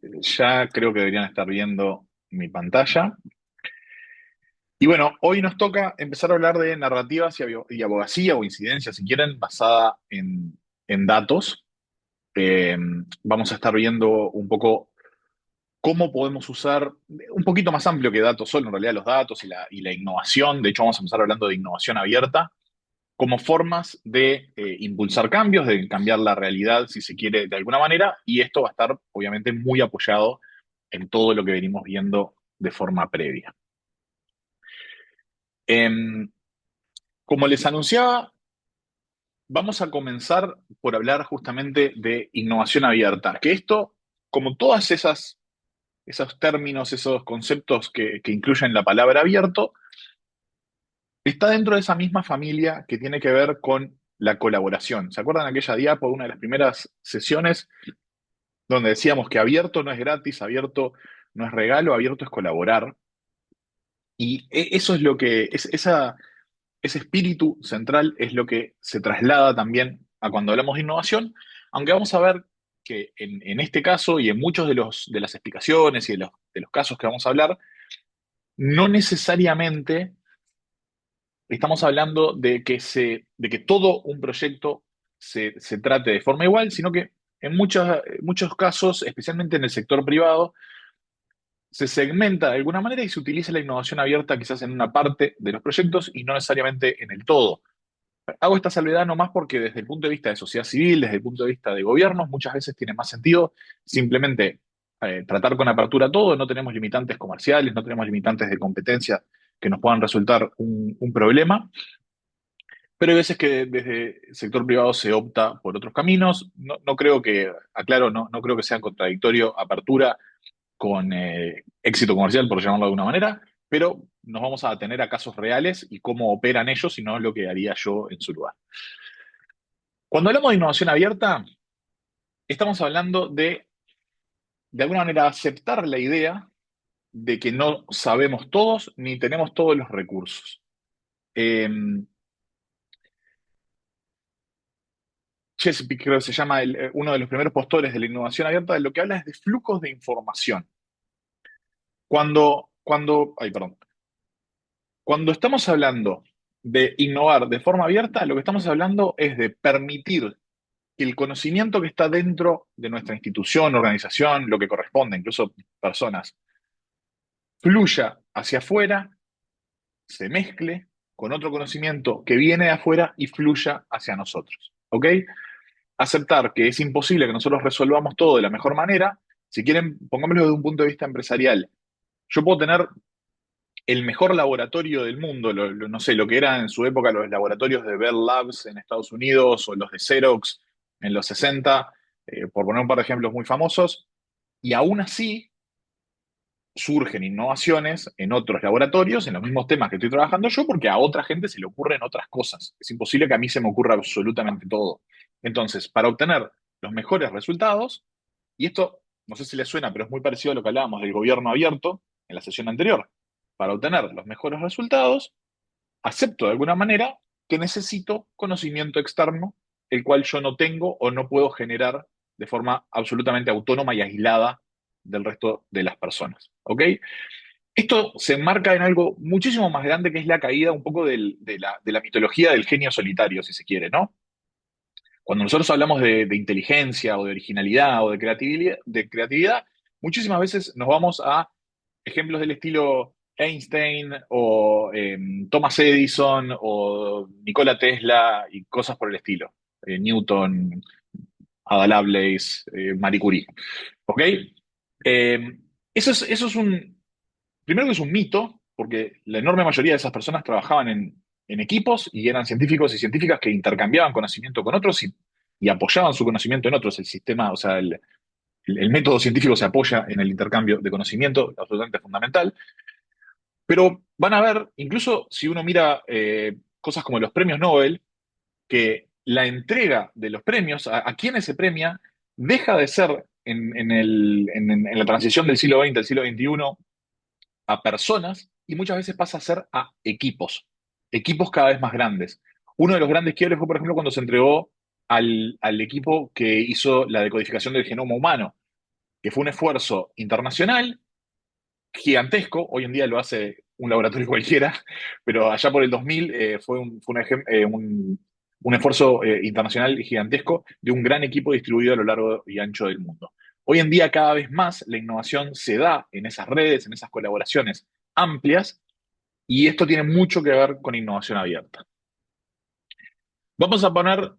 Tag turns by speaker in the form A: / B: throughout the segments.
A: Ya creo que deberían estar viendo mi pantalla. Y bueno, hoy nos toca empezar a hablar de narrativas y abogacía o incidencia, si quieren, basada en datos. Eh, Vamos a estar viendo un poco cómo podemos usar, un poquito más amplio que datos solo, en realidad los datos y la innovación. De hecho, vamos a empezar hablando de innovación abierta como formas de impulsar cambios, de cambiar la realidad, si se quiere, de alguna manera. Y esto va a estar, obviamente, muy apoyado en todo lo que venimos viendo de forma previa. Em, Como les anunciaba, vamos a comenzar por hablar justamente de innovación abierta, que esto, como todas esos términos, esos conceptos que incluyen la palabra abierto, está dentro de esa misma familia que tiene que ver con la colaboración. ¿Se acuerdan aquella diapo de una de las primeras sesiones donde decíamos que abierto no es gratis, abierto no es regalo, abierto es colaborar? Y eso es lo que, ese espíritu central es lo que se traslada también a cuando hablamos de innovación, aunque vamos a ver que en este caso y en muchos de las explicaciones y de los casos que vamos a hablar, no necesariamente estamos hablando de que todo un proyecto se trate de forma igual, sino que en muchos casos, especialmente en el sector privado, se segmenta de alguna manera y se utiliza la innovación abierta quizás en una parte de los proyectos y no necesariamente en el todo. Hago esta salvedad nomás porque desde el punto de vista de sociedad civil, desde el punto de vista de gobiernos, muchas veces tiene más sentido simplemente tratar con apertura todo. No tenemos limitantes comerciales, no tenemos limitantes de competencia que nos puedan resultar un problema, pero hay veces que desde el sector privado se opta por otros caminos. No creo que, aclaro, no creo que sea contradictorio apertura con éxito comercial, por llamarlo de alguna manera, pero nos vamos a atener a casos reales y cómo operan ellos y no lo que haría yo en su lugar. Cuando hablamos de innovación abierta, estamos hablando de alguna manera, aceptar la idea de que no sabemos todos ni tenemos todos los recursos. Eh, Chesapeake, creo que se llama uno de los primeros postores de la innovación abierta, de lo que habla es de flujos de información. Ay, perdón. Cuando estamos hablando de innovar de forma abierta, lo que estamos hablando es de permitir que el conocimiento que está dentro de nuestra institución, organización, lo que corresponde, incluso personas, fluya hacia afuera, se mezcle con otro conocimiento que viene de afuera y fluya hacia nosotros. ¿Ok? Aceptar que es imposible que nosotros resolvamos todo de la mejor manera. Si quieren, pongámoslo desde un punto de vista empresarial. Yo puedo tener el mejor laboratorio del mundo, no sé, lo que eran en su época los laboratorios de Bell Labs en Estados Unidos o los de Xerox en los 60, por poner un par de ejemplos muy famosos, y aún así surgen innovaciones en otros laboratorios, en los mismos temas que estoy trabajando yo, porque a otra gente se le ocurren otras cosas. Es imposible que a mí se me ocurra absolutamente todo. Entonces, para obtener los mejores resultados, y esto no sé si les suena, pero es muy parecido a lo que hablábamos del gobierno abierto en la sesión anterior, para obtener los mejores resultados, acepto de alguna manera que necesito conocimiento externo, el cual yo no tengo o no puedo generar de forma absolutamente autónoma y aislada del resto de las personas. ¿Ok? Esto se enmarca en algo muchísimo más grande que es la caída un poco de la mitología del genio solitario, si se quiere, ¿no? Cuando nosotros hablamos de inteligencia o de originalidad o de creatividad, muchísimas veces nos vamos a ejemplos del estilo Einstein o Thomas Edison o Nikola Tesla y cosas por el estilo. Newton, Ada Lovelace, Marie Curie. ¿Ok? Eso es primero que es un mito, porque la enorme mayoría de esas personas trabajaban en equipos y eran científicos y científicas que intercambiaban conocimiento con otros y apoyaban su conocimiento en otros. El sistema, o sea, el método científico se apoya en el intercambio de conocimiento, absolutamente fundamental. Pero van a ver, incluso si uno mira cosas como los premios Nobel, que la entrega de los premios, a quienes se premia, deja de ser en la transición del siglo XX al siglo XXI a personas y muchas veces pasa a ser a equipos cada vez más grandes. Uno de los grandes quiebres fue, por ejemplo, cuando se entregó al equipo que hizo la decodificación del genoma humano. que fue un esfuerzo internacional gigantesco. Hoy en día lo hace un laboratorio cualquiera, pero allá por el 2000 fue un esfuerzo internacional gigantesco de un gran equipo distribuido a lo largo y ancho del mundo. Hoy en día cada vez más la innovación se da en esas redes, en esas colaboraciones amplias, y esto tiene mucho que ver con innovación abierta. Vamos a poner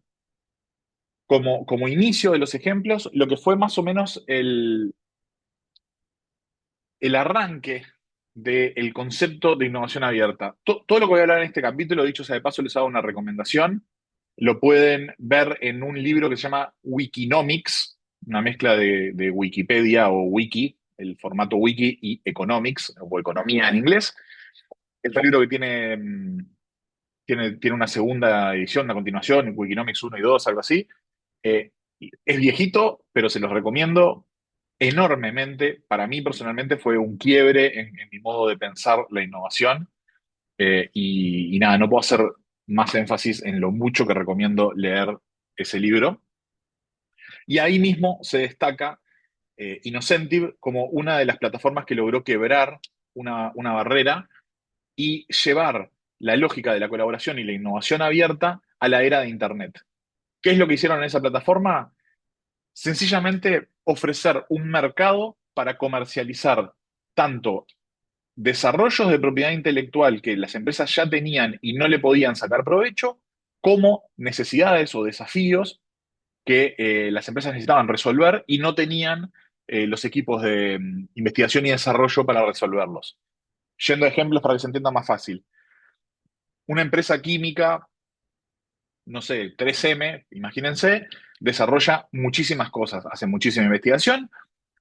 A: como inicio de los ejemplos lo que fue más o menos el arranque del concepto de innovación abierta. Todo lo que voy a hablar en este capítulo, dicho sea de paso, les hago una recomendación. Lo pueden ver en un libro que se llama Wikinomics, una mezcla de Wikipedia o Wiki, el formato Wiki y Economics, o economía en inglés. Este libro que tiene una segunda edición, una continuación, Wikinomics 1 y 2, algo así. Eh, es viejito, pero se los recomiendo enormemente. Para mí personalmente fue un quiebre en mi modo de pensar la innovación. Y nada, no puedo hacer más énfasis en lo mucho que recomiendo leer ese libro. Y ahí mismo se destaca Innocentive como una de las plataformas que logró quebrar una barrera y llevar la lógica de la colaboración y la innovación abierta a la era de Internet. ¿Qué es lo que hicieron en esa plataforma? Sencillamente ofrecer un mercado para comercializar tanto desarrollos de propiedad intelectual que las empresas ya tenían y no le podían sacar provecho, como necesidades o desafíos que las empresas necesitaban resolver y no tenían los equipos de investigación y desarrollo para resolverlos. Yendo a ejemplos para que se entienda más fácil. Una empresa química, no sé, 3M, imagínense, desarrolla muchísimas cosas, hace muchísima investigación.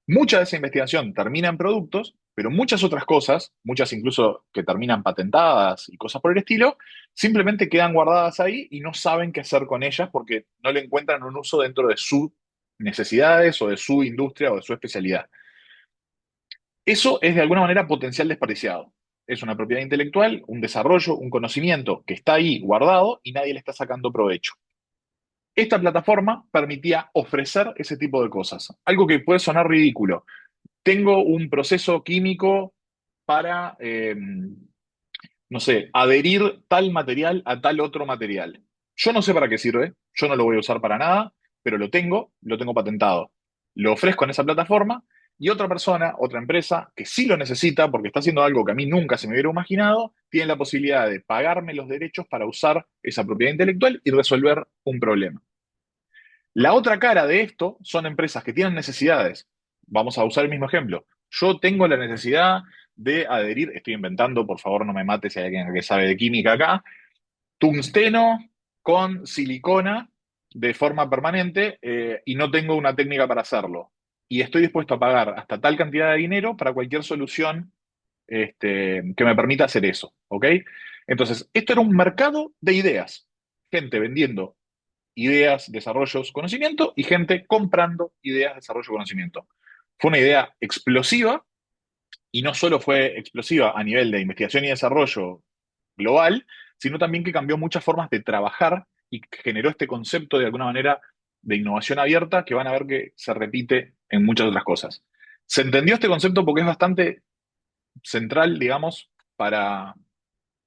A: Mucha de esa investigación termina en productos, pero muchas otras cosas, muchas incluso que terminan patentadas y cosas por el estilo, simplemente quedan guardadas ahí y no saben qué hacer con ellas porque no le encuentran un uso dentro de sus necesidades o de su industria o de su especialidad. Eso es de alguna manera potencial desperdiciado. Es una propiedad intelectual, un desarrollo, un conocimiento que está ahí guardado y nadie le está sacando provecho. Esta plataforma permitía ofrecer ese tipo de cosas, algo que puede sonar ridículo. Tengo un proceso químico para, no sé, adherir tal material a tal otro material. Yo no sé para qué sirve, yo no lo voy a usar para nada, pero lo tengo patentado. Lo ofrezco en esa plataforma y otra persona, otra empresa que sí lo necesita porque está haciendo algo que a mí nunca se me hubiera imaginado, tiene la posibilidad de pagarme los derechos para usar esa propiedad intelectual y resolver un problema. La otra cara de esto son empresas que tienen necesidades. Vamos a usar el mismo ejemplo. Yo tengo la necesidad de adherir, estoy inventando, por favor no me mate si hay alguien que sabe de química acá, tungsteno con silicona de forma permanente y no tengo una técnica para hacerlo. Y estoy dispuesto a pagar hasta tal cantidad de dinero para cualquier solución que me permita hacer eso. ¿Ok? Entonces, esto era un mercado de ideas. Gente vendiendo ideas, desarrollos, conocimiento y gente comprando ideas, desarrollo, conocimiento. Fue una idea explosiva y no solo fue explosiva a nivel de investigación y desarrollo global, sino también que cambió muchas formas de trabajar y generó este concepto de alguna manera de innovación abierta que van a ver que se repite en muchas otras cosas. Se entendió este concepto porque es bastante central, digamos, para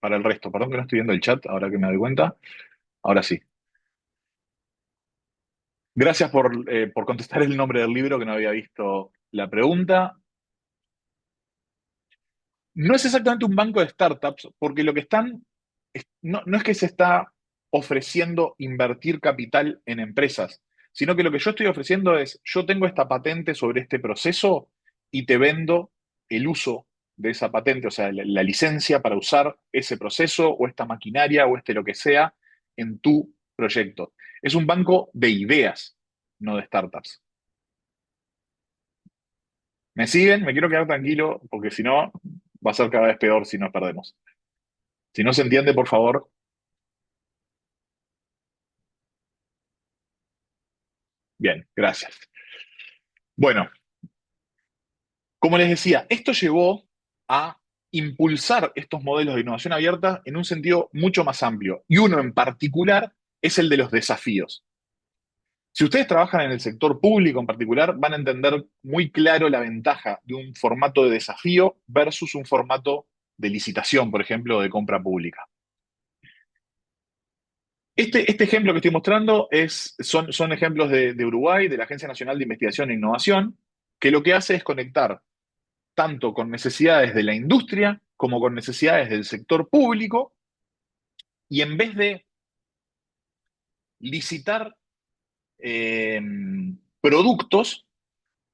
A: el resto. Perdón que no estoy viendo el chat, ahora que me doy cuenta. Ahora sí. Gracias por contestar el nombre del libro que no había visto la pregunta. No es exactamente un banco de startups, porque lo que no es que se está ofreciendo invertir capital en empresas, sino que lo que yo estoy ofreciendo es, yo tengo esta patente sobre este proceso y te vendo el uso de esa patente, o sea, la licencia para usar ese proceso o esta maquinaria o lo que sea en tu proyecto. Es un banco de ideas, no de startups. ¿Me siguen? Me quiero quedar tranquilo porque si no va a ser cada vez peor si nos perdemos. Si no se entiende, por favor. Bien, gracias. Bueno, como les decía, esto llevó a impulsar estos modelos de innovación abierta en un sentido mucho más amplio. Y uno en particular es el de los desafíos. Si ustedes trabajan en el sector público en particular, van a entender muy claro la ventaja de un formato de desafío versus un formato de licitación, por ejemplo, o de compra pública. Este ejemplo que estoy mostrando son ejemplos de Uruguay, de la Agencia Nacional de Investigación e Innovación, que lo que hace es conectar tanto con necesidades de la industria como con necesidades del sector público, y en vez de licitar eh, productos,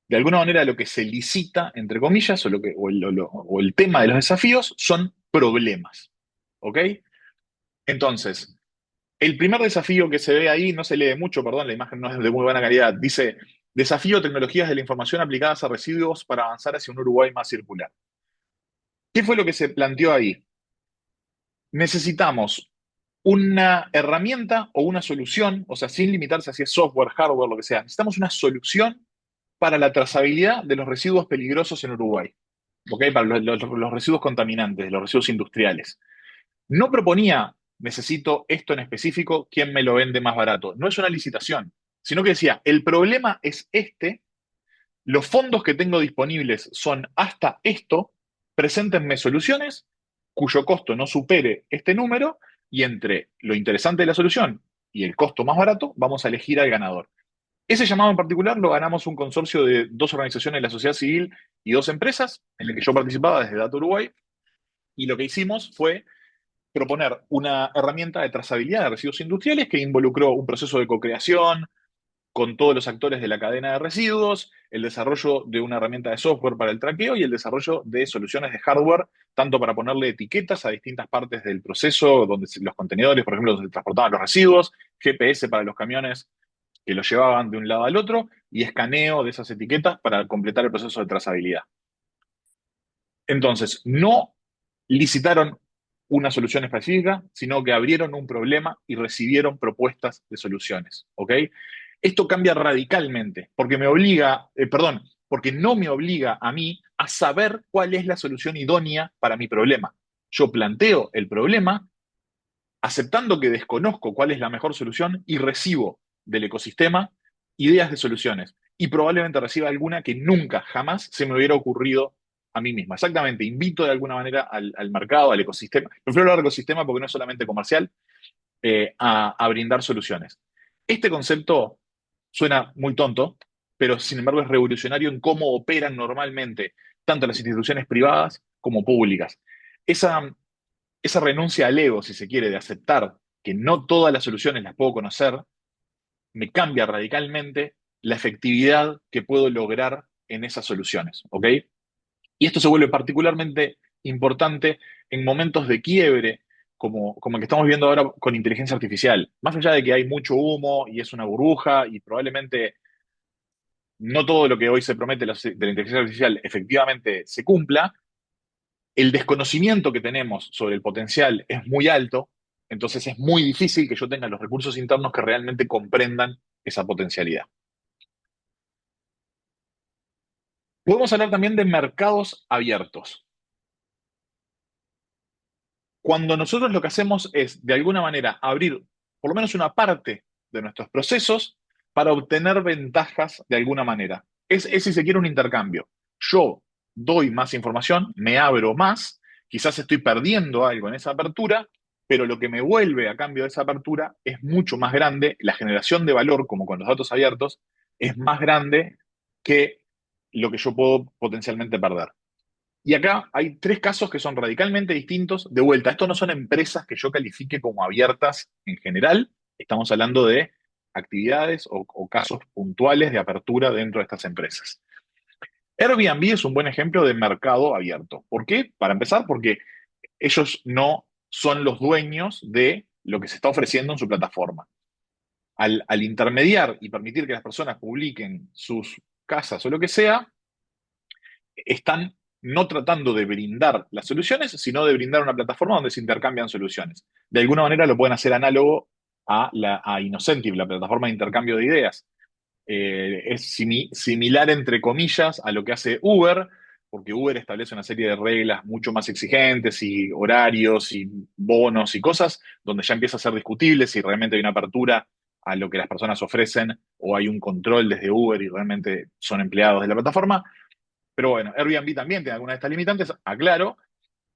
A: de alguna manera lo que se licita, entre comillas, o el tema de los desafíos son problemas. ¿Ok? Entonces, el primer desafío que se ve ahí, no se lee mucho, perdón, la imagen no es de muy buena calidad, dice, desafío tecnologías de la información aplicadas a residuos para avanzar hacia un Uruguay más circular. ¿Qué fue lo que se planteó ahí? Necesitamos una herramienta o una solución, o sea, sin limitarse a si es software, hardware, lo que sea. Necesitamos una solución para la trazabilidad de los residuos peligrosos en Uruguay, ¿ok? Para los residuos contaminantes, los residuos industriales. No proponía, necesito esto en específico, ¿quién me lo vende más barato? No es una licitación, sino que decía, el problema es este, los fondos que tengo disponibles son hasta esto, preséntenme soluciones cuyo costo no supere este número, y entre lo interesante de la solución y el costo más barato, vamos a elegir al ganador. Ese llamado en particular lo ganamos un consorcio de dos organizaciones de la sociedad civil y dos empresas, en el que yo participaba desde Data Uruguay, y lo que hicimos fue proponer una herramienta de trazabilidad de residuos industriales que involucró un proceso de co-creación con todos los actores de la cadena de residuos, el desarrollo de una herramienta de software para el traqueo y el desarrollo de soluciones de hardware, tanto para ponerle etiquetas a distintas partes del proceso, donde los contenedores, por ejemplo, donde se transportaban los residuos, GPS para los camiones que los llevaban de un lado al otro, y escaneo de esas etiquetas para completar el proceso de trazabilidad. Entonces, no licitaron una solución específica, sino que abrieron un problema y recibieron propuestas de soluciones. ¿Ok? Esto cambia radicalmente, porque porque no me obliga a mí a saber cuál es la solución idónea para mi problema. Yo planteo el problema aceptando que desconozco cuál es la mejor solución y recibo del ecosistema ideas de soluciones. Y probablemente reciba alguna que nunca, jamás se me hubiera ocurrido a mí misma. Exactamente, invito de alguna manera al mercado, al ecosistema. Prefiero hablar de ecosistema porque no es solamente comercial, a brindar soluciones. Este concepto suena muy tonto, pero sin embargo es revolucionario en cómo operan normalmente tanto las instituciones privadas como públicas. Esa, esa renuncia al ego, si se quiere, de aceptar que no todas las soluciones las puedo conocer, me cambia radicalmente la efectividad que puedo lograr en esas soluciones, ¿ok? Y esto se vuelve particularmente importante en momentos de quiebre, como el que estamos viendo ahora con inteligencia artificial. Más allá de que hay mucho humo y es una burbuja y probablemente no todo lo que hoy se promete de la inteligencia artificial efectivamente se cumpla, el desconocimiento que tenemos sobre el potencial es muy alto, entonces es muy difícil que yo tenga los recursos internos que realmente comprendan esa potencialidad. Podemos hablar también de mercados abiertos. Cuando nosotros lo que hacemos es, de alguna manera, abrir por lo menos una parte de nuestros procesos para obtener ventajas de alguna manera. Es si se quiere un intercambio. Yo doy más información, me abro más, quizás estoy perdiendo algo en esa apertura, pero lo que me vuelve a cambio de esa apertura es mucho más grande, la generación de valor, como con los datos abiertos, es más grande que lo que yo puedo potencialmente perder. Y acá hay tres casos que son radicalmente distintos. De vuelta, estos no son empresas que yo califique como abiertas en general. Estamos hablando de actividades o casos puntuales de apertura dentro de estas empresas. Airbnb es un buen ejemplo de mercado abierto. ¿Por qué? Para empezar, porque ellos no son los dueños de lo que se está ofreciendo en su plataforma. Al intermediar y permitir que las personas publiquen sus casas o lo que sea, están no tratando de brindar las soluciones, sino de brindar una plataforma donde se intercambian soluciones. De alguna manera lo pueden hacer análogo a Innocentive, la plataforma de intercambio de ideas. Es similar, entre comillas, a lo que hace Uber, porque Uber establece una serie de reglas mucho más exigentes y horarios y bonos y cosas, donde ya empieza a ser discutible si realmente hay una apertura a lo que las personas ofrecen o hay un control desde Uber y realmente son empleados de la plataforma. Pero bueno, Airbnb también tiene algunas de estas limitantes, aclaro.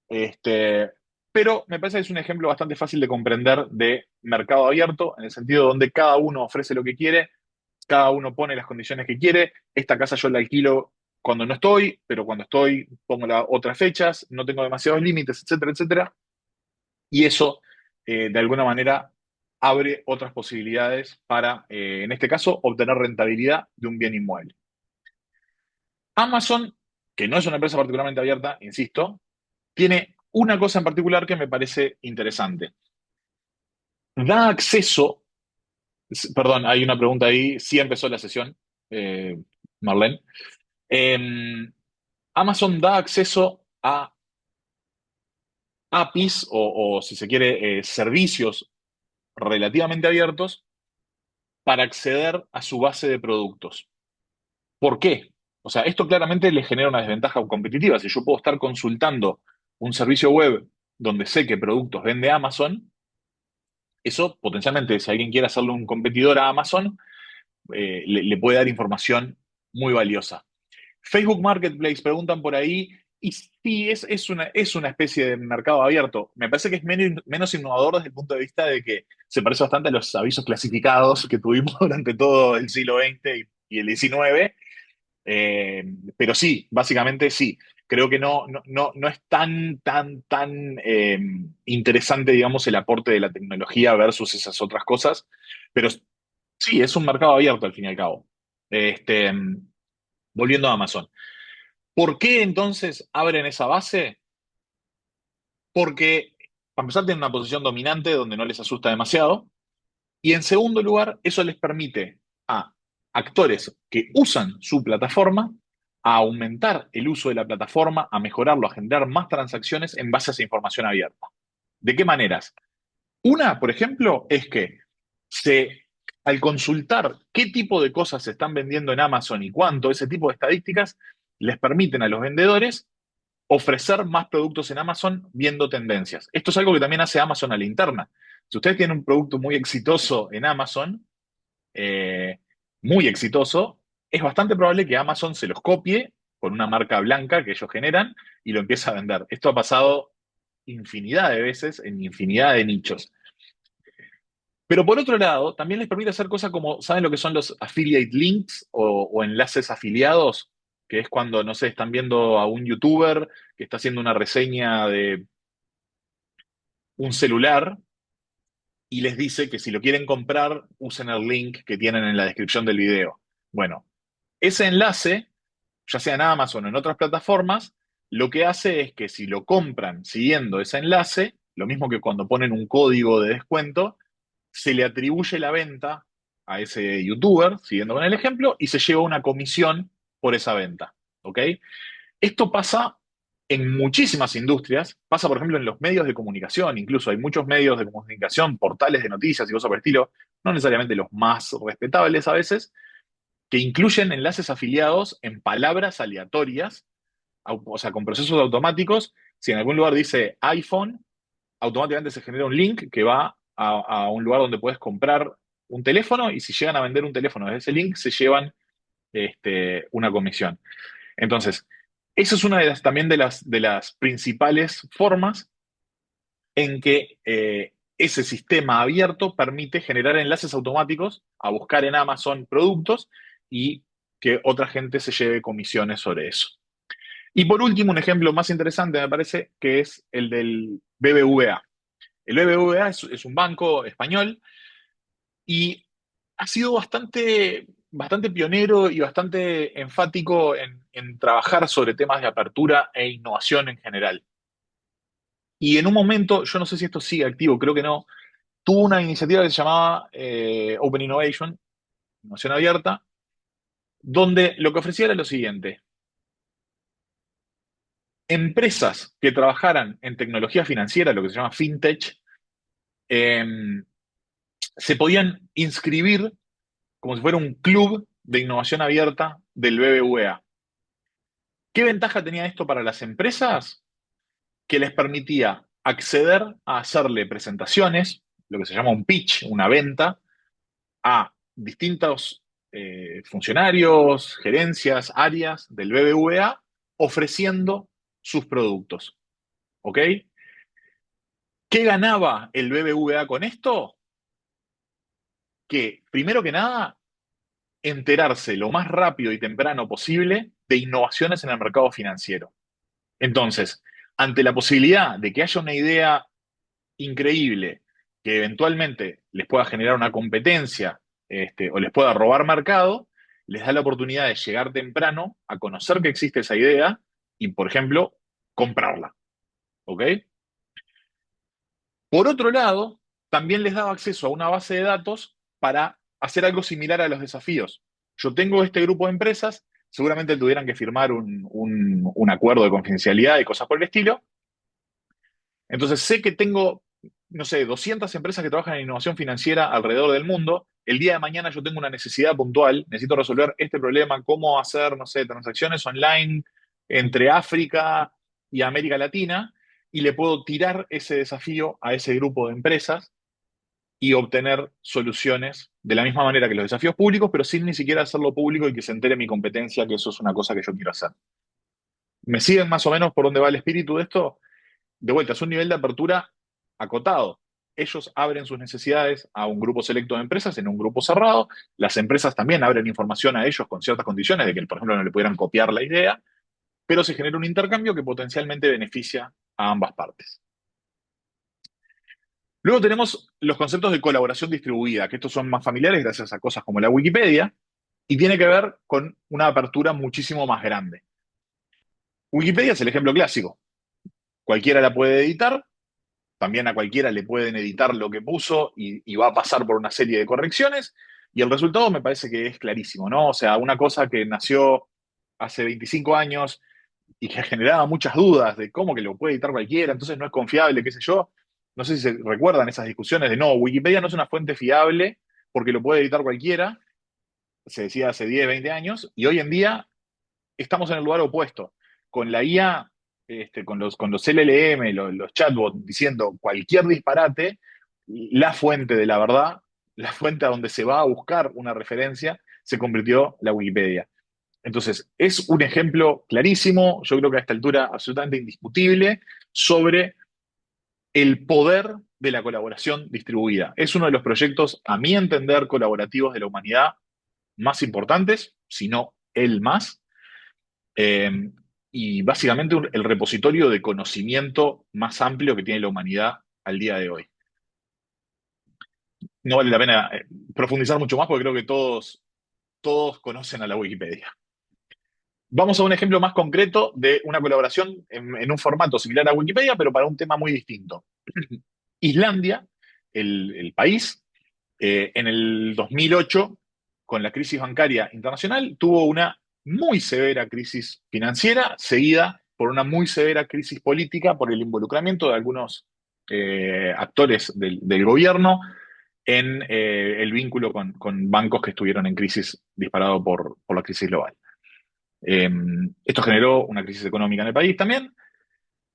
A: Este, pero me parece que es un ejemplo bastante fácil de comprender de mercado abierto, en el sentido donde cada uno ofrece lo que quiere, cada uno pone las condiciones que quiere. Esta casa yo la alquilo cuando no estoy, pero cuando estoy pongo otras fechas, no tengo demasiados límites, etcétera, etcétera. Y eso, de alguna manera, abre otras posibilidades para, en este caso, obtener rentabilidad de un bien inmueble. Amazon, que no es una empresa particularmente abierta, insisto, tiene una cosa en particular que me parece interesante. Da acceso, perdón, hay una pregunta ahí, sí empezó la sesión, eh, Marlene. Eh, Amazon da acceso a APIs o si se quiere, servicios relativamente abiertos para acceder a su base de productos. ¿Por qué? O sea, esto claramente le genera una desventaja competitiva. Si yo puedo estar consultando un servicio web donde sé qué productos vende Amazon, eso potencialmente, si alguien quiere hacerle un competidor a Amazon, le puede dar información muy valiosa. Facebook Marketplace, preguntan por ahí, y sí, es una especie de mercado abierto. Me parece que es menos innovador desde el punto de vista de que se parece bastante a los avisos clasificados que tuvimos durante todo el siglo XX y el XIX. Pero sí, básicamente sí. Creo que no es tan interesante, digamos, el aporte de la tecnología versus esas otras cosas. Pero sí, es un mercado abierto al fin y al cabo. Este, volviendo a Amazon. ¿Por qué entonces abren esa base? Porque, para empezar, tienen una posición dominante donde no les asusta demasiado. Y en segundo lugar, eso les permite a actores que usan su plataforma a aumentar el uso de la plataforma, a mejorarlo, a generar más transacciones en base a esa información abierta. ¿De qué maneras? Una, por ejemplo, es que se, al consultar qué tipo de cosas se están vendiendo en Amazon y cuánto, ese tipo de estadísticas les permiten a los vendedores ofrecer más productos en Amazon viendo tendencias. Esto es algo que también hace Amazon a la interna. Si ustedes tienen un producto muy exitoso en Amazon, eh, muy exitoso, es bastante probable que Amazon se los copie con una marca blanca que ellos generan y lo empiece a vender. Esto ha pasado infinidad de veces en infinidad de nichos. Pero por otro lado, también les permite hacer cosas como, ¿saben lo que son los affiliate links o enlaces afiliados? Que es cuando, no sé, están viendo a un youtuber que está haciendo una reseña de un celular y les dice que si lo quieren comprar, usen el link que tienen en la descripción del video. Bueno, ese enlace, ya sea en Amazon o en otras plataformas, lo que hace es que si lo compran siguiendo ese enlace, lo mismo que cuando ponen un código de descuento, se le atribuye la venta a ese youtuber, siguiendo con el ejemplo, y se lleva una comisión por esa venta. ¿Ok? Esto pasa en muchísimas industrias, pasa por ejemplo en los medios de comunicación, incluso hay muchos medios de comunicación, portales de noticias y cosas por el estilo, no necesariamente los más respetables a veces, que incluyen enlaces afiliados en palabras aleatorias, o sea, con procesos automáticos. Si en algún lugar dice iPhone, automáticamente se genera un link que va a un lugar donde puedes comprar un teléfono y si llegan a vender un teléfono desde ese link, se llevan una comisión. Entonces, eso es una de las, también de las principales formas en que ese sistema abierto permite generar enlaces automáticos a buscar en Amazon productos y que otra gente se lleve comisiones sobre eso. Y por último, un ejemplo más interesante me parece que es el del BBVA. El BBVA es un banco español y ha sido bastante pionero y bastante enfático en trabajar sobre temas de apertura e innovación en general. Y en un momento, yo no sé si esto sigue activo, creo que no, tuvo una iniciativa que se llamaba Open Innovation, innovación abierta, donde lo que ofrecía era lo siguiente: empresas que trabajaran en tecnología financiera, lo que se llama fintech, eh, se podían inscribir como si fuera un club de innovación abierta del BBVA. ¿Qué ventaja tenía esto para las empresas? Que les permitía acceder a hacerle presentaciones, lo que se llama un pitch, una venta, a distintos funcionarios, gerencias, áreas del BBVA ofreciendo sus productos. ¿Ok? ¿Qué ganaba el BBVA con esto? Que, primero que nada, enterarse lo más rápido y temprano posible de innovaciones en el mercado financiero. Entonces, ante la posibilidad de que haya una idea increíble que eventualmente les pueda generar una competencia, o les pueda robar mercado, les da la oportunidad de llegar temprano a conocer que existe esa idea y, por ejemplo, comprarla. ¿Ok? Por otro lado, también les daba acceso a una base de datos para hacer algo similar a los desafíos. Yo tengo este grupo de empresas, seguramente tuvieran que firmar un acuerdo de confidencialidad y cosas por el estilo. Entonces sé que tengo, no sé, 200 empresas que trabajan en innovación financiera alrededor del mundo. El día de mañana yo tengo una necesidad puntual, necesito resolver este problema, cómo hacer, no sé, transacciones online entre África y América Latina, y le puedo tirar ese desafío a ese grupo de empresas y obtener soluciones de la misma manera que los desafíos públicos, pero sin ni siquiera hacerlo público y que se entere mi competencia, que eso es una cosa que yo quiero hacer. ¿Me siguen más o menos por dónde va el espíritu de esto? De vuelta, es un nivel de apertura acotado. Ellos abren sus necesidades a un grupo selecto de empresas en un grupo cerrado. Las empresas también abren información a ellos con ciertas condiciones de que, por ejemplo, no le pudieran copiar la idea, pero se genera un intercambio que potencialmente beneficia a ambas partes. Luego tenemos los conceptos de colaboración distribuida, que estos son más familiares gracias a cosas como la Wikipedia, y tiene que ver con una apertura muchísimo más grande. Wikipedia es el ejemplo clásico. Cualquiera la puede editar, también a cualquiera le pueden editar lo que puso y va a pasar por una serie de correcciones, y el resultado me parece que es clarísimo, ¿no? O sea, una cosa que nació hace 25 años y que generaba muchas dudas de cómo que lo puede editar cualquiera, entonces no es confiable, qué sé yo. No sé si se recuerdan esas discusiones de no, Wikipedia no es una fuente fiable porque lo puede editar cualquiera, se decía hace 10, 20 años, y hoy en día estamos en el lugar opuesto, con la IA, con los LLM, los chatbots diciendo cualquier disparate, la fuente de la verdad, la fuente a donde se va a buscar una referencia, se convirtió la Wikipedia. Entonces, es un ejemplo clarísimo, yo creo que a esta altura absolutamente indiscutible, sobre el poder de la colaboración distribuida. Es uno de los proyectos, a mi entender, colaborativos de la humanidad más importantes, si no el más, eh, y básicamente el repositorio de conocimiento más amplio que tiene la humanidad al día de hoy. No vale la pena profundizar mucho más porque creo que todos conocen a la Wikipedia. Vamos a un ejemplo más concreto de una colaboración en un formato similar a Wikipedia, pero para un tema muy distinto. Islandia, el país, en el 2008, con la crisis bancaria internacional, tuvo una muy severa crisis financiera, seguida por una muy severa crisis política por el involucramiento de algunos actores del gobierno en el vínculo con bancos que estuvieron en crisis disparado por la crisis global. Eh, Esto generó una crisis económica en el país también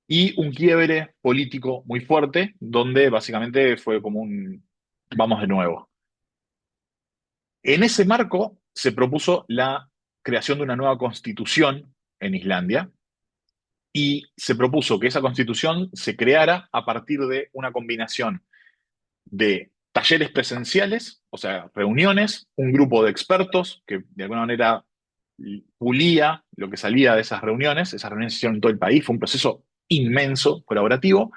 A: y un quiebre político muy fuerte, donde básicamente fue como un vamos de nuevo. En ese marco se propuso la creación de una nueva constitución en Islandia y se propuso que esa constitución se creara a partir de una combinación de talleres presenciales, o sea, reuniones, un grupo de expertos que de alguna manera pulía lo que salía de esas reuniones se hicieron en todo el país, fue un proceso inmenso, colaborativo,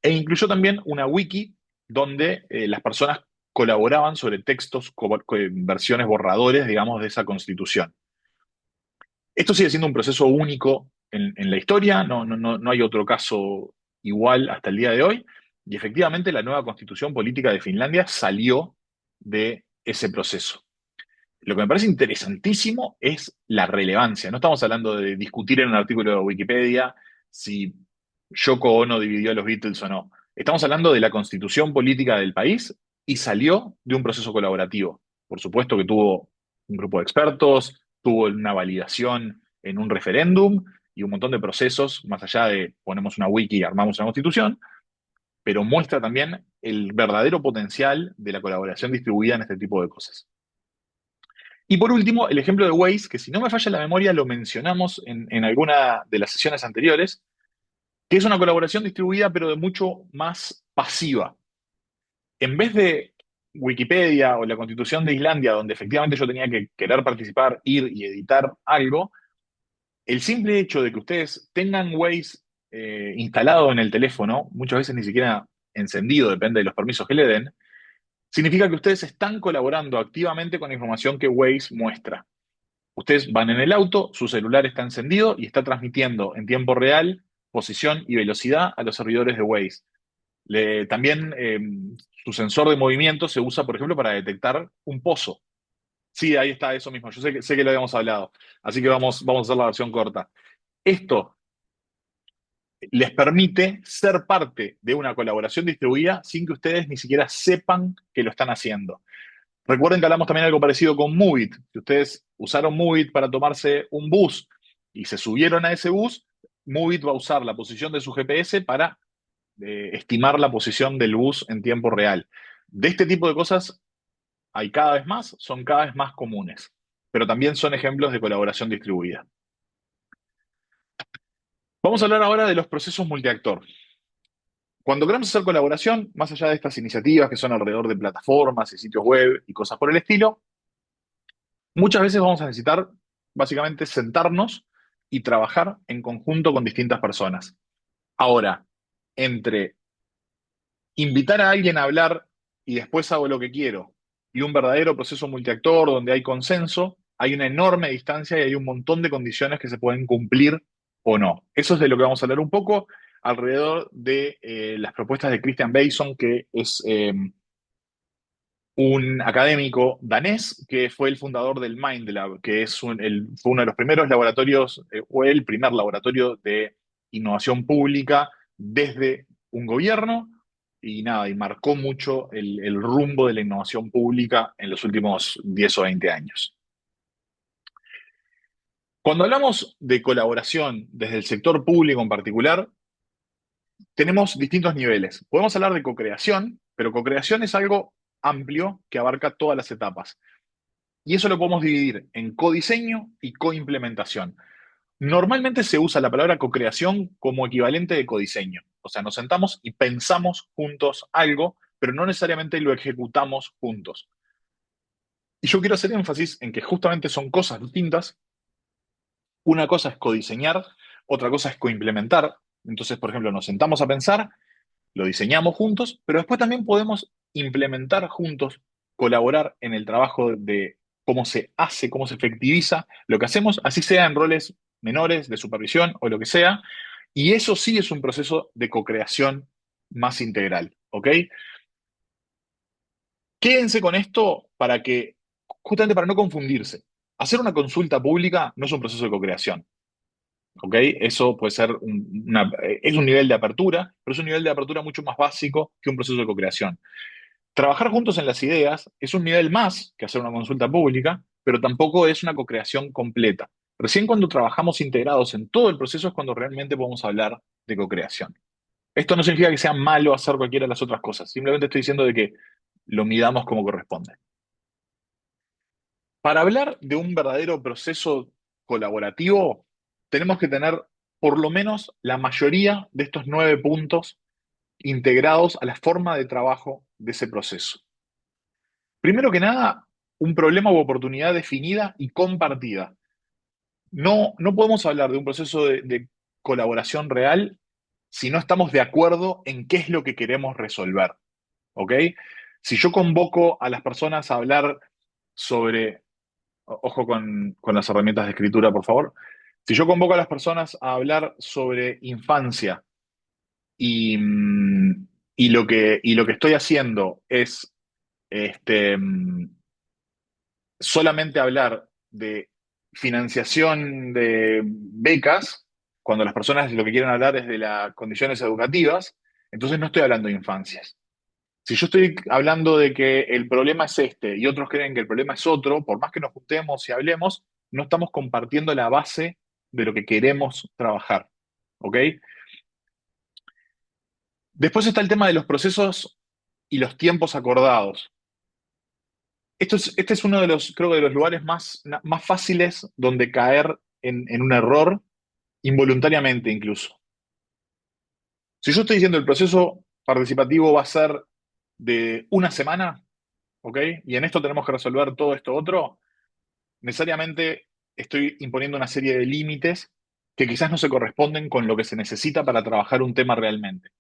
A: e incluyó también una wiki donde las personas colaboraban sobre textos, versiones, borradores, digamos, de esa constitución. Esto sigue siendo un proceso único en la historia, no hay otro caso igual hasta el día de hoy, y efectivamente la nueva constitución política de Finlandia salió de ese proceso. Lo que me parece interesantísimo es la relevancia. No estamos hablando de discutir en un artículo de Wikipedia si Yoko Ono dividió a los Beatles o no. Estamos hablando de la constitución política del país y salió de un proceso colaborativo. Por supuesto que tuvo un grupo de expertos, tuvo una validación en un referéndum y un montón de procesos, más allá de ponemos una wiki y armamos una constitución, pero muestra también el verdadero potencial de la colaboración distribuida en este tipo de cosas. Y por último, el ejemplo de Waze, que si no me falla la memoria, lo mencionamos en alguna de las sesiones anteriores, que es una colaboración distribuida, pero de mucho más pasiva. En vez de Wikipedia o la Constitución de Islandia, donde efectivamente yo tenía que querer participar, ir y editar algo, el simple hecho de que ustedes tengan Waze instalado en el teléfono, muchas veces ni siquiera encendido, depende de los permisos que le den, significa que ustedes están colaborando activamente con la información que Waze muestra. Ustedes van en el auto, su celular está encendido y está transmitiendo en tiempo real posición y velocidad a los servidores de Waze. También su sensor de movimiento se usa, por ejemplo, para detectar un pozo. Sí, ahí está, eso mismo. Yo sé que lo habíamos hablado. Así que vamos a hacer la versión corta. Esto les permite ser parte de una colaboración distribuida sin que ustedes ni siquiera sepan que lo están haciendo. Recuerden que hablamos también algo parecido con Movit. Si ustedes usaron Movit para tomarse un bus y se subieron a ese bus, Movit va a usar la posición de su GPS para estimar la posición del bus en tiempo real. De este tipo de cosas hay cada vez más, son cada vez más comunes, pero también son ejemplos de colaboración distribuida. Vamos a hablar ahora de los procesos multiactor. Cuando queremos hacer colaboración, más allá de estas iniciativas que son alrededor de plataformas y sitios web y cosas por el estilo, muchas veces vamos a necesitar básicamente sentarnos y trabajar en conjunto con distintas personas. Ahora, entre invitar a alguien a hablar y después hago lo que quiero y un verdadero proceso multiactor donde hay consenso, hay una enorme distancia y hay un montón de condiciones que se pueden cumplir o no. Eso es de lo que vamos a hablar un poco alrededor de las propuestas de Christian Bason, que es un académico danés que fue el fundador del MindLab, que es fue uno de los primeros laboratorios, fue el primer laboratorio de innovación pública desde un gobierno y nada, y marcó mucho el rumbo de la innovación pública en los últimos 10 o 20 años. Cuando hablamos de colaboración desde el sector público en particular, tenemos distintos niveles. Podemos hablar de cocreación, pero cocreación es algo amplio que abarca todas las etapas. Y eso lo podemos dividir en codiseño y coimplementación. Normalmente se usa la palabra cocreación como equivalente de codiseño. O sea, nos sentamos y pensamos juntos algo, pero no necesariamente lo ejecutamos juntos. Y yo quiero hacer énfasis en que justamente son cosas distintas. Una cosa es codiseñar, otra cosa es coimplementar. Entonces, por ejemplo, nos sentamos a pensar, lo diseñamos juntos, pero después también podemos implementar juntos, colaborar en el trabajo de cómo se hace, cómo se efectiviza lo que hacemos, así sea en roles menores, de supervisión o lo que sea. Y eso sí es un proceso de co-creación más integral, ¿ok? Quédense con esto justamente para no confundirse. Hacer una consulta pública no es un proceso de co-creación. ¿Ok? Eso puede ser es un nivel de apertura, pero es un nivel de apertura mucho más básico que un proceso de co-creación. Trabajar juntos en las ideas es un nivel más que hacer una consulta pública, pero tampoco es una co-creación completa. Recién cuando trabajamos integrados en todo el proceso es cuando realmente podemos hablar de co-creación. Esto no significa que sea malo hacer cualquiera de las otras cosas, simplemente estoy diciendo de que lo midamos como corresponde. Para hablar de un verdadero proceso colaborativo, tenemos que tener por lo menos la mayoría de estos 9 puntos integrados a la forma de trabajo de ese proceso. Primero que nada, un problema u oportunidad definida y compartida. No podemos hablar de un proceso de colaboración real si no estamos de acuerdo en qué es lo que queremos resolver. ¿Ok? Si yo convoco a las personas a hablar sobre ojo con las herramientas de escritura, por favor. Si yo convoco a las personas a hablar sobre infancia y, y lo que estoy haciendo es este, solamente hablar de financiación de becas, cuando las personas lo que quieren hablar es de las condiciones educativas, entonces no estoy hablando de infancias. Si yo estoy hablando de que el problema es este y otros creen que el problema es otro, por más que nos juntemos y hablemos, no estamos compartiendo la base de lo que queremos trabajar. ¿Ok? Después está el tema de los procesos y los tiempos acordados. Este es uno de los, creo que de los lugares más fáciles donde caer en un error, involuntariamente incluso. Si yo estoy diciendo el proceso participativo va a ser de una semana, ¿ok? Y en esto tenemos que resolver todo esto otro, necesariamente estoy imponiendo una serie de límites que quizás no se corresponden con lo que se necesita para trabajar un tema realmente.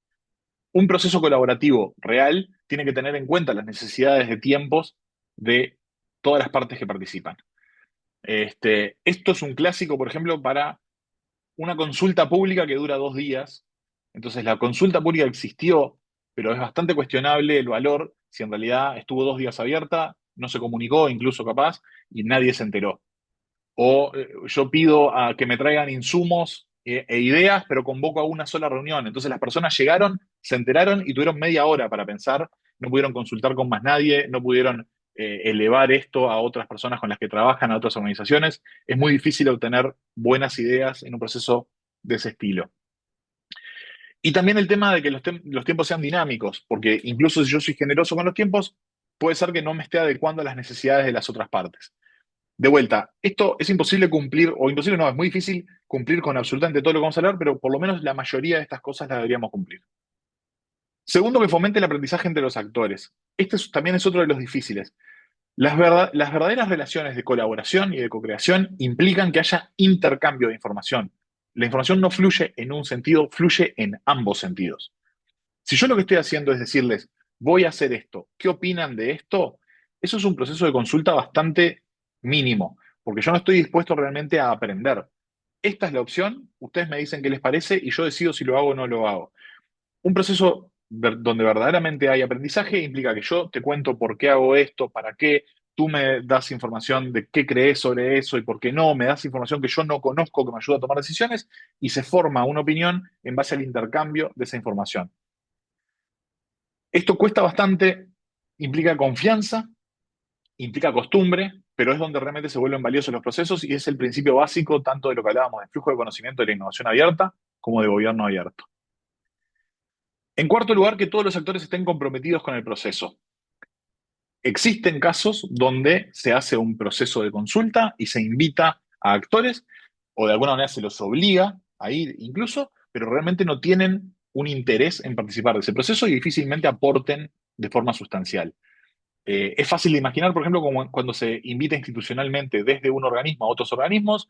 A: Un proceso colaborativo real tiene que tener en cuenta las necesidades de tiempos de todas las partes que participan. Esto es un clásico, por ejemplo, para una consulta pública que dura 2 días. Entonces, la consulta pública existió, pero es bastante cuestionable el valor si en realidad estuvo 2 días abierta, no se comunicó, incluso capaz, y nadie se enteró. O yo pido a que me traigan insumos e ideas, pero convoco a una sola reunión. Entonces las personas llegaron, se enteraron y tuvieron media hora para pensar, no pudieron consultar con más nadie, no pudieron elevar esto a otras personas con las que trabajan, a otras organizaciones. Es muy difícil obtener buenas ideas en un proceso de ese estilo. Y también el tema de que los tiempos sean dinámicos, porque incluso si yo soy generoso con los tiempos, puede ser que no me esté adecuando a las necesidades de las otras partes. De vuelta, esto es imposible cumplir, o imposible no, es muy difícil cumplir con absolutamente todo lo que vamos a hablar, pero por lo menos la mayoría de estas cosas las deberíamos cumplir. Segundo, que fomente el aprendizaje entre los actores. También es otro de los difíciles. Las verdaderas relaciones de colaboración y de co-creación implican que haya intercambio de información. La información no fluye en un sentido, fluye en ambos sentidos. Si yo lo que estoy haciendo es decirles, voy a hacer esto, ¿qué opinan de esto? Eso es un proceso de consulta bastante mínimo, porque yo no estoy dispuesto realmente a aprender. Esta es la opción, ustedes me dicen qué les parece y yo decido si lo hago o no lo hago. Un proceso donde verdaderamente hay aprendizaje implica que yo te cuento por qué hago esto, para qué, tú me das información de qué crees sobre eso y por qué no, me das información que yo no conozco que me ayuda a tomar decisiones y se forma una opinión en base al intercambio de esa información. Esto cuesta bastante, implica confianza, implica costumbre, pero es donde realmente se vuelven valiosos los procesos y es el principio básico tanto de lo que hablábamos de flujo de conocimiento de la innovación abierta como de gobierno abierto. En cuarto lugar, que todos los actores estén comprometidos con el proceso. Existen casos donde se hace un proceso de consulta y se invita a actores o de alguna manera se los obliga a ir incluso, pero realmente no tienen un interés en participar de ese proceso y difícilmente aporten de forma sustancial. Es fácil de imaginar, por ejemplo, como cuando se invita institucionalmente desde un organismo a otros organismos,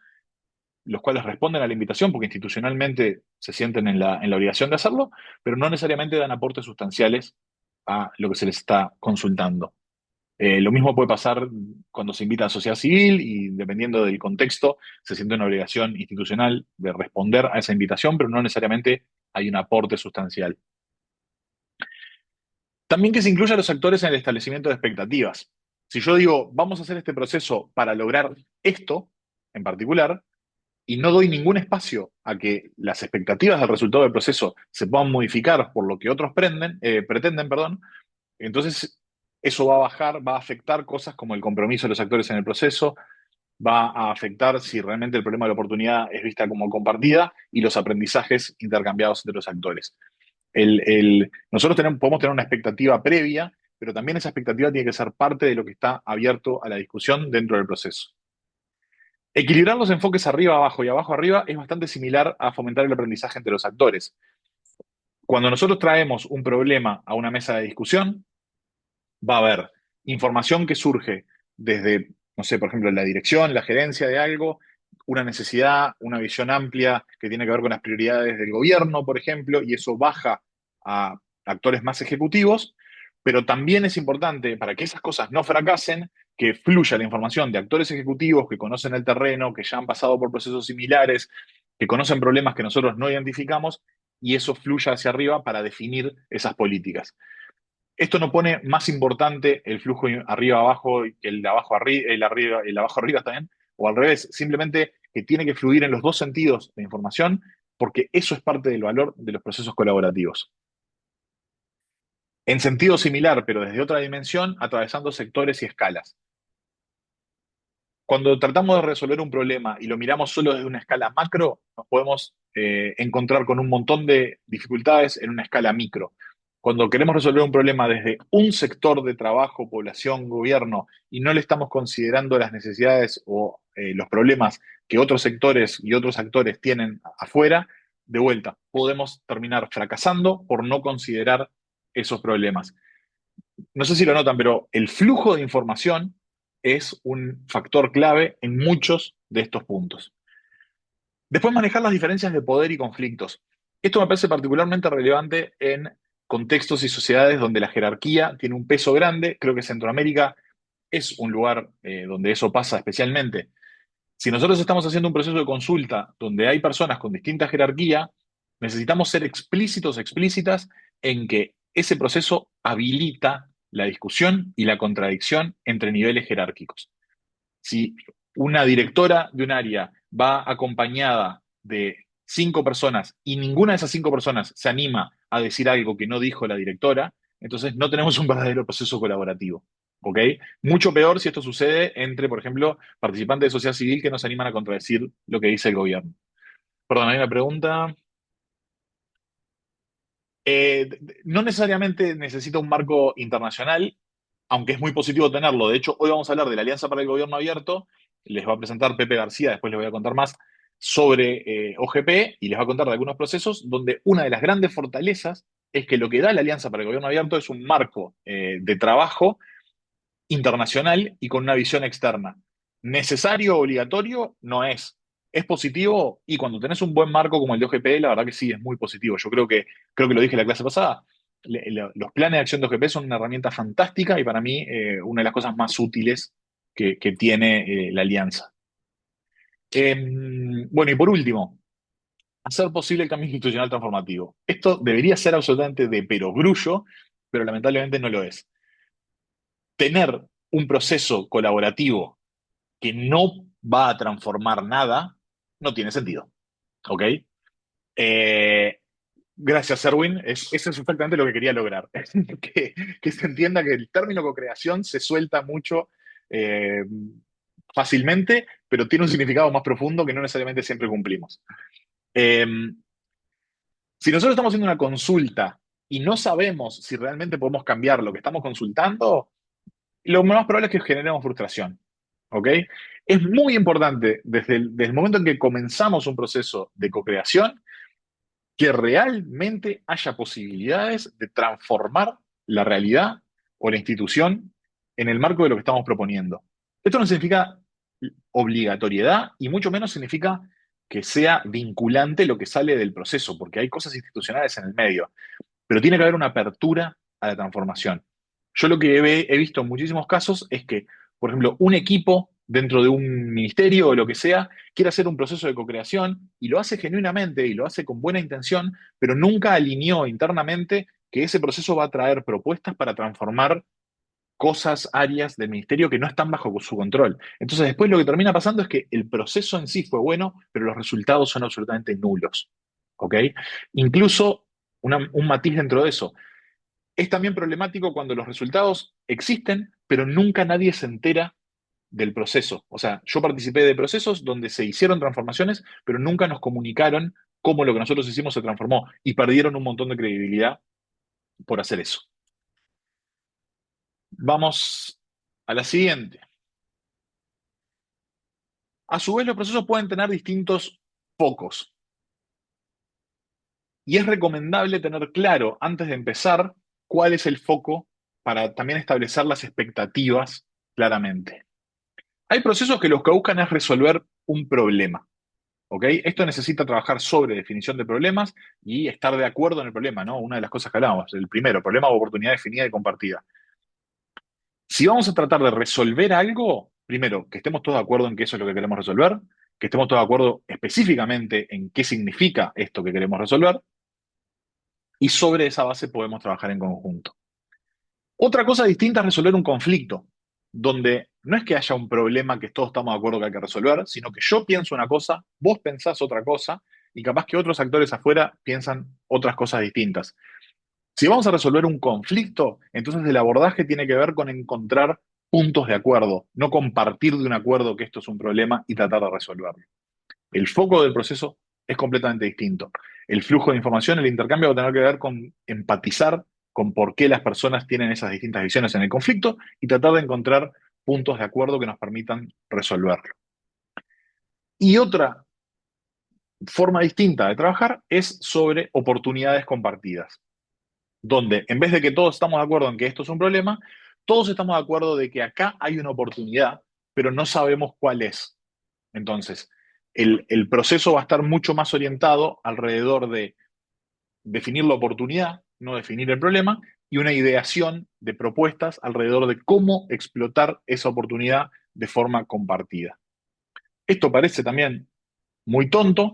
A: los cuales responden a la invitación porque institucionalmente se sienten en la obligación de hacerlo, pero no necesariamente dan aportes sustanciales a lo que se les está consultando. Lo mismo puede pasar cuando se invita a la sociedad civil y dependiendo del contexto, se siente una obligación institucional de responder a esa invitación, pero no necesariamente hay un aporte sustancial. También que se incluya a los actores en el establecimiento de expectativas. Si yo digo, vamos a hacer este proceso para lograr esto en particular, y no doy ningún espacio a que las expectativas del resultado del proceso se puedan modificar por lo que otros pretenden, perdón, entonces eso va a bajar, va a afectar cosas como el compromiso de los actores en el proceso, va a afectar si realmente el problema de la oportunidad es vista como compartida y los aprendizajes intercambiados entre los actores. Nosotros podemos tener una expectativa previa, pero también esa expectativa tiene que ser parte de lo que está abierto a la discusión dentro del proceso. Equilibrar los enfoques arriba abajo y abajo arriba es bastante similar a fomentar el aprendizaje entre los actores. Cuando nosotros traemos un problema a una mesa de discusión, va a haber información que surge desde, no sé, por ejemplo, la dirección, la gerencia de algo, una necesidad, una visión amplia que tiene que ver con las prioridades del gobierno, por ejemplo, y eso baja a actores más ejecutivos, pero también es importante para que esas cosas no fracasen, que fluya la información de actores ejecutivos que conocen el terreno, que ya han pasado por procesos similares, que conocen problemas que nosotros no identificamos, y eso fluya hacia arriba para definir esas políticas. Esto no pone más importante el flujo arriba-abajo que el de abajo-arriba, el abajo-arriba también, o al revés, simplemente que tiene que fluir en los dos sentidos de información, porque eso es parte del valor de los procesos colaborativos. En sentido similar, pero desde otra dimensión, atravesando sectores y escalas. cuando tratamos de resolver un problema y lo miramos solo desde una escala macro, nos podemos encontrar con un montón de dificultades en una escala micro. Cuando queremos resolver un problema desde un sector de trabajo, población, gobierno, y no le estamos considerando las necesidades o los problemas que otros sectores y otros actores tienen afuera, de vuelta, podemos terminar fracasando por no considerar esos problemas. No sé si lo notan, pero el flujo de información es un factor clave en muchos de estos puntos. Después, manejar las diferencias de poder y conflictos. Esto me parece particularmente relevante en contextos y sociedades donde la jerarquía tiene un peso grande. Creo que Centroamérica es un lugar donde eso pasa especialmente. Si nosotros estamos haciendo un proceso de consulta donde hay personas con distinta jerarquía, necesitamos ser explícitos, explícitas en que ese proceso habilita la discusión y la contradicción entre niveles jerárquicos. Si una directora de un área va acompañada de 5 personas y ninguna de esas 5 personas se anima a decir algo que no dijo la directora, entonces no tenemos un verdadero proceso colaborativo. ¿Ok? Mucho peor si esto sucede entre, por ejemplo, participantes de sociedad civil que no se animan a contradecir lo que dice el gobierno. Perdón, hay una pregunta. No necesariamente necesita un marco internacional, aunque es muy positivo tenerlo. De hecho, hoy vamos a hablar de la Alianza para el Gobierno Abierto. Les va a presentar Pepe García, después les voy a contar más sobre OGP y les va a contar de algunos procesos donde una de las grandes fortalezas es que lo que da la Alianza para el Gobierno Abierto es un marco de trabajo internacional y con una visión externa. Necesario o obligatorio no es. Es positivo y cuando tenés un buen marco como el de OGP, la verdad que sí, es muy positivo. Yo creo que lo dije en la clase pasada. Los planes de acción de OGP son una herramienta fantástica y para mí una de las cosas más útiles que tiene la alianza. Bueno, y por último, hacer posible el cambio institucional transformativo. Esto debería ser absolutamente de perogrullo, pero lamentablemente no lo es. Tener un proceso colaborativo que no va a transformar nada, no tiene sentido. ¿Ok? Eh, gracias, Erwin. Eso es exactamente lo que quería lograr. Que se entienda que el término co-creación se suelta mucho eh, fácilmente, pero tiene un significado más profundo que no necesariamente siempre cumplimos. Eh, si nosotros estamos haciendo una consulta y no sabemos si realmente podemos cambiar lo que estamos consultando, lo más probable es que generemos frustración. ¿Ok? Es muy importante desde el momento en que comenzamos un proceso de co-creación que realmente haya posibilidades de transformar la realidad o la institución en el marco de lo que estamos proponiendo. Esto no significa obligatoriedad y mucho menos significa que sea vinculante lo que sale del proceso, porque hay cosas institucionales en el medio, pero tiene que haber una apertura a la transformación. Yo lo que he visto en muchísimos casos es que, por ejemplo, un equipo dentro de un ministerio o lo que sea, quiere hacer un proceso de co-creación y lo hace genuinamente y lo hace con buena intención, pero nunca alineó internamente que ese proceso va a traer propuestas para transformar cosas, áreas del ministerio que no están bajo su control. Entonces, después lo que termina pasando es que el proceso en sí fue bueno, pero los resultados son absolutamente nulos. ¿Ok? Incluso un matiz dentro de eso. Es también problemático cuando los resultados existen, pero nunca nadie se entera del proceso. O sea, yo participé de procesos donde se hicieron transformaciones, pero nunca nos comunicaron cómo lo que nosotros hicimos se transformó y perdieron un montón de credibilidad por hacer eso. Vamos a la siguiente. A su vez, los procesos pueden tener distintos focos y es recomendable tener claro antes de empezar cuál es el foco para también establecer las expectativas claramente. Hay procesos que lo que buscan es resolver un problema. ¿Ok? Esto necesita trabajar sobre definición de problemas y estar de acuerdo en el problema, ¿no? Una de las cosas que hablábamos, el primero, problema o oportunidad definida y compartida. Si vamos a tratar de resolver algo, primero, que estemos todos de acuerdo en que eso es lo que queremos resolver, que estemos todos de acuerdo específicamente en qué significa esto que queremos resolver, y sobre esa base podemos trabajar en conjunto. Otra cosa distinta es resolver un conflicto, donde no es que haya un problema que todos estamos de acuerdo que hay que resolver, sino que yo pienso una cosa, vos pensás otra cosa, y capaz que otros actores afuera piensan otras cosas distintas. Si vamos a resolver un conflicto, entonces el abordaje tiene que ver con encontrar puntos de acuerdo, no compartir de un acuerdo que esto es un problema y tratar de resolverlo. El foco del proceso es completamente distinto. El flujo de información, el intercambio va a tener que ver con empatizar con por qué las personas tienen esas distintas visiones en el conflicto y tratar de encontrar puntos de acuerdo que nos permitan resolverlo. Y otra forma distinta de trabajar es sobre oportunidades compartidas, donde en vez de que todos estamos de acuerdo en que esto es un problema, todos estamos de acuerdo de que acá hay una oportunidad, pero no sabemos cuál es. Entonces, el proceso va a estar mucho más orientado alrededor de definir la oportunidad, no definir el problema, y una ideación de propuestas alrededor de cómo explotar esa oportunidad de forma compartida. Esto parece también muy tonto,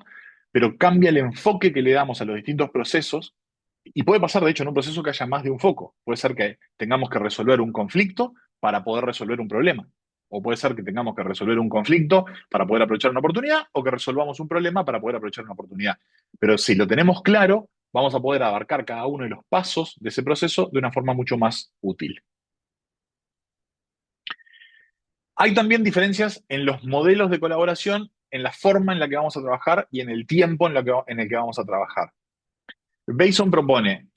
A: pero cambia el enfoque que le damos a los distintos procesos y puede pasar, de hecho, en un proceso que haya más de un foco. Puede ser que tengamos que resolver un conflicto para poder resolver un problema. O puede ser que tengamos que resolver un conflicto para poder aprovechar una oportunidad o que resolvamos un problema para poder aprovechar una oportunidad. Pero si lo tenemos claro, vamos a poder abarcar cada uno de los pasos de ese proceso de una forma mucho más útil. Hay también diferencias en los modelos de colaboración, en la forma en la que vamos a trabajar y en el tiempo en el que vamos a trabajar. Bason propone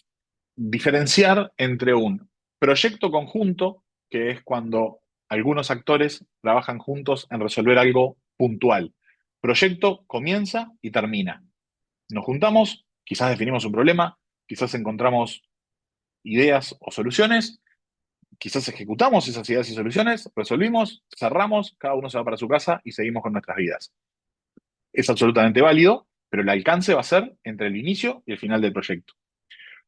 A: diferenciar entre un proyecto conjunto, que es cuando algunos actores trabajan juntos en resolver algo puntual. Proyecto comienza y termina. Nos juntamos, quizás definimos un problema, quizás encontramos ideas o soluciones, quizás ejecutamos esas ideas y soluciones, resolvimos, cerramos, cada uno se va para su casa y seguimos con nuestras vidas. Es absolutamente válido, pero el alcance va a ser entre el inicio y el final del proyecto.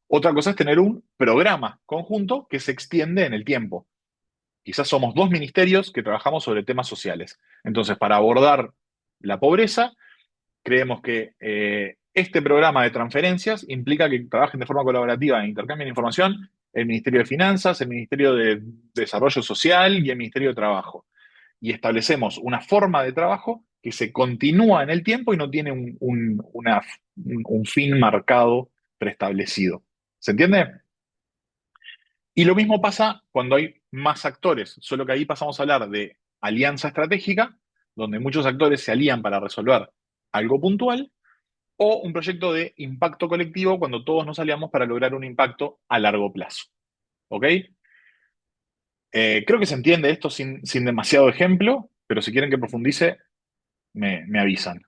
A: Otra cosa es tener un programa conjunto que se extiende en el tiempo. Quizás somos dos ministerios que trabajamos sobre temas sociales. Entonces, para abordar la pobreza, creemos que este programa de transferencias implica que trabajen de forma colaborativa e intercambien información el Ministerio de Finanzas, el Ministerio de Desarrollo Social y el Ministerio de Trabajo. Y establecemos una forma de trabajo que se continúa en el tiempo y no tiene un fin marcado preestablecido. ¿Se entiende? Y lo mismo pasa cuando hay más actores, solo que ahí pasamos a hablar de alianza estratégica, donde muchos actores se alían para resolver algo puntual, o un proyecto de impacto colectivo, cuando todos nos aliamos para lograr un impacto a largo plazo. ¿Ok? Creo que se entiende esto sin demasiado ejemplo, pero si quieren que profundice, me avisan.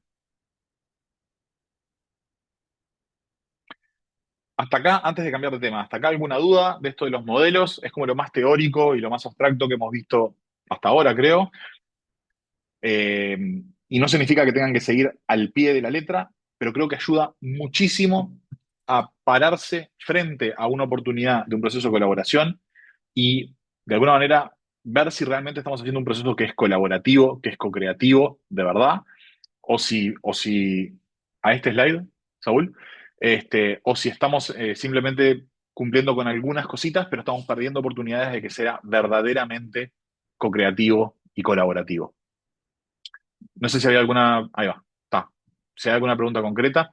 A: Hasta acá, antes de cambiar de tema, ¿hasta acá alguna duda de esto de los modelos? Es como lo más teórico y lo más abstracto que hemos visto hasta ahora, creo. Eh, y no significa que tengan que seguir al pie de la letra, pero creo que ayuda muchísimo a pararse frente a una oportunidad de un proceso de colaboración y de alguna manera ver si realmente estamos haciendo un proceso que es colaborativo, que es co-creativo, de verdad, o si a este slide, Saúl, o si estamos simplemente cumpliendo con algunas cositas, pero estamos perdiendo oportunidades de que sea verdaderamente co-creativo y colaborativo. No sé si había alguna. Ahí va, está. Si hay alguna pregunta concreta,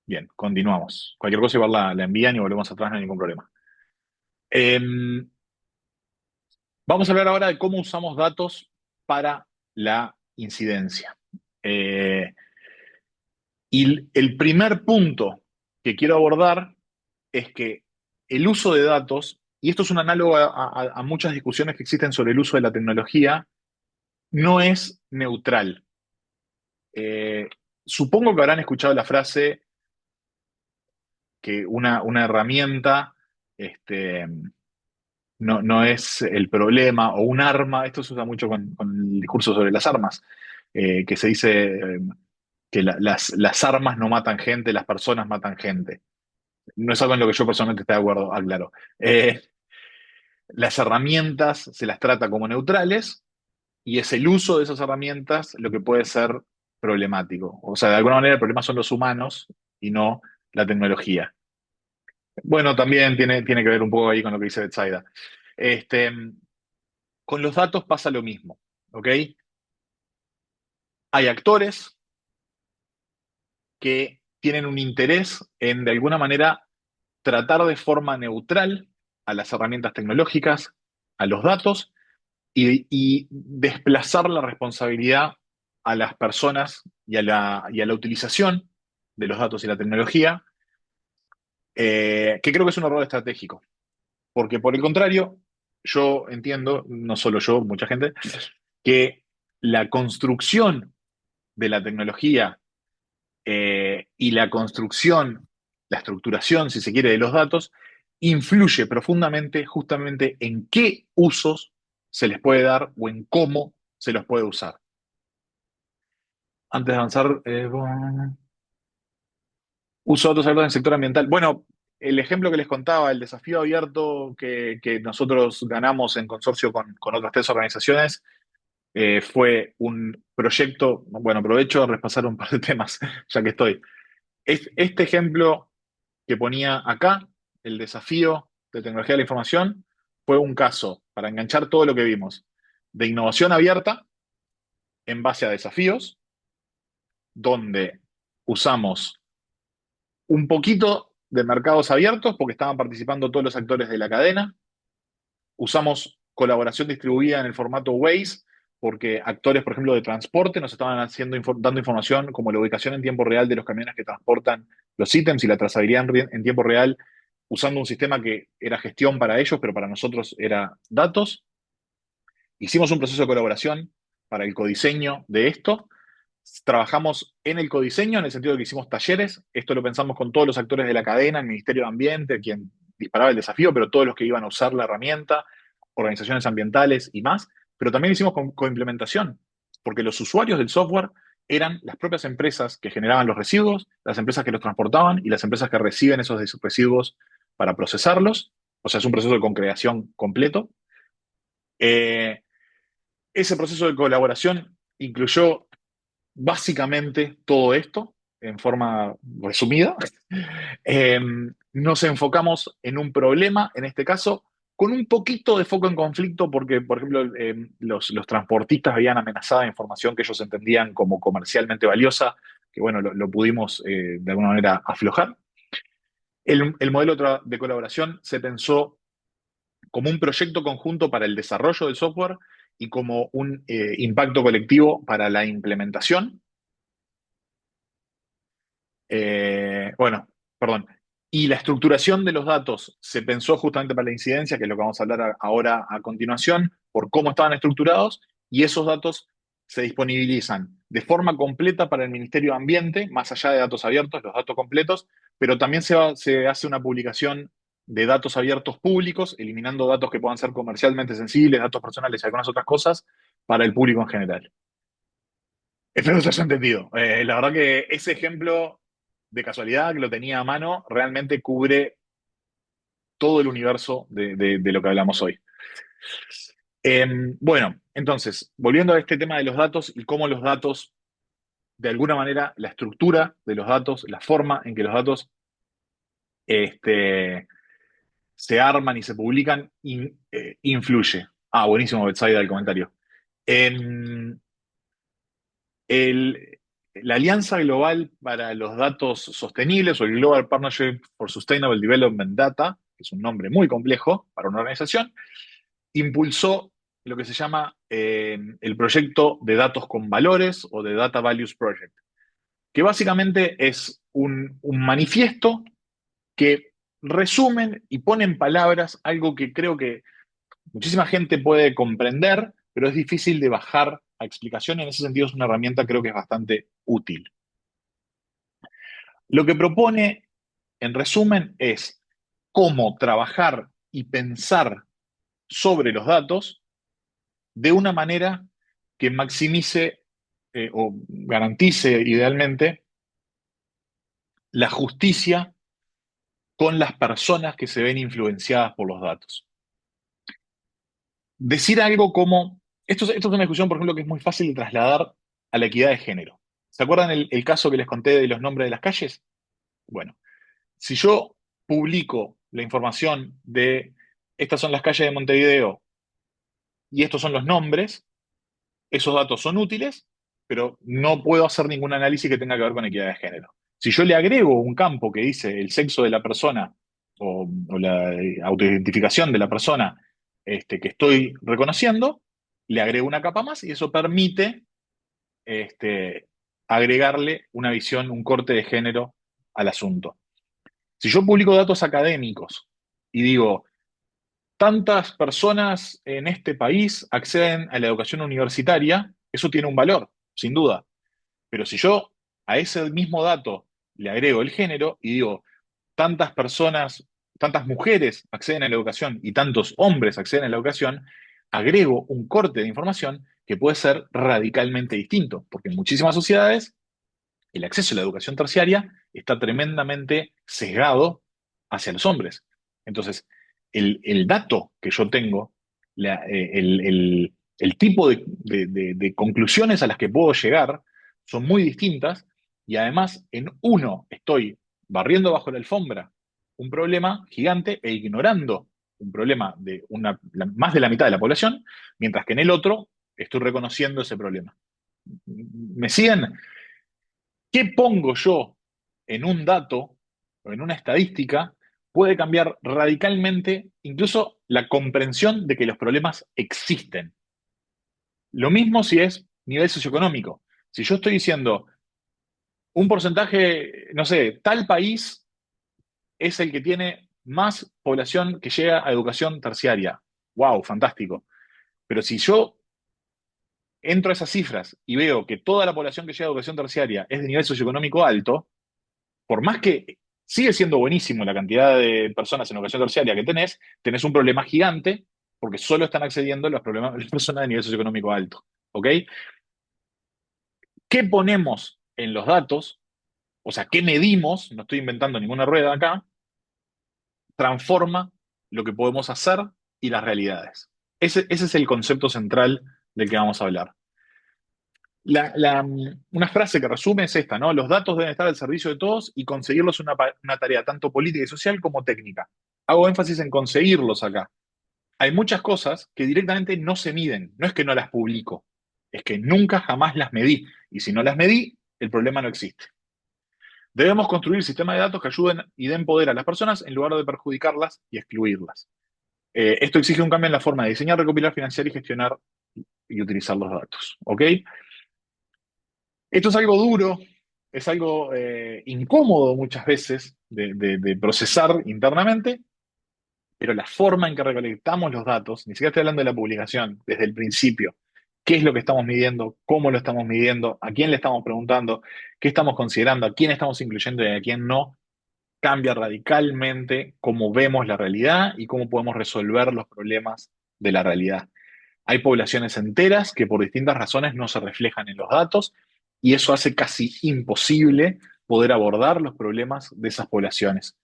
A: bien, continuamos. Cualquier cosa igual la envían y volvemos atrás, no hay ningún problema. Em, Vamos a hablar ahora de cómo usamos datos para la incidencia. Eh, y el primer punto que quiero abordar es que el uso de datos, y esto es un análogo a muchas discusiones que existen sobre el uso de la tecnología, no es neutral. Eh, Supongo que habrán escuchado la frase que una herramienta no es el problema o un arma. Esto se usa mucho con el discurso sobre las armas, que se dice que las armas no matan gente, las personas matan gente. No es algo en lo que yo personalmente esté de acuerdo, aclaro. Las herramientas se las trata como neutrales y es el uso de esas herramientas lo que puede ser problemático. O sea, de alguna manera el problema son los humanos y no la tecnología. Bueno, también tiene que ver un poco ahí con lo que dice Betsaida. Este, con los datos pasa lo mismo, ¿ok? Hay actores que tienen un interés en, de alguna manera, tratar de forma neutral a las herramientas tecnológicas, a los datos, y desplazar la responsabilidad a las personas y a la utilización de los datos y la tecnología, que creo que es un error estratégico. Porque por el contrario, yo entiendo, no solo yo, mucha gente, que la construcción de la tecnología y la construcción, la estructuración, si se quiere, de los datos, influye profundamente justamente en qué usos se les puede dar o en cómo se los puede usar. Antes de avanzar, uso de datos abiertos en el sector ambiental. Bueno, el ejemplo que les contaba, el desafío abierto que nosotros ganamos en consorcio con otras tres organizaciones, fue un proyecto, bueno, aprovecho a repasar un par de temas, ya que estoy. Este ejemplo que ponía acá, el desafío de tecnología de la información, fue un caso, para enganchar todo lo que vimos, de innovación abierta en base a desafíos, donde usamos un poquito de mercados abiertos, porque estaban participando todos los actores de la cadena. Usamos colaboración distribuida en el formato Waze, porque actores, por ejemplo, de transporte nos estaban dando información como la ubicación en tiempo real de los camiones que transportan los ítems y la trazabilidad en tiempo real, usando un sistema que era gestión para ellos, pero para nosotros era datos. Hicimos un proceso de colaboración para el codiseño de esto. Trabajamos en el codiseño, en el sentido de que hicimos talleres. Esto lo pensamos con todos los actores de la cadena, el Ministerio de Ambiente, quien disparaba el desafío, pero todos los que iban a usar la herramienta, organizaciones ambientales y más. Pero también hicimos con implementación, porque los usuarios del software eran las propias empresas que generaban los residuos, las empresas que los transportaban y las empresas que reciben esos residuos para procesarlos. O sea, es un proceso de concreación completo. Eh, Ese proceso de colaboración incluyó básicamente todo esto, en forma resumida. Eh, Nos enfocamos en un problema, en este caso, con un poquito de foco en conflicto, porque, por ejemplo, los transportistas veían amenazada información que ellos entendían como comercialmente valiosa, que bueno, lo pudimos de alguna manera aflojar. El modelo de colaboración se pensó como un proyecto conjunto para el desarrollo del software y como un impacto colectivo para la implementación. Bueno, perdón. Y la estructuración de los datos se pensó justamente para la incidencia, que es lo que vamos a hablar ahora a continuación, por cómo estaban estructurados, y esos datos se disponibilizan de forma completa para el Ministerio de Ambiente, más allá de datos abiertos, los datos completos, pero también se hace una publicación de datos abiertos públicos, eliminando datos que puedan ser comercialmente sensibles, datos personales y algunas otras cosas, para el público en general. Espero que se haya entendido. La verdad que ese ejemplo, de casualidad, que lo tenía a mano, realmente cubre todo el universo de lo que hablamos hoy. Bueno, entonces, volviendo a este tema de los datos y cómo los datos, de alguna manera, la estructura de los datos, la forma en que los datos este, se arman y se publican, influye. Ah, buenísimo, Betsaida, el comentario. En, El- la Alianza Global para los Datos Sostenibles o el Global Partnership for Sustainable Development Data, que es un nombre muy complejo para una organización, impulsó lo que se llama el proyecto de datos con valores o de Data Values Project, que básicamente es un manifiesto que resumen y pone en palabras algo que creo que muchísima gente puede comprender, pero es difícil de bajar a explicación. En ese sentido, es una herramienta creo que es bastante útil. Lo que propone, en resumen, es cómo trabajar y pensar sobre los datos de una manera que maximice o garantice idealmente la justicia con las personas que se ven influenciadas por los datos. Decir algo como, esto es una discusión, por ejemplo, que es muy fácil de trasladar a la equidad de género. ¿Se acuerdan el caso que les conté de los nombres de las calles? Bueno, si yo publico la información de estas son las calles de Montevideo y estos son los nombres, esos datos son útiles, pero no puedo hacer ningún análisis que tenga que ver con equidad de género. Si yo le agrego un campo que dice el sexo de la persona o la autoidentificación de la persona que estoy reconociendo, le agrego una capa más y eso permite este, agregarle una visión, un corte de género al asunto. Si yo publico datos académicos y digo, tantas personas en este país acceden a la educación universitaria, eso tiene un valor, sin duda. Pero si yo a ese mismo dato le agrego el género y digo, tantas personas, tantas mujeres acceden a la educación y tantos hombres acceden a la educación, agrego un corte de información que puede ser radicalmente distinto, porque en muchísimas sociedades el acceso a la educación terciaria está tremendamente sesgado hacia los hombres. Entonces, el dato que yo tengo, el tipo de conclusiones a las que puedo llegar son muy distintas y además en uno estoy barriendo bajo la alfombra un problema gigante e ignorando un problema de más de la mitad de la población, mientras que en el otro estoy reconociendo ese problema. ¿Me siguen? ¿Qué pongo yo en un dato o en una estadística puede cambiar radicalmente incluso la comprensión de que los problemas existen? Lo mismo si es nivel socioeconómico. Si yo estoy diciendo un porcentaje, no sé, tal país es el que tiene más población que llega a educación terciaria. ¡Wow! Fantástico. Pero si yo entro a esas cifras y veo que toda la población que llega a educación terciaria es de nivel socioeconómico alto, por más que sigue siendo buenísimo la cantidad de personas en educación terciaria que tenés un problema gigante porque solo están accediendo las personas de nivel socioeconómico alto. ¿Ok? ¿Qué ponemos en los datos? O sea, ¿qué medimos? No estoy inventando ninguna rueda acá. Transforma lo que podemos hacer y las realidades. Ese es el concepto central del que vamos a hablar. Una frase que resume es esta, ¿no? Los datos deben estar al servicio de todos y conseguirlos es una tarea tanto política y social como técnica. Hago énfasis en conseguirlos acá. Hay muchas cosas que directamente no se miden, no es que no las publico, es que nunca jamás las medí. Y si no las medí, el problema no existe. Debemos construir sistemas de datos que ayuden y den poder a las personas en lugar de perjudicarlas y excluirlas. Esto exige un cambio en la forma de diseñar, recopilar, financiar y gestionar y utilizar los datos. ¿Ok? Esto es algo duro, es algo incómodo muchas veces de procesar internamente, pero la forma en que recolectamos los datos, ni siquiera estoy hablando de la publicación, desde el principio, qué es lo que estamos midiendo, cómo lo estamos midiendo, a quién le estamos preguntando, qué estamos considerando, a quién estamos incluyendo y a quién no, cambia radicalmente cómo vemos la realidad y cómo podemos resolver los problemas de la realidad. Hay poblaciones enteras que por distintas razones no se reflejan en los datos y eso hace casi imposible poder abordar los problemas de esas poblaciones.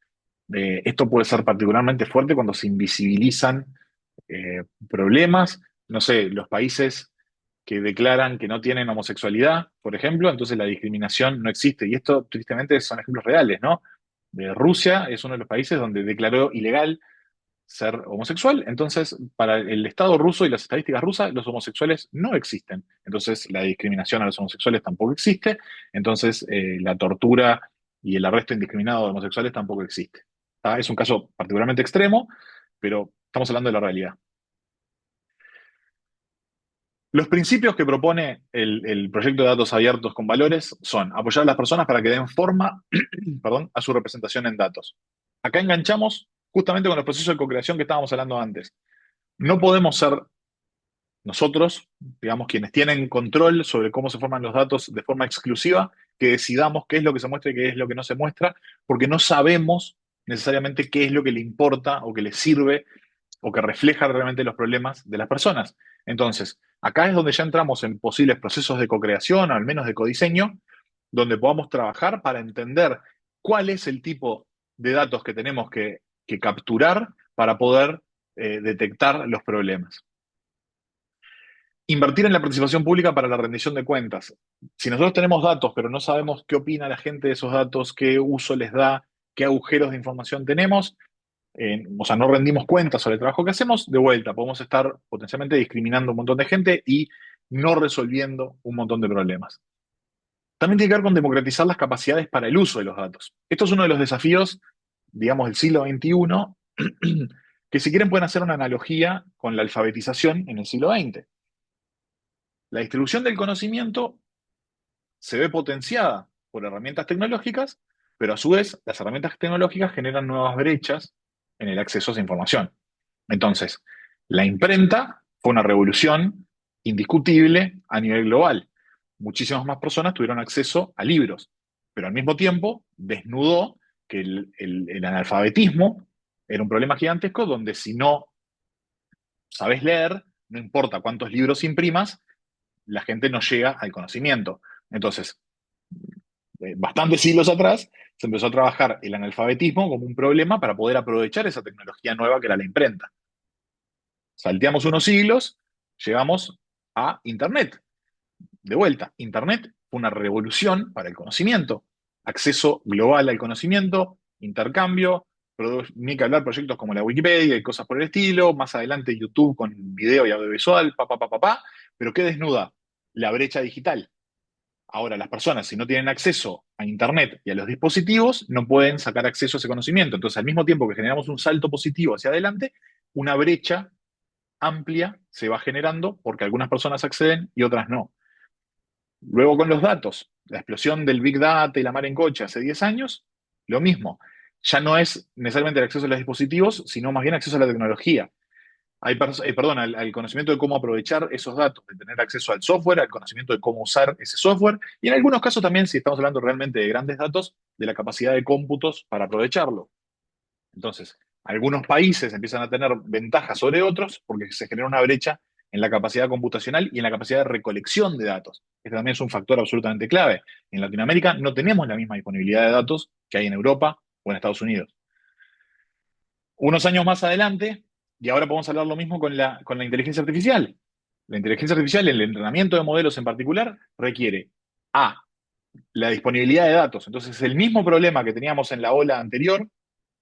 A: Esto puede ser particularmente fuerte cuando se invisibilizan problemas, no sé, los países que declaran que no tienen homosexualidad, por ejemplo, entonces la discriminación no existe. Y esto, tristemente, son ejemplos reales, ¿no? Rusia es uno de los países donde declaró ilegal ser homosexual. Entonces, para el Estado ruso y las estadísticas rusas, los homosexuales no existen. Entonces, la discriminación a los homosexuales tampoco existe. Entonces, la tortura y el arresto indiscriminado de homosexuales tampoco existe. ¿Tá? Es un caso particularmente extremo, pero estamos hablando de la realidad. Los principios que propone el proyecto de datos abiertos con valores son apoyar a las personas para que den forma, perdón, a su representación en datos. Acá enganchamos justamente con los procesos de co-creación que estábamos hablando antes. No podemos ser nosotros, digamos, quienes tienen control sobre cómo se forman los datos de forma exclusiva, que decidamos qué es lo que se muestra y qué es lo que no se muestra, porque no sabemos necesariamente qué es lo que le importa o que le sirve o que refleja realmente los problemas de las personas. Entonces, acá es donde ya entramos en posibles procesos de co-creación o al menos de codiseño, donde podamos trabajar para entender cuál es el tipo de datos que tenemos que capturar para poder detectar los problemas. Invertir en la participación pública para la rendición de cuentas. Si nosotros tenemos datos, pero no sabemos qué opina la gente de esos datos, qué uso les da, qué agujeros de información tenemos, o sea, no rendimos cuentas sobre el trabajo que hacemos, de vuelta, podemos estar potencialmente discriminando a un montón de gente y no resolviendo un montón de problemas. También tiene que ver con democratizar las capacidades para el uso de los datos. Esto es uno de los desafíos digamos, del siglo XXI, que si quieren pueden hacer una analogía con la alfabetización en el siglo XX. La distribución del conocimiento se ve potenciada por herramientas tecnológicas, pero a su vez las herramientas tecnológicas generan nuevas brechas en el acceso a esa información. Entonces, la imprenta fue una revolución indiscutible a nivel global. Muchísimas más personas tuvieron acceso a libros, pero al mismo tiempo desnudó que el analfabetismo era un problema gigantesco donde si no sabes leer, no importa cuántos libros imprimas, la gente no llega al conocimiento. Entonces, bastantes siglos atrás, se empezó a trabajar el analfabetismo como un problema para poder aprovechar esa tecnología nueva que era la imprenta. Salteamos unos siglos, llegamos a Internet. De vuelta, Internet fue una revolución para el conocimiento, acceso global al conocimiento, intercambio, ni que hablar proyectos como la Wikipedia y cosas por el estilo, más adelante YouTube con video y audiovisual, pero ¿qué desnuda? La brecha digital. Ahora, las personas, si no tienen acceso a Internet y a los dispositivos, no pueden sacar acceso a ese conocimiento. Entonces, al mismo tiempo que generamos un salto positivo hacia adelante, una brecha amplia se va generando porque algunas personas acceden y otras no. Luego con los datos, la explosión del Big Data y la mar en coche hace 10 años, lo mismo. Ya no es necesariamente el acceso a los dispositivos, sino más bien acceso a la tecnología. Perdón, al conocimiento de cómo aprovechar esos datos, de tener acceso al software, al conocimiento de cómo usar ese software, y en algunos casos también, si estamos hablando realmente de grandes datos, de la capacidad de cómputos para aprovecharlo. Entonces, algunos países empiezan a tener ventajas sobre otros porque se genera una brecha en la capacidad computacional y en la capacidad de recolección de datos. Este también es un factor absolutamente clave. En Latinoamérica no tenemos la misma disponibilidad de datos que hay en Europa o en Estados Unidos. Unos años más adelante, y ahora podemos hablar lo mismo con la inteligencia artificial. La inteligencia artificial, el entrenamiento de modelos en particular, requiere A, la disponibilidad de datos. Entonces, el mismo problema que teníamos en la ola anterior,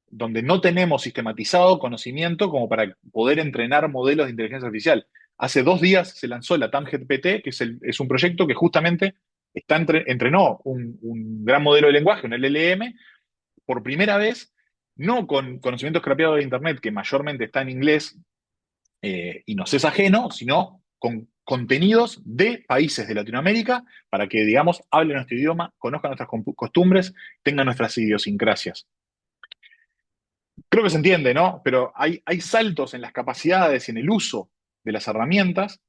A: donde no tenemos sistematizado conocimiento como para poder entrenar modelos de inteligencia artificial. Hace 2 días se lanzó la TAM-GPT, que es un proyecto que justamente entrenó un gran modelo de lenguaje, un LLM, por primera vez, no con conocimientos crapeados de Internet, que mayormente está en inglés y nos es ajeno, sino con contenidos de países de Latinoamérica para que, digamos, hablen nuestro idioma, conozcan nuestras costumbres, tengan nuestras idiosincrasias. Creo que se entiende, ¿no? Pero hay saltos en las capacidades y en el uso de las herramientas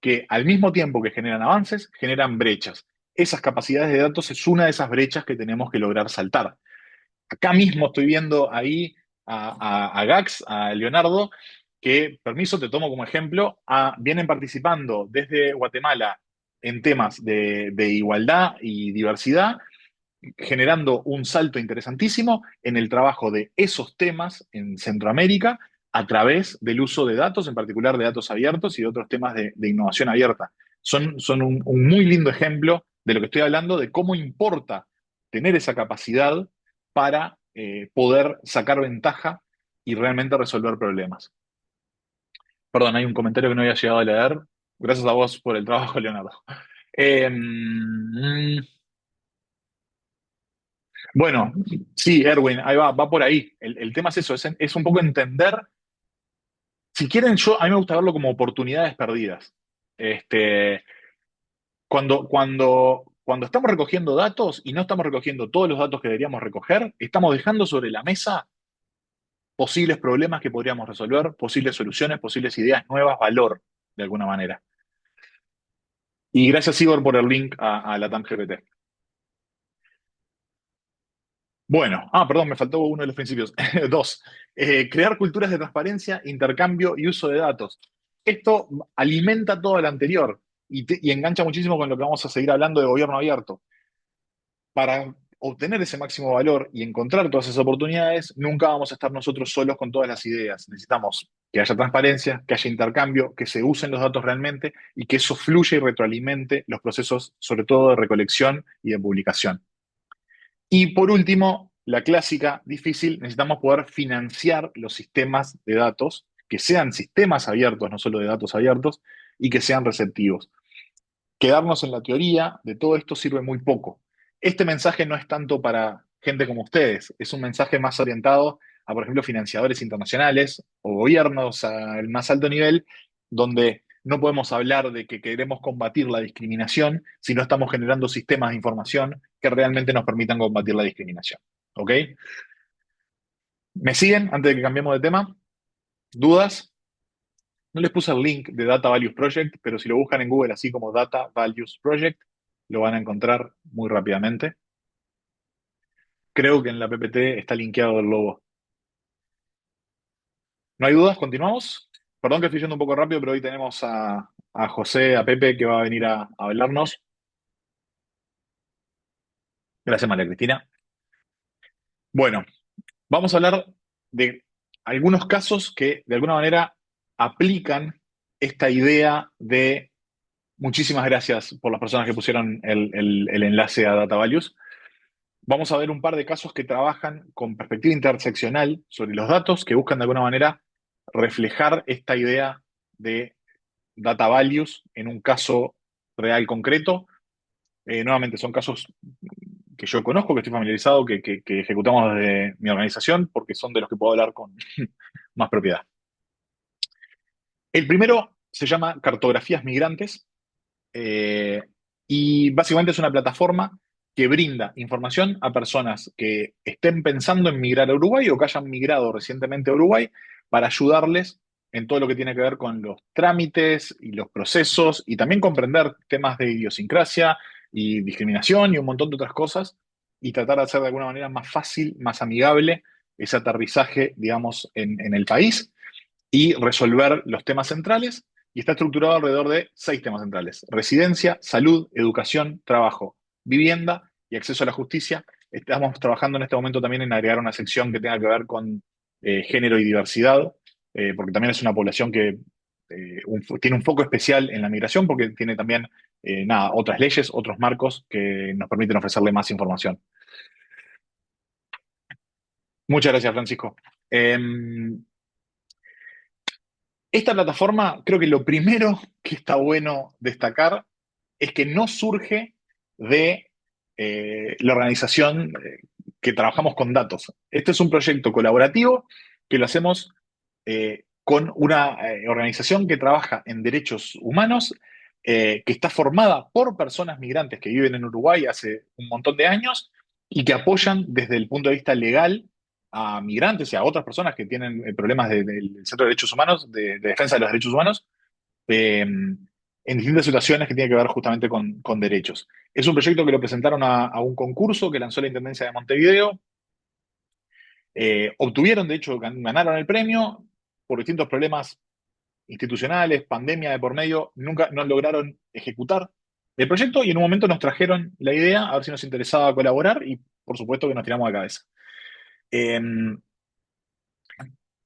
A: que al mismo tiempo que generan avances, generan brechas. Esas capacidades de datos es una de esas brechas que tenemos que lograr saltar. Acá mismo estoy viendo ahí a Gax, a Leonardo, que, permiso, te tomo como ejemplo, vienen participando desde Guatemala en temas de igualdad y diversidad, generando un salto interesantísimo en el trabajo de esos temas en Centroamérica a través del uso de datos, en particular de datos abiertos y de otros temas de innovación abierta. Son un muy lindo ejemplo de lo que estoy hablando, de cómo importa tener esa capacidad para poder sacar ventaja y realmente resolver problemas. Perdón, hay un comentario que no había llegado a leer. Gracias a vos por el trabajo, Leonardo. Eh, Bueno, sí, Erwin, ahí va por ahí. El tema es eso, es un poco entender, si quieren, a mí me gusta verlo como oportunidades perdidas. Este, cuando estamos recogiendo datos y no estamos recogiendo todos los datos que deberíamos recoger, estamos dejando sobre la mesa posibles problemas que podríamos resolver, posibles soluciones, posibles ideas nuevas, valor, de alguna manera. Y gracias, Igor, por el link a la TAM-GPT. Bueno, perdón, me faltó uno de los principios. Dos, crear culturas de transparencia, intercambio y uso de datos. Esto alimenta todo lo anterior y engancha muchísimo con lo que vamos a seguir hablando de gobierno abierto. Para obtener ese máximo valor y encontrar todas esas oportunidades, nunca vamos a estar nosotros solos con todas las ideas. Necesitamos que haya transparencia, que haya intercambio, que se usen los datos realmente y que eso fluya y retroalimente los procesos, sobre todo de recolección y de publicación. Y por último, la clásica difícil, necesitamos poder financiar los sistemas de datos, que sean sistemas abiertos, no solo de datos abiertos, y que sean receptivos. Quedarnos en la teoría de todo esto sirve muy poco. Este mensaje no es tanto para gente como ustedes. Es un mensaje más orientado a, por ejemplo, financiadores internacionales o gobiernos al más alto nivel, donde no podemos hablar de que queremos combatir la discriminación si no estamos generando sistemas de información que realmente nos permitan combatir la discriminación. ¿Ok? ¿Me siguen antes de que cambiemos de tema? ¿Dudas? No les puse el link de Data Values Project, pero si lo buscan en Google así como Data Values Project, lo van a encontrar muy rápidamente. Creo que en la PPT está linkeado el logo. ¿No hay dudas? ¿Continuamos? Perdón que estoy yendo un poco rápido, pero hoy tenemos a José, a Pepe, que va a venir a hablarnos. Gracias, María Cristina. Bueno, vamos a hablar de algunos casos que de alguna manera aplican esta idea de muchísimas gracias por las personas que pusieron el enlace a Data Values. Vamos a ver un par de casos que trabajan con perspectiva interseccional sobre los datos, que buscan de alguna manera reflejar esta idea de data values en un caso real concreto. Nuevamente, son casos que yo conozco, que estoy familiarizado, que ejecutamos desde mi organización, porque son de los que puedo hablar con más propiedad. El primero se llama Cartografías Migrantes. Eh, y básicamente es una plataforma que brinda información a personas que estén pensando en migrar a Uruguay o que hayan migrado recientemente a Uruguay para ayudarles en todo lo que tiene que ver con los trámites y los procesos y también comprender temas de idiosincrasia y discriminación y un montón de otras cosas y tratar de hacer de alguna manera más fácil, más amigable ese aterrizaje, digamos, en el país y resolver los temas centrales. Y está estructurado alrededor de 6 temas centrales: residencia, salud, educación, trabajo, vivienda y acceso a la justicia. Estamos trabajando en este momento también en agregar una sección que tenga que ver con género y diversidad, porque también es una población que tiene un foco especial en la migración, porque tiene también nada, otras leyes, otros marcos que nos permiten ofrecerle más información. Muchas gracias, Francisco. Esta plataforma, creo que lo primero que está bueno destacar es que no surge de la organización que trabajamos con datos. Este es un proyecto colaborativo que lo hacemos con una organización que trabaja en derechos humanos, que está formada por personas migrantes que viven en Uruguay hace un montón de años y que apoyan desde el punto de vista legal a migrantes y a otras personas que tienen problemas del Centro de Derechos Humanos, de defensa de los derechos humanos, en distintas situaciones que tienen que ver justamente con derechos. Es un proyecto que lo presentaron a un concurso que lanzó la Intendencia de Montevideo. Obtuvieron, de hecho, ganaron el premio por distintos problemas institucionales, pandemia de por medio, nunca no lograron ejecutar el proyecto y en un momento nos trajeron la idea a ver si nos interesaba colaborar y por supuesto que nos tiramos de cabeza. Eh,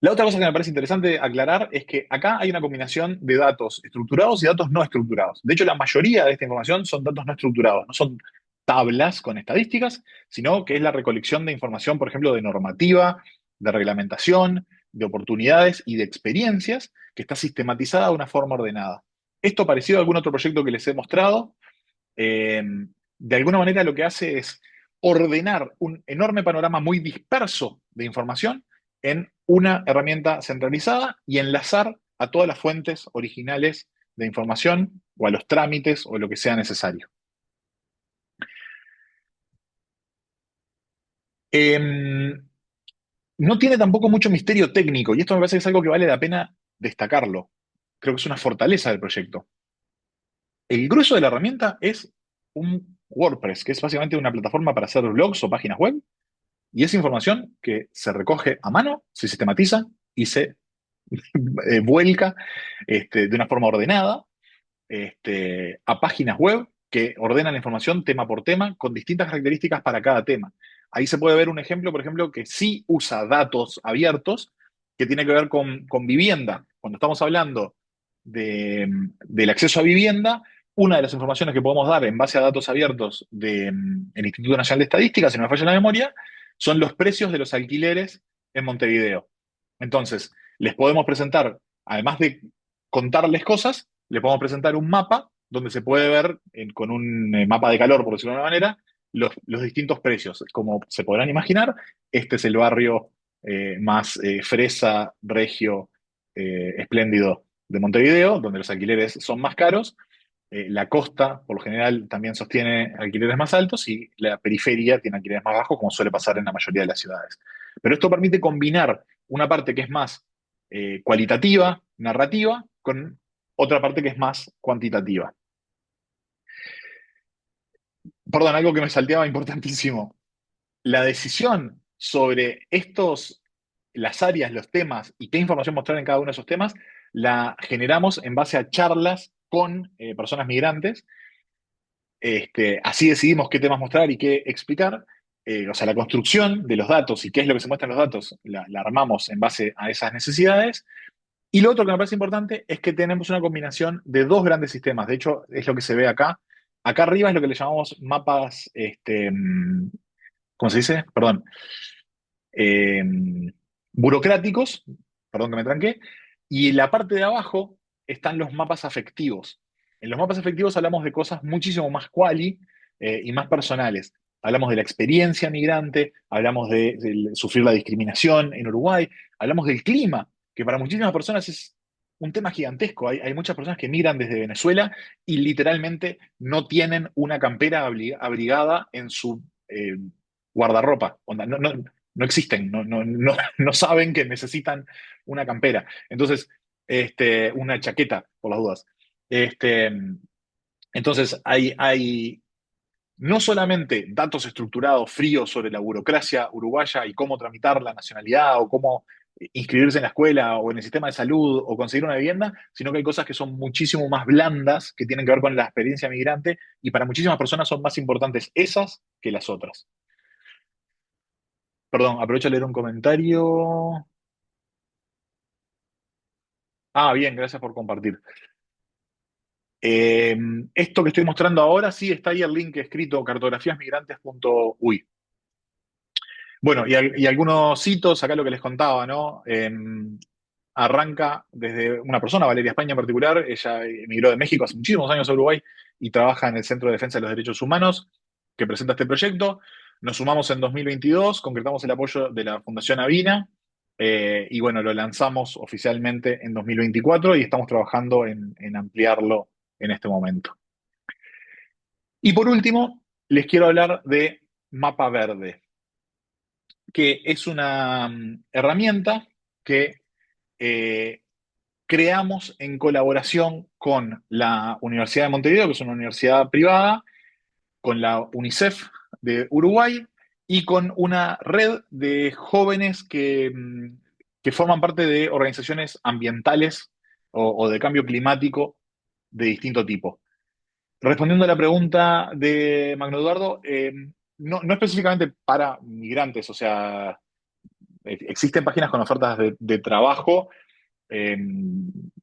A: La otra cosa que me parece interesante aclarar es que acá hay una combinación de datos estructurados y datos no estructurados. De hecho, la mayoría de esta información son datos no estructurados, no son tablas con estadísticas, sino que es la recolección de información, por ejemplo, de normativa, de reglamentación, de oportunidades y de experiencias que está sistematizada de una forma ordenada. Esto parecido a algún otro proyecto que les he mostrado, eh, de alguna manera lo que hace es ordenar un enorme panorama muy disperso de información en una herramienta centralizada y enlazar a todas las fuentes originales de información o a los trámites o lo que sea necesario. Eh, no tiene tampoco mucho misterio técnico y esto me parece que es algo que vale la pena destacarlo. Creo que es una fortaleza del proyecto. El grueso de la herramienta es un WordPress, que es básicamente una plataforma para hacer blogs o páginas web. Y esa información que se recoge a mano, se sistematiza y se vuelca de una forma ordenada a páginas web que ordenan la información tema por tema con distintas características para cada tema. Ahí se puede ver un ejemplo, por ejemplo, que sí usa datos abiertos, que tiene que ver con vivienda. Cuando estamos hablando del acceso a vivienda, una de las informaciones que podemos dar en base a datos abiertos del Instituto Nacional de Estadística, si no me falla la memoria, son los precios de los alquileres en Montevideo. Entonces, les podemos presentar, además de contarles cosas, le podemos presentar un mapa donde se puede ver con un mapa de calor, por decirlo de alguna manera, los distintos precios. Como se podrán imaginar, este es el barrio más fresa, regio, espléndido de Montevideo, donde los alquileres son más caros. La costa, por lo general, también sostiene alquileres más altos y la periferia tiene alquileres más bajos, como suele pasar en la mayoría de las ciudades. Pero esto permite combinar una parte que es más cualitativa, narrativa, con otra parte que es más cuantitativa. Perdón, algo que me salteaba importantísimo. La decisión sobre las áreas, los temas y qué información mostrar en cada uno de esos temas, la generamos en base a charlas con personas migrantes. Así decidimos qué temas mostrar y qué explicar. O sea, la construcción de los datos y qué es lo que se muestra en los datos, la armamos en base a esas necesidades. Y lo otro que me parece importante es que tenemos una combinación de dos grandes sistemas. De hecho, es lo que se ve acá. Acá arriba es lo que le llamamos mapas, ¿cómo se dice? Perdón, eh, burocráticos, perdón que me tranqué, y en la parte de abajo están los mapas afectivos. En los mapas afectivos hablamos de cosas muchísimo más quali y más personales. Hablamos de la experiencia migrante, hablamos de sufrir la discriminación en Uruguay, hablamos del clima, que para muchísimas personas es un tema gigantesco. Hay muchas personas que migran desde Venezuela y literalmente no tienen una campera abrigada en su guardarropa. Onda, no existen, no saben que necesitan una campera. Entonces, una chaqueta, por las dudas. Este, entonces, hay no solamente datos estructurados, fríos sobre la burocracia uruguaya y cómo tramitar la nacionalidad o cómo inscribirse en la escuela o en el sistema de salud o conseguir una vivienda, sino que hay cosas que son muchísimo más blandas, que tienen que ver con la experiencia migrante y para muchísimas personas son más importantes esas que las otras. Perdón, aprovecho a leer un comentario. Ah, bien, gracias por compartir. Eh, Esto que estoy mostrando ahora, sí, está ahí el link escrito cartografiasmigrantes.uy. Bueno, y algunos hitos, acá lo que les contaba, ¿no? Arranca desde una persona, Valeria España en particular, ella emigró de México hace muchísimos años a Uruguay y trabaja en el Centro de Defensa de los Derechos Humanos que presenta este proyecto. Nos sumamos en 2022, concretamos el apoyo de la Fundación Avina y bueno, lo lanzamos oficialmente en 2024 y estamos trabajando en ampliarlo en este momento. Y por último, les quiero hablar de Mapa Verde, que es una herramienta que eh, creamos en colaboración con la Universidad de Montevideo, que es una universidad privada, con la UNICEF de Uruguay y con una red de jóvenes que forman parte de organizaciones ambientales o de cambio climático de distinto tipo. Respondiendo a la pregunta de Magno Eduardo, no específicamente para migrantes, o sea, existen páginas con ofertas de trabajo,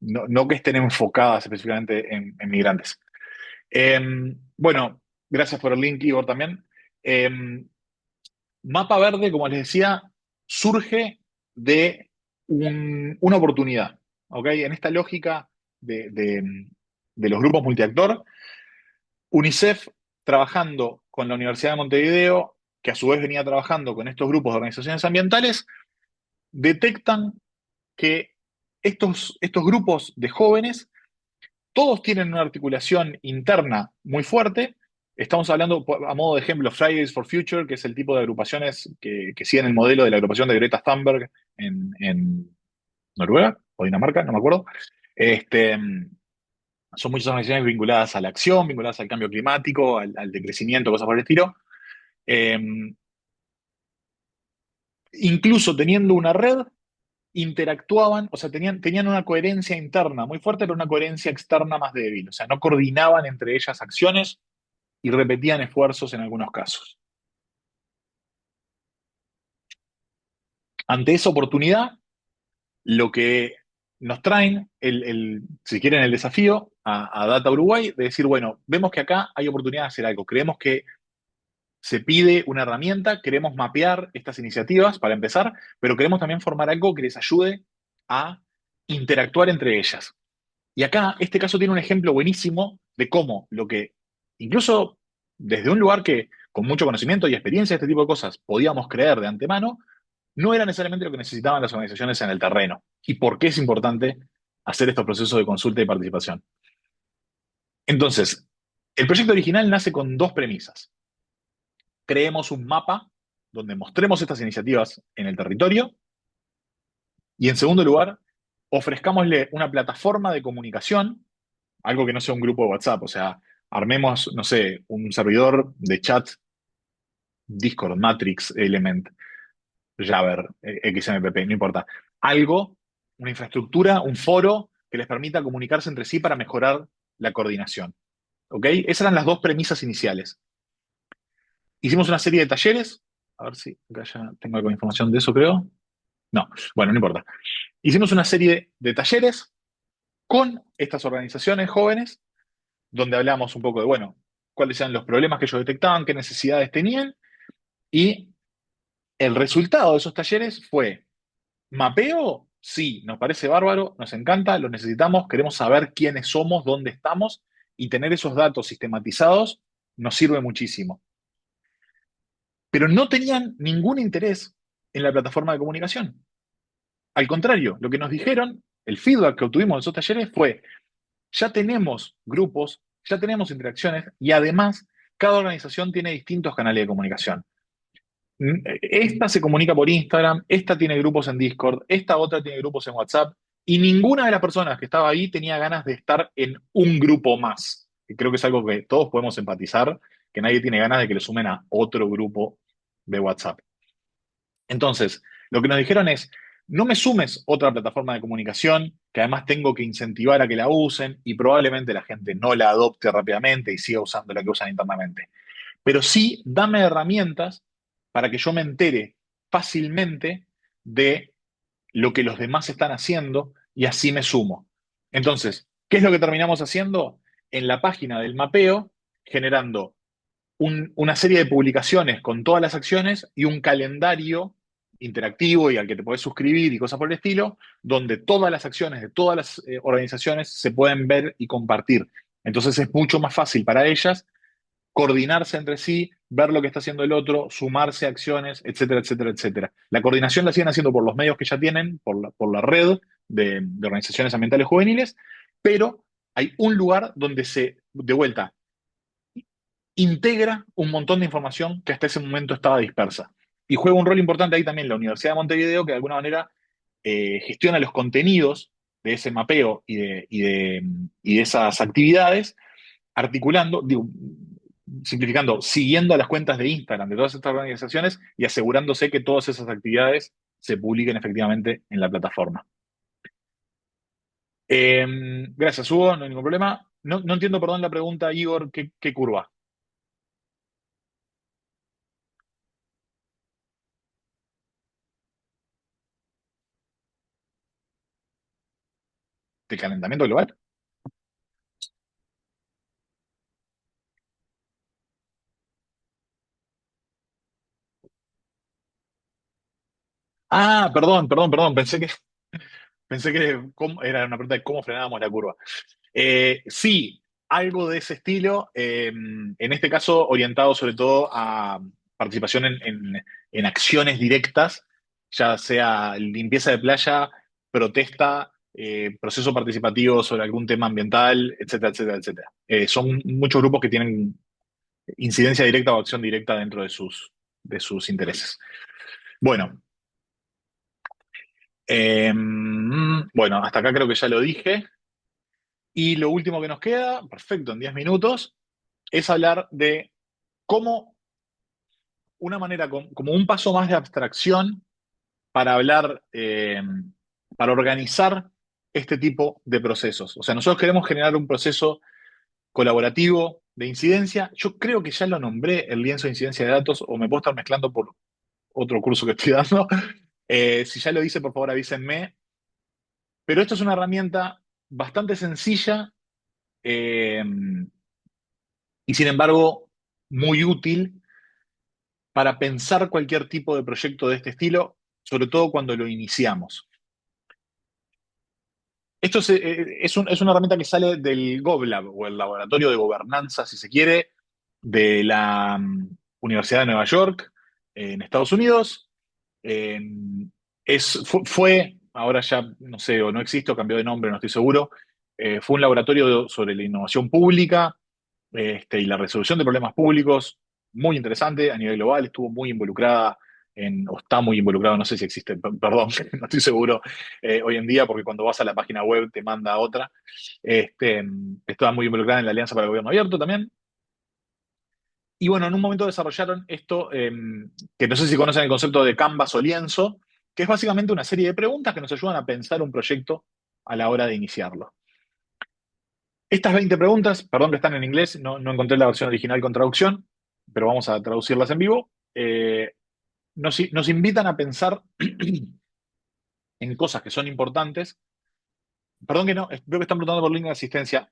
A: no que estén enfocadas específicamente en migrantes. Eh, bueno, gracias por el link, Igor, también. Eh, Mapa Verde, como les decía, surge de una oportunidad, ¿ok? En esta lógica de los grupos multiactor, UNICEF trabajando con la Universidad de Montevideo, que a su vez venía trabajando con estos grupos de organizaciones ambientales, detectan que estos grupos de jóvenes, todos tienen una articulación interna muy fuerte. Estamos hablando, a modo de ejemplo, Fridays for Future, que es el tipo de agrupaciones que siguen el modelo de la agrupación de Greta Thunberg en Noruega o Dinamarca, no me acuerdo. Este, Son muchas organizaciones vinculadas a la acción, vinculadas al cambio climático, al decrecimiento, cosas por el estilo. Eh, Incluso teniendo una red, interactuaban, o sea, tenían una coherencia interna muy fuerte, pero una coherencia externa más débil. O sea, no coordinaban entre ellas acciones y repetían esfuerzos en algunos casos. Ante esa oportunidad, lo que nos traen, si quieren, el desafío a Data Uruguay, de decir, bueno, vemos que acá hay oportunidad de hacer algo, creemos que se pide una herramienta, queremos mapear estas iniciativas para empezar, pero queremos también formar algo que les ayude a interactuar entre ellas. Y acá, este caso tiene un ejemplo buenísimo de cómo lo que, incluso desde un lugar que con mucho conocimiento y experiencia de este tipo de cosas podíamos creer de antemano, no era necesariamente lo que necesitaban las organizaciones en el terreno. ¿Y por qué es importante hacer estos procesos de consulta y participación? Entonces, el proyecto original nace con dos premisas. Creemos un mapa donde mostremos estas iniciativas en el territorio y, en segundo lugar, ofrezcámosle una plataforma de comunicación, algo que no sea un grupo de WhatsApp, o sea, armemos, no sé, un servidor de chat, Discord, Matrix, Element, Jabber, XMPP, no importa. Algo, una infraestructura, un foro que les permita comunicarse entre sí para mejorar la coordinación. ¿Ok? Esas eran las dos premisas iniciales. Hicimos una serie de talleres. A ver si acá ya tengo alguna información de eso, creo. No, bueno, no importa. Hicimos una serie de talleres con estas organizaciones jóvenes, donde hablamos un poco de, bueno, cuáles eran los problemas que ellos detectaban, qué necesidades tenían, y el resultado de esos talleres fue mapeo, sí, nos parece bárbaro, nos encanta, lo necesitamos, queremos saber quiénes somos, dónde estamos, y tener esos datos sistematizados nos sirve muchísimo. Pero no tenían ningún interés en la plataforma de comunicación. Al contrario, lo que nos dijeron, el feedback que obtuvimos en esos talleres fue, ya tenemos grupos, ya tenemos interacciones y además cada organización tiene distintos canales de comunicación. Esta se comunica por Instagram, esta tiene grupos en Discord, esta otra tiene grupos en WhatsApp y ninguna de las personas que estaba ahí tenía ganas de estar en un grupo más. Y creo que es algo que todos podemos empatizar, que nadie tiene ganas de que le sumen a otro grupo de WhatsApp. Entonces, lo que nos dijeron es, no me sumes otra plataforma de comunicación, que además tengo que incentivar a que la usen y probablemente la gente no la adopte rápidamente y siga usando la que usan internamente. Pero sí, dame herramientas para que yo me entere fácilmente de lo que los demás están haciendo y así me sumo. Entonces, ¿qué es lo que terminamos haciendo? En la página del mapeo, generando una serie de publicaciones con todas las acciones y un calendario interactivo y al que te podés suscribir y cosas por el estilo, donde todas las acciones de todas las organizaciones se pueden ver y compartir. Entonces es mucho más fácil para ellas coordinarse entre sí, ver lo que está haciendo el otro, sumarse a acciones, etcétera, etcétera, etcétera. La coordinación la siguen haciendo por los medios que ya tienen, por la red de organizaciones ambientales juveniles, pero hay un lugar donde de vuelta, integra un montón de información que hasta ese momento estaba dispersa. Y juega un rol importante ahí también la Universidad de Montevideo, que de alguna manera gestiona los contenidos de ese mapeo y de esas actividades, articulando, digo, simplificando, siguiendo las cuentas de Instagram de todas estas organizaciones y asegurándose que todas esas actividades se publiquen efectivamente en la plataforma. Eh, Gracias, Hugo, no hay ningún problema. No, no entiendo, perdón, la pregunta, Igor, ¿qué curva? ¿De calentamiento global? Ah, perdón, perdón, perdón. Pensé que era una pregunta de cómo frenábamos la curva. Sí, algo de ese estilo. En este caso, orientado sobre todo a participación en acciones directas, ya sea limpieza de playa, protesta, proceso participativo sobre algún tema ambiental, etcétera, etcétera, etcétera. Son muchos grupos que tienen incidencia directa o acción directa dentro de sus intereses. Bueno. Bueno, hasta acá creo que ya lo dije. Y lo último que nos queda, perfecto, en 10 minutos, es hablar de cómo una manera, como un paso más de abstracción para hablar, para organizar este tipo de procesos. O sea, nosotros queremos generar un proceso colaborativo de incidencia. Yo creo que ya lo nombré, el lienzo de incidencia de datos, o me puedo estar mezclando por otro curso que estoy dando. Si ya lo hice, por favor avísenme. Pero esto es una herramienta bastante sencilla eh, y sin embargo muy útil para pensar cualquier tipo de proyecto de este estilo, sobre todo cuando lo iniciamos. Esto es una herramienta que sale del GovLab, o el Laboratorio de Gobernanza, si se quiere, de la Universidad de Nueva York, en Estados Unidos. Eh, ahora ya no sé, o no existe, o cambió de nombre, no estoy seguro. Fue un laboratorio sobre la innovación pública y la resolución de problemas públicos, muy interesante a nivel global, estuvo muy involucrada o está muy involucrado, no sé si existe, perdón, no estoy seguro hoy en día, porque cuando vas a la página web te manda a otra. Estaba muy involucrada en la Alianza para el Gobierno Abierto también. Y bueno, en un momento desarrollaron esto, que no sé si conocen el concepto de Canvas o lienzo, que es básicamente una serie de preguntas que nos ayudan a pensar un proyecto a la hora de iniciarlo. Estas 20 preguntas, perdón que están en inglés, no encontré la versión original con traducción, pero vamos a traducirlas en vivo. Nos invitan a pensar en cosas que son importantes. Perdón que no, veo que están preguntando por link de asistencia.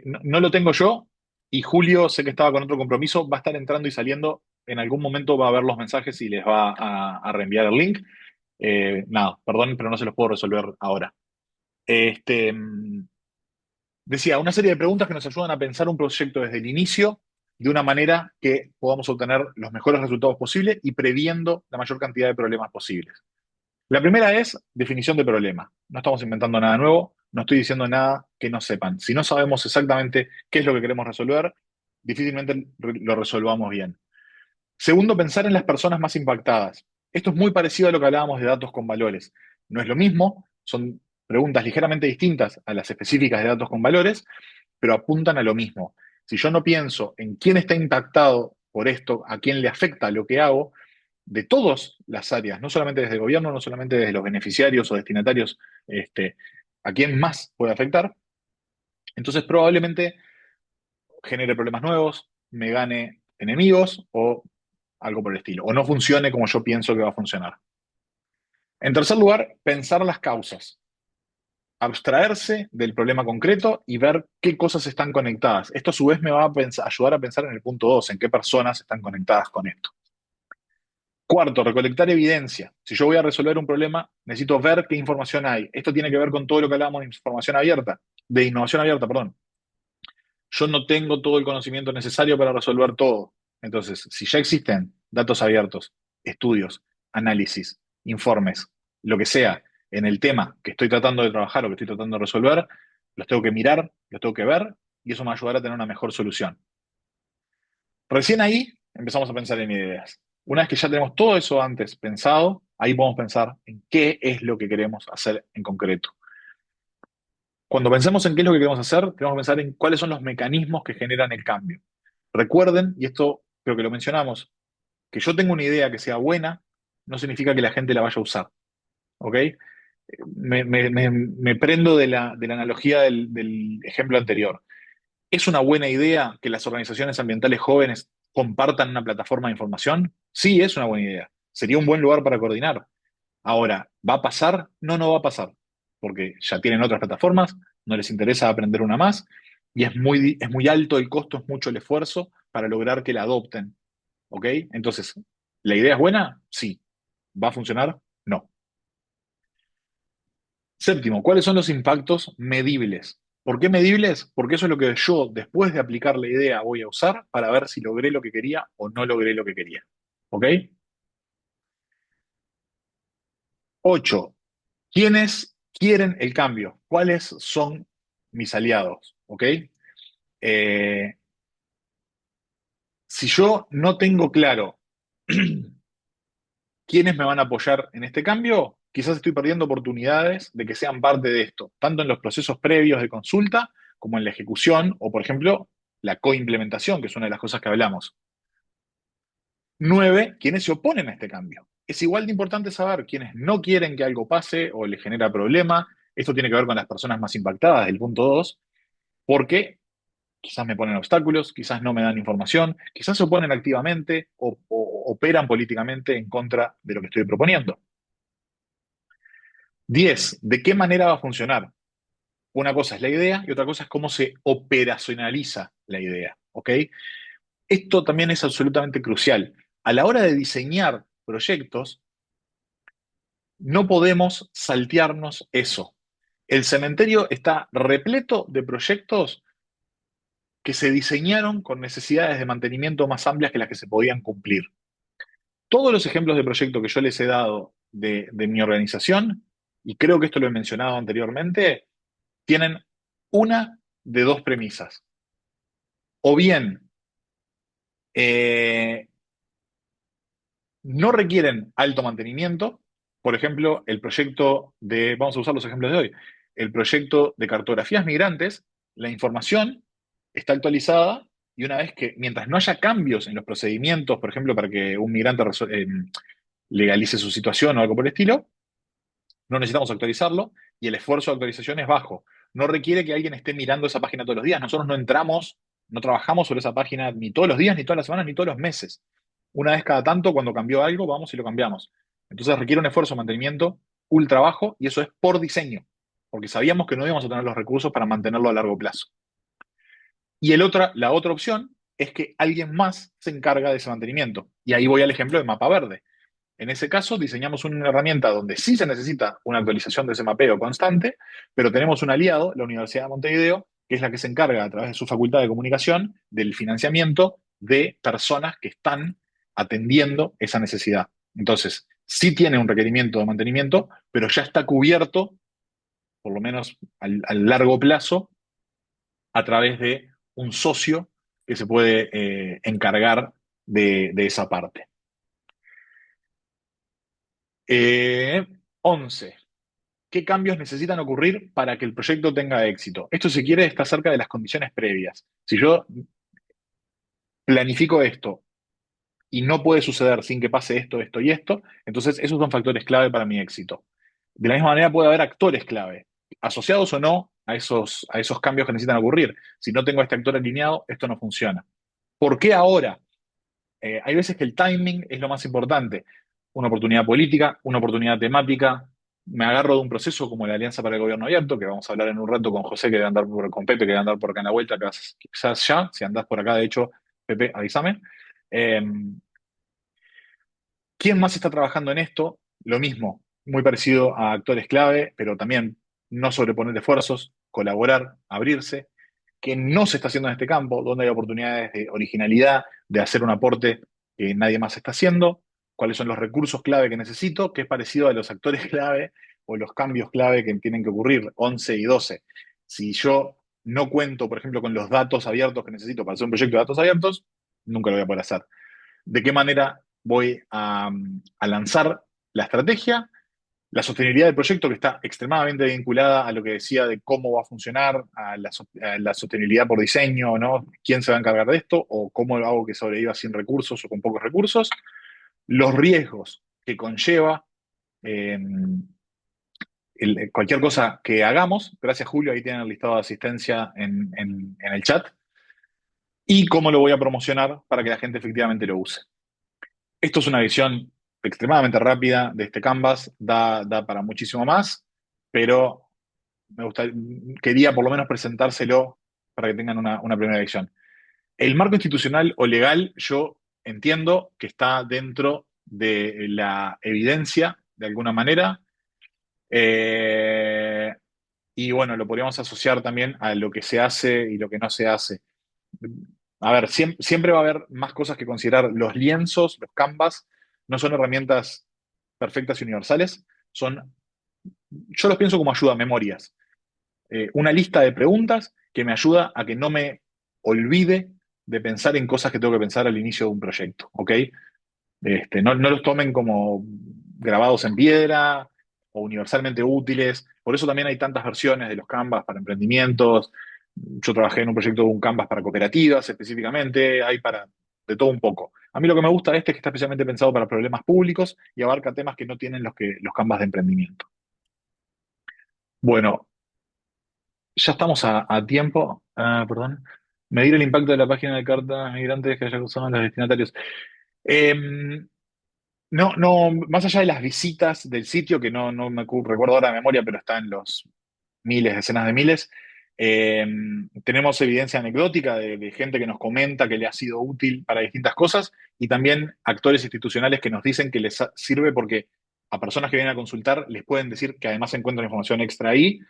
A: No lo tengo yo y Julio, sé que estaba con otro compromiso, va a estar entrando y saliendo. En algún momento va a ver los mensajes y les va a reenviar el link. Nada, perdón, pero no se los puedo resolver ahora. Este, Decía, una serie de preguntas que nos ayudan a pensar un proyecto desde el inicio de una manera que podamos obtener los mejores resultados posibles y previendo la mayor cantidad de problemas posibles. La primera es definición de problema. No estamos inventando nada nuevo, no estoy diciendo nada que no sepan. Si no sabemos exactamente qué es lo que queremos resolver, difícilmente lo resolvamos bien. Segundo, pensar en las personas más impactadas. Esto es muy parecido a lo que hablábamos de datos con valores. No es lo mismo, son preguntas ligeramente distintas a las específicas de datos con valores, pero apuntan a lo mismo. Si yo no pienso en quién está impactado por esto, a quién le afecta lo que hago, de todas las áreas, no solamente desde el gobierno, no solamente desde los beneficiarios o destinatarios, a quién más puede afectar, entonces probablemente genere problemas nuevos, me gane enemigos o algo por el estilo, o no funcione como yo pienso que va a funcionar. En tercer lugar, pensar las causas, abstraerse del problema concreto y ver qué cosas están conectadas. Esto a su vez me va a ayudar a pensar en el punto 2, en qué personas están conectadas con esto. Cuarto, recolectar evidencia. Si yo voy a resolver un problema, necesito ver qué información hay. Esto tiene que ver con todo lo que hablábamos de información abierta, de innovación abierta, perdón. Yo no tengo todo el conocimiento necesario para resolver todo. Entonces, si ya existen datos abiertos, estudios, análisis, informes, lo que sea, en el tema que estoy tratando de trabajar o que estoy tratando de resolver, los tengo que mirar, los tengo que ver y eso me va a ayudar a tener una mejor solución. Recién ahí empezamos a pensar en ideas. Una vez que ya tenemos todo eso antes pensado, ahí podemos pensar en qué es lo que queremos hacer en concreto. Cuando pensemos en qué es lo que queremos hacer, tenemos que pensar en cuáles son los mecanismos que generan el cambio. Recuerden, y esto creo que lo mencionamos, que yo tengo una idea que sea buena, no significa que la gente la vaya a usar. ¿Ok? Me prendo de la analogía del ejemplo anterior. ¿Es una buena idea que las organizaciones ambientales jóvenes compartan una plataforma de información? Sí, es una buena idea. Sería un buen lugar para coordinar. Ahora, ¿va a pasar? No, no va a pasar, porque ya tienen otras plataformas, no les interesa aprender una más, y es muy alto el costo, es mucho el esfuerzo para lograr que la adopten. ¿Ok? Entonces, ¿la idea es buena? Sí. ¿Va a funcionar? No. Séptimo, ¿cuáles son los impactos medibles? ¿Por qué medibles? Porque eso es lo que yo, después de aplicar la idea, voy a usar para ver si logré lo que quería o no logré lo que quería. ¿Ok? 8. ¿Quiénes quieren el cambio? ¿Cuáles son mis aliados? ¿Ok? Eh, si yo no tengo claro quiénes me van a apoyar en este cambio, quizás estoy perdiendo oportunidades de que sean parte de esto, tanto en los procesos previos de consulta como en la ejecución o, por ejemplo, la coimplementación, que es una de las cosas que hablamos. 9, ¿quiénes se oponen a este cambio? Es igual de importante saber quiénes no quieren que algo pase o les genera problema. Esto tiene que ver con las personas más impactadas del punto 2, porque quizás me ponen obstáculos, quizás no me dan información, quizás se oponen activamente o operan políticamente en contra de lo que estoy proponiendo. 10, ¿de qué manera va a funcionar? Una cosa es la idea y otra cosa es cómo se operacionaliza la idea, ¿ok? Esto también es absolutamente crucial. A la hora de diseñar proyectos, no podemos saltearnos eso. El cementerio está repleto de proyectos que se diseñaron con necesidades de mantenimiento más amplias que las que se podían cumplir. Todos los ejemplos de proyecto que yo les he dado de mi organización, y creo que esto lo he mencionado anteriormente, tienen una de dos premisas. O bien eh, no requieren alto mantenimiento. Por ejemplo, el proyecto de, vamos a usar los ejemplos de hoy, el proyecto de cartografías migrantes, la información está actualizada y una vez que, mientras no haya cambios en los procedimientos, por ejemplo, para que un migrante legalice su situación o algo por el estilo, no necesitamos actualizarlo y el esfuerzo de actualización es bajo. No requiere que alguien esté mirando esa página todos los días. Nosotros no entramos, no trabajamos sobre esa página ni todos los días, ni todas las semanas, ni todos los meses. Una vez cada tanto, cuando cambió algo, vamos y lo cambiamos. Entonces requiere un esfuerzo de mantenimiento ultra bajo y eso es por diseño, porque sabíamos que no íbamos a tener los recursos para mantenerlo a largo plazo. Y la otra opción es que alguien más se encarga de ese mantenimiento. Y ahí voy al ejemplo de Mapa Verde. En ese caso, diseñamos una herramienta donde sí se necesita una actualización de ese mapeo constante, pero tenemos un aliado, la Universidad de Montevideo, que es la que se encarga a través de su facultad de comunicación del financiamiento de personas que están atendiendo esa necesidad. Entonces, sí tiene un requerimiento de mantenimiento, pero ya está cubierto, por lo menos al largo plazo, a través de un socio que se puede encargar de esa parte. 11. ¿Qué cambios necesitan ocurrir para que el proyecto tenga éxito? Esto, si quiere, está cerca de las condiciones previas. Si yo planifico esto y no puede suceder sin que pase esto, esto y esto, entonces esos son factores clave para mi éxito. De la misma manera puede haber actores clave, asociados o no a esos cambios que necesitan ocurrir. Si no tengo este actor alineado, esto no funciona. ¿Por qué ahora? Hay veces que el timing es lo más importante. Una oportunidad política, una oportunidad temática. Me agarro de un proceso como la Alianza para el Gobierno Abierto, que vamos a hablar en un rato con José, que debe andar con Pepe, que debe andar por acá en la vuelta, quizás ya, si andás por acá, de hecho, Pepe, avísame. Eh, ¿Quién más está trabajando en esto? Lo mismo, muy parecido a actores clave, pero también no sobreponer esfuerzos, colaborar, abrirse. ¿Qué no se está haciendo en este campo? ¿Dónde hay oportunidades de originalidad, de hacer un aporte que nadie más está haciendo? ¿Cuáles son los recursos clave que necesito? ¿Qué es parecido a los actores clave o los cambios clave que tienen que ocurrir? 11 y 12. Si yo no cuento, por ejemplo, con los datos abiertos que necesito para hacer un proyecto de datos abiertos, nunca lo voy a poder hacer. ¿De qué manera voy a lanzar la estrategia? La sostenibilidad del proyecto, que está extremadamente vinculada a lo que decía de cómo va a funcionar, a la sostenibilidad por diseño, ¿no? ¿Quién se va a encargar de esto? ¿O cómo hago que sobreviva sin recursos o con pocos recursos? Los riesgos que conlleva eh, cualquier cosa que hagamos. Gracias, Julio, ahí tienen el listado de asistencia en el chat. Y cómo lo voy a promocionar para que la gente efectivamente lo use. Esto es una visión extremadamente rápida de este Canvas, da para muchísimo más, pero quería por lo menos presentárselo para que tengan una primera visión. El marco institucional o legal, yo entiendo que está dentro de la evidencia, de alguna manera, eh, y bueno, lo podríamos asociar también a lo que se hace y lo que no se hace. A ver, siempre va a haber más cosas que considerar. Los lienzos, los canvas, no son herramientas perfectas y universales, yo los pienso como ayuda a memorias. Una lista de preguntas que me ayuda a que no me olvide de pensar en cosas que tengo que pensar al inicio de un proyecto, ¿ok? No los tomen como grabados en piedra o universalmente útiles. Por eso también hay tantas versiones de los Canvas para emprendimientos. Yo trabajé en un proyecto de un Canvas para cooperativas específicamente. Hay para de todo un poco. A mí lo que me gusta de este es que está especialmente pensado para problemas públicos y abarca temas que no tienen los Canvas de emprendimiento. Bueno, ya estamos a tiempo. Perdón. Medir el impacto de la página de cartas migrantes que haya usado en los destinatarios. Em, No, no, más allá de las visitas del sitio, que no me recuerdo ahora de memoria, pero está en los miles, decenas de miles, eh, tenemos evidencia anecdótica de gente que nos comenta que le ha sido útil para distintas cosas y también actores institucionales que nos dicen que les sirve porque a personas que vienen a consultar les pueden decir que además encuentran información extra ahí.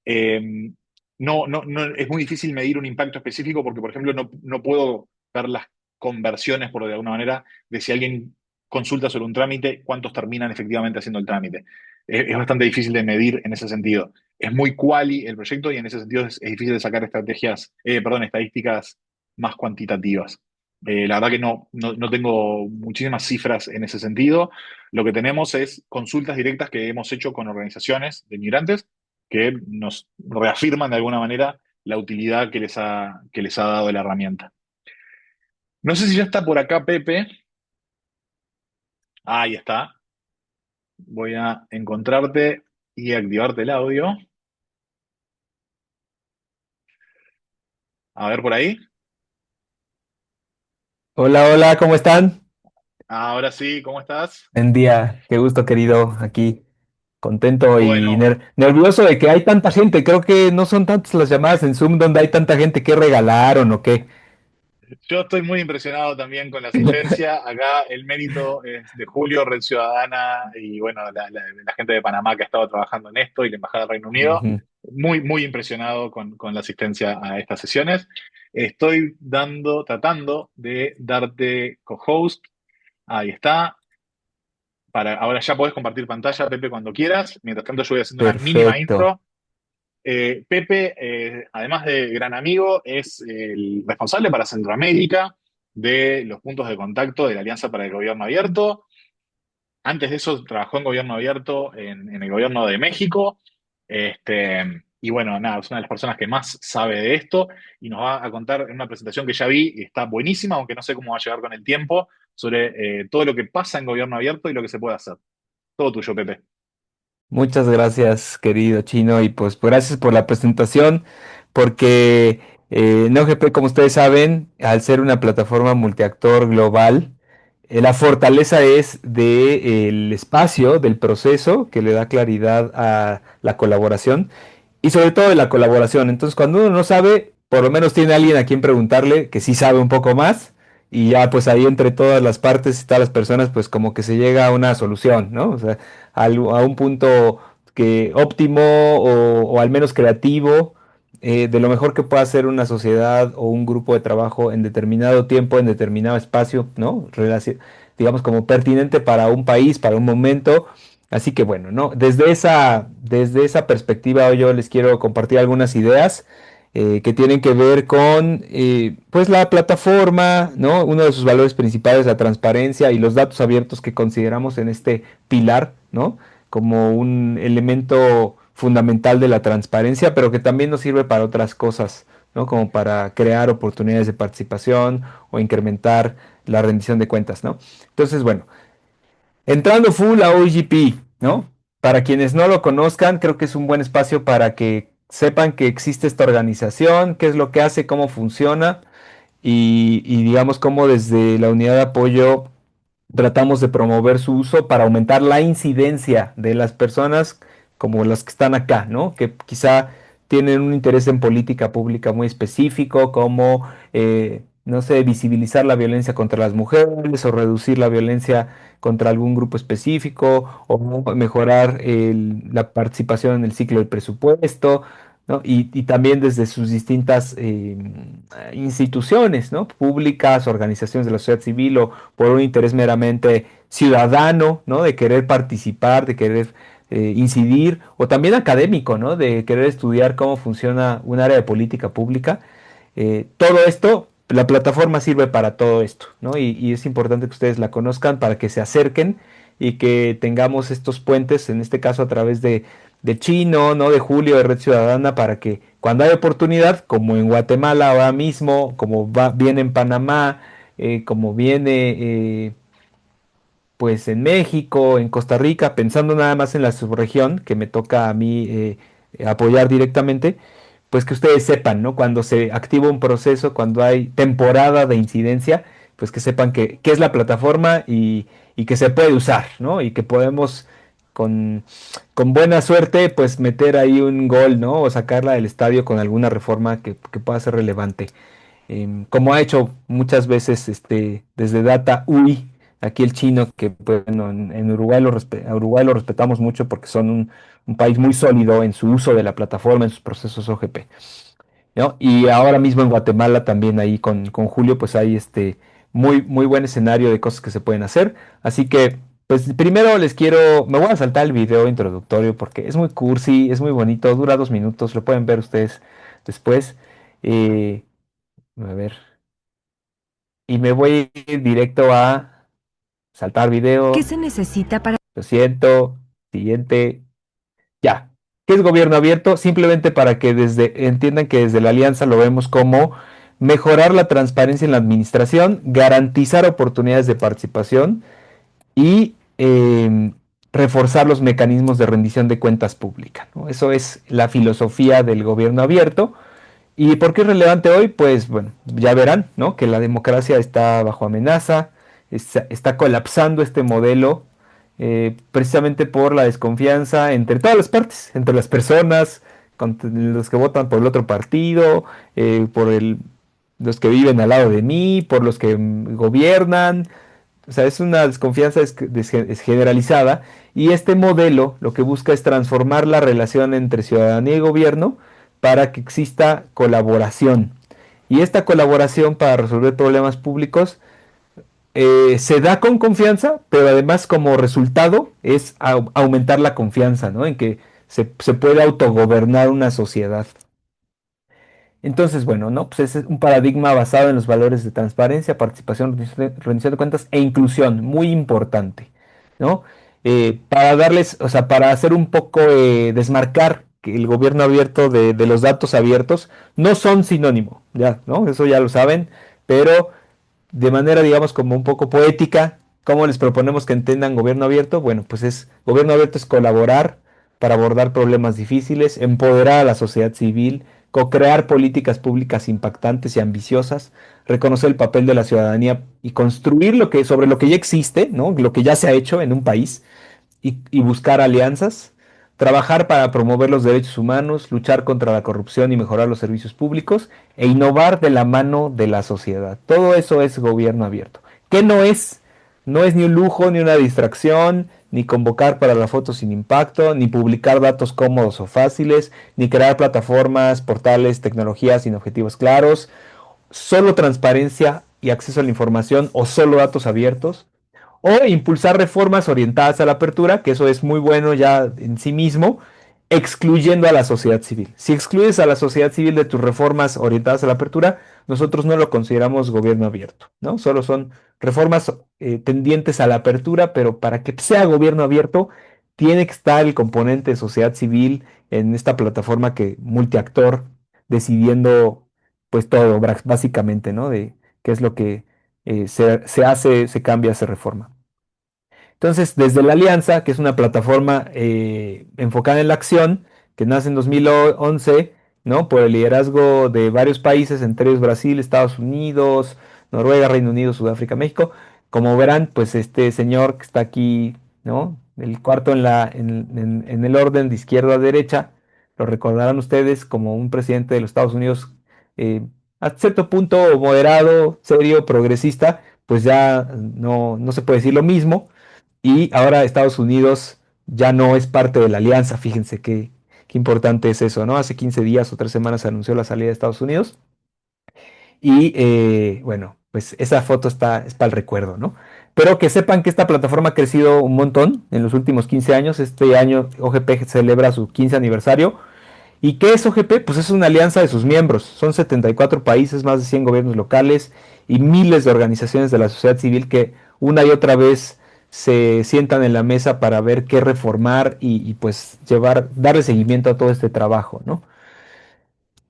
A: Eh, es muy difícil medir un impacto específico porque, por ejemplo, no puedo ver las conversiones, por de alguna manera, de si alguien consulta sobre un trámite, cuántos terminan efectivamente haciendo el trámite. Es bastante difícil de medir en ese sentido. Es muy quali el proyecto y en ese sentido es difícil de sacar estadísticas más cuantitativas. La verdad que no tengo muchísimas cifras en ese sentido. Lo que tenemos es consultas directas que hemos hecho con organizaciones de migrantes que nos reafirman de alguna manera la utilidad que les ha dado la herramienta. No sé si ya está por acá, Pepe. Ahí está. Voy a encontrarte y activarte el audio. A ver por ahí.
B: Hola, hola, ¿cómo están?
A: Ahora sí, ¿cómo estás?
B: Buen día, qué gusto, querido, aquí contento y
A: Bueno,
B: nervioso de que hay tanta gente. Creo que no son tantas las llamadas en Zoom donde hay tanta gente que regalaron o qué.
A: yo estoy muy impresionado también con la asistencia. Acá el mérito es de Julio, Red Ciudadana y bueno, la gente de Panamá que ha estado trabajando en esto y la Embajada del Reino Unido.
B: Ujú.
A: Muy impresionado con la asistencia a estas sesiones. Estoy tratando de darte co-host. Ahí está. Ahora ya podés compartir pantalla, Pepe, cuando quieras. Mientras tanto, yo voy haciendo una mínima
B: Perfecto.
A: intro. Pepe, además de gran amigo, es el responsable para Centroamérica de los puntos de contacto de la Alianza para el Gobierno Abierto. Antes de eso, trabajó en Gobierno Abierto en el Gobierno de México. Y bueno, nada, es una de las personas que más sabe de esto y nos va a contar en una presentación que ya vi y está buenísima, aunque no sé cómo va a llegar con el tiempo, sobre todo lo que pasa en Gobierno Abierto y lo que se puede hacer. Todo tuyo, Pepe.
B: Muchas gracias, querido Chino, y pues gracias por la presentación, porque NeoGP, como ustedes saben, al ser una plataforma multiactor global, la fortaleza es del espacio, del proceso, que le da claridad a la colaboración y sobre todo de la colaboración. Entonces, cuando uno no sabe, por lo menos tiene alguien a quien preguntarle que sí sabe un poco más. Y ya pues ahí entre todas las partes y todas las personas pues como que se llega a una solución, ¿no? O sea, a un punto que óptimo o al menos creativo de lo mejor que pueda hacer una sociedad o un grupo de trabajo en determinado tiempo, en determinado espacio, ¿no? Digamos como pertinente para un país, para un momento. Así que bueno, ¿no? Desde esa perspectiva yo les quiero compartir algunas ideas que tienen que ver con pues la plataforma, ¿no? Uno de sus valores principales, la transparencia y los datos abiertos que consideramos en este pilar, ¿no? Como un elemento fundamental de la transparencia, pero que también nos sirve para otras cosas, ¿no? Como para crear oportunidades de participación o incrementar la rendición de cuentas, ¿no? Entonces, bueno, entrando full a OGP, ¿no? Para quienes no lo conozcan, creo que es un buen espacio para que sepan que existe esta organización, qué es lo que hace, cómo funciona y digamos cómo desde la unidad de apoyo tratamos de promover su uso para aumentar la incidencia de las personas como las que están acá, ¿no? Que quizá tienen un interés en política pública muy específico, como, no sé, visibilizar la violencia contra las mujeres o reducir la violencia contra algún grupo específico o mejorar la participación en el ciclo del presupuesto, ¿no? Y también desde sus distintas instituciones, ¿no? Públicas, organizaciones de la sociedad civil o por un interés meramente ciudadano, ¿no? De querer participar, de querer incidir, o también académico, ¿no? De querer estudiar cómo funciona un área de política pública. Todo esto, la plataforma sirve para todo esto, ¿no? Y es importante que ustedes la conozcan para que se acerquen y que tengamos estos puentes, en este caso a través de Chino, ¿no? De Julio, de Red Ciudadana, para que cuando hay oportunidad, como en Guatemala ahora mismo, como viene en Panamá, como viene pues en México, en Costa Rica, pensando nada más en la subregión que me toca a mí apoyar directamente, pues que ustedes sepan, ¿no? Cuando se activa un proceso, cuando hay temporada de incidencia, pues que sepan qué es la plataforma y que se puede usar, ¿no? Y que podemos con, con buena suerte, pues meter ahí un gol, ¿no? O sacarla del estadio con alguna reforma que pueda ser relevante como ha hecho muchas veces desde Data UI, aquí el chino, que pues, bueno, en Uruguay a Uruguay lo respetamos mucho porque son un país muy sólido en su uso de la plataforma, en sus procesos OGP. ¿No? Y ahora mismo en Guatemala también ahí con Julio, pues hay muy buen escenario de cosas que se pueden hacer. Así que, pues primero me voy a saltar el video introductorio porque es muy cursi, es muy bonito, dura 2 minutos, lo pueden ver ustedes después. Eh, a ver, y me voy directo a saltar
C: ¿Qué
B: video,
C: se necesita para...
B: lo siento, siguiente. Ya. ¿Qué es gobierno abierto? Simplemente para que entiendan que desde la alianza lo vemos como mejorar la transparencia en la administración, garantizar oportunidades de participación y reforzar los mecanismos de rendición de cuentas públicas, ¿no? Eso es la filosofía del gobierno abierto. ¿Y por qué es relevante hoy? Pues bueno, ya verán, ¿no? Que la democracia está bajo amenaza, está colapsando este modelo precisamente por la desconfianza entre todas las partes, entre las personas, los que votan por el otro partido, los que viven al lado de mí, por los que gobiernan. O sea, es una desconfianza es generalizada y este modelo lo que busca es transformar la relación entre ciudadanía y gobierno para que exista colaboración. Y esta colaboración para resolver problemas públicos se da con confianza, pero además como resultado es aumentar la confianza, ¿no? En que se puede autogobernar una sociedad. Entonces, bueno, ¿no? Pues ese es un paradigma basado en los valores de transparencia, participación, rendición de cuentas e inclusión, muy importante, ¿no? Para darles, o sea, para hacer un poco, desmarcar que el gobierno abierto de los datos abiertos no son sinónimo, ya, ¿no? Eso ya lo saben, pero de manera, digamos, como un poco poética, ¿cómo les proponemos que entiendan gobierno abierto? Bueno, pues gobierno abierto es colaborar para abordar problemas difíciles, empoderar a la sociedad civil, co-crear políticas públicas impactantes y ambiciosas, reconocer el papel de la ciudadanía y construir sobre lo que ya existe, ¿no? Lo que ya se ha hecho en un país y buscar alianzas, trabajar para promover los derechos humanos, luchar contra la corrupción y mejorar los servicios públicos e innovar de la mano de la sociedad. Todo eso es gobierno abierto. ¿Qué no es? No es ni un lujo, ni una distracción, ni convocar para la foto sin impacto, ni publicar datos cómodos o fáciles, ni crear plataformas, portales, tecnologías sin objetivos claros, solo transparencia y acceso a la información o solo datos abiertos, o impulsar reformas orientadas a la apertura, que eso es muy bueno ya en sí mismo, excluyendo a la sociedad civil. Si excluyes a la sociedad civil de tus reformas orientadas a la apertura, nosotros no lo consideramos gobierno abierto, ¿no? Solo son reformas tendientes a la apertura, pero para que sea gobierno abierto, tiene que estar el componente de sociedad civil en esta plataforma que multiactor, decidiendo pues todo, básicamente, ¿no? De qué es lo que se hace, se cambia, se reforma. Entonces, desde la Alianza, que es una plataforma enfocada en la acción, que nace en 2011, ¿no? Por el liderazgo de varios países, entre ellos Brasil, Estados Unidos, Noruega, Reino Unido, Sudáfrica, México. Como verán, pues este señor que está aquí, ¿no? El cuarto en el orden de izquierda a derecha, lo recordarán ustedes como un presidente de los Estados Unidos eh, a cierto punto moderado, serio, progresista, pues ya no se puede decir lo mismo y ahora Estados Unidos ya no es parte de la alianza. Fíjense qué importante es eso, ¿no? Hace 15 días o 3 semanas se anunció la salida de Estados Unidos. Y bueno, pues esa foto es para el recuerdo, ¿no? Pero que sepan que esta plataforma ha crecido un montón en los últimos 15 años. Este año OGP celebra su 15 aniversario. ¿Y qué es OGP? Pues es una alianza de sus miembros. Son 74 países, más de 100 gobiernos locales y miles de organizaciones de la sociedad civil que una y otra vez se sientan en la mesa para ver qué reformar y pues darle seguimiento a todo este trabajo, ¿no?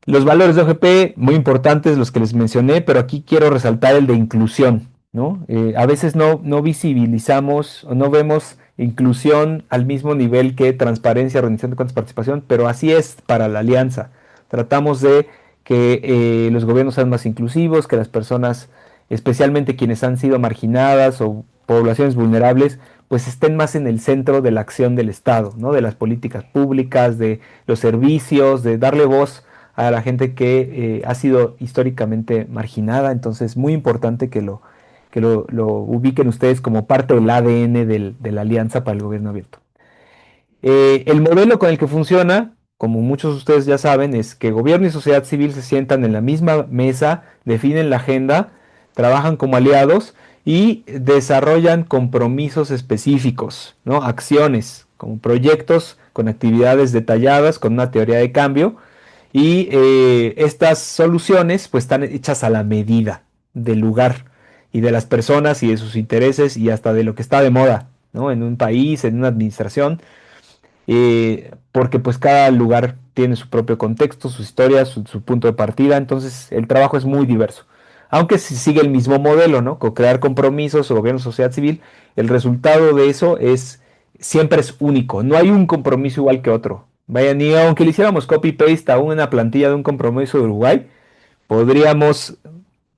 B: Los valores de OGP, muy importantes los que les mencioné, pero aquí quiero resaltar el de inclusión, ¿no? A veces no visibilizamos o no vemos inclusión al mismo nivel que transparencia, rendición de cuentas, participación, pero así es para la alianza. Tratamos de que los gobiernos sean más inclusivos, que las personas, especialmente quienes han sido marginadas o poblaciones vulnerables, pues estén más en el centro de la acción del Estado, ¿no? De las políticas públicas, de los servicios, de darle voz a la gente que ha sido históricamente marginada. Entonces, muy importante que lo ubiquen ustedes como parte del ADN de la Alianza para el Gobierno Abierto. El modelo con el que funciona, como muchos de ustedes ya saben, es que gobierno y sociedad civil se sientan en la misma mesa, definen la agenda, trabajan como aliados y desarrollan compromisos específicos, ¿no? Acciones, como proyectos con actividades detalladas, con una teoría de cambio. Y estas soluciones pues están hechas a la medida del lugar y de las personas y de sus intereses y hasta de lo que está de moda, ¿no? En un país, en una administración, porque pues cada lugar tiene su propio contexto, su historia, su punto de partida, entonces el trabajo es muy diverso. Aunque si sigue el mismo modelo, ¿no? Con crear compromisos o gobierno, sociedad civil, el resultado de eso es siempre es único, no hay un compromiso igual que otro. Vaya, ni aunque le hiciéramos copy-paste a una plantilla de un compromiso de Uruguay, podríamos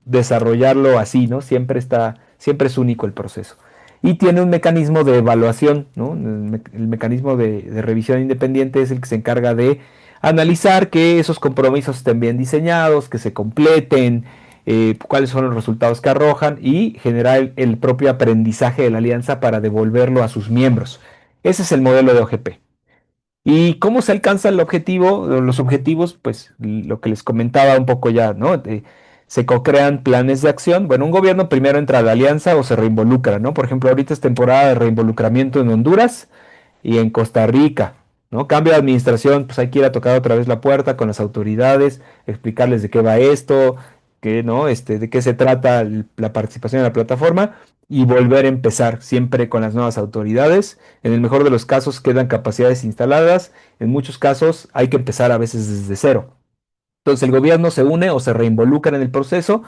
B: desarrollarlo así, ¿no? Siempre es único el proceso. Y tiene un mecanismo de evaluación, ¿no? El mecanismo de revisión independiente es el que se encarga de analizar que esos compromisos estén bien diseñados, que se completen, cuáles son los resultados que arrojan y generar el propio aprendizaje de la alianza para devolverlo a sus miembros. Ese es el modelo de OGP. ¿Y cómo se alcanza el objetivo? Los objetivos, pues lo que les comentaba un poco ya, ¿no? Se co-crean planes de acción. Bueno, un gobierno primero entra a la alianza o se reinvolucra, ¿no? Por ejemplo, ahorita es temporada de reinvolucramiento en Honduras y en Costa Rica, ¿no? Cambio de administración, pues hay que ir a tocar otra vez la puerta con las autoridades, explicarles de qué va esto, qué, ¿no? De qué se trata la participación en la plataforma y volver a empezar siempre con las nuevas autoridades. En el mejor de los casos quedan capacidades instaladas, en muchos casos hay que empezar a veces desde cero. Entonces el gobierno se une o se reinvolucra en el proceso,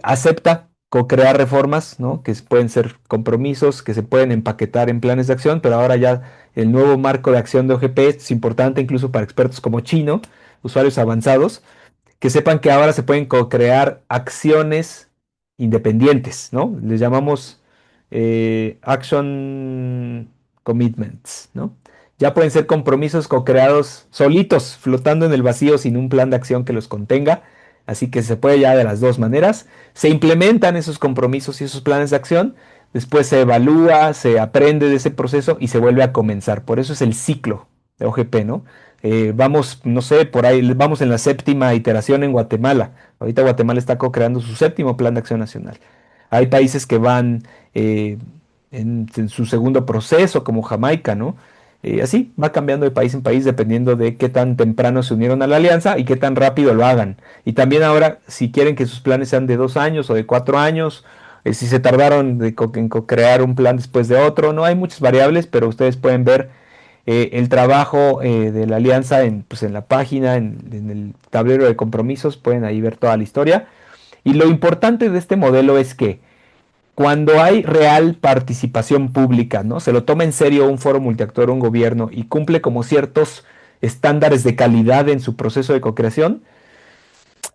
B: acepta co-crear reformas, ¿no? Que pueden ser compromisos, que se pueden empaquetar en planes de acción, pero ahora ya el nuevo marco de acción de OGP es importante incluso para expertos como Chino, usuarios avanzados, que sepan que ahora se pueden co-crear acciones independientes, ¿no? Les llamamos action commitments, ¿no? Ya pueden ser compromisos co-creados solitos, flotando en el vacío sin un plan de acción que los contenga. Así que se puede ya de las dos maneras. Se implementan esos compromisos y esos planes de acción. Después se evalúa, se aprende de ese proceso y se vuelve a comenzar. Por eso es el ciclo de OGP, ¿no? Vamos, no sé, por ahí, vamos en la séptima iteración en Guatemala. Ahorita Guatemala está co-creando su séptimo plan de acción nacional. Hay países que van en su segundo proceso, como Jamaica, ¿no? Así va cambiando de país en país dependiendo de qué tan temprano se unieron a la alianza y qué tan rápido lo hagan. Y también ahora, si quieren que sus planes sean de 2 años o de 4 años, si se tardaron en crear un plan después de otro, no hay muchas variables, pero ustedes pueden ver el trabajo de la alianza pues, en la página, en el tablero de compromisos, pueden ahí ver toda la historia. Y lo importante de este modelo es que cuando hay real participación pública, ¿no? Se lo toma en serio un foro multiactor, un gobierno, y cumple como ciertos estándares de calidad en su proceso de co-creación,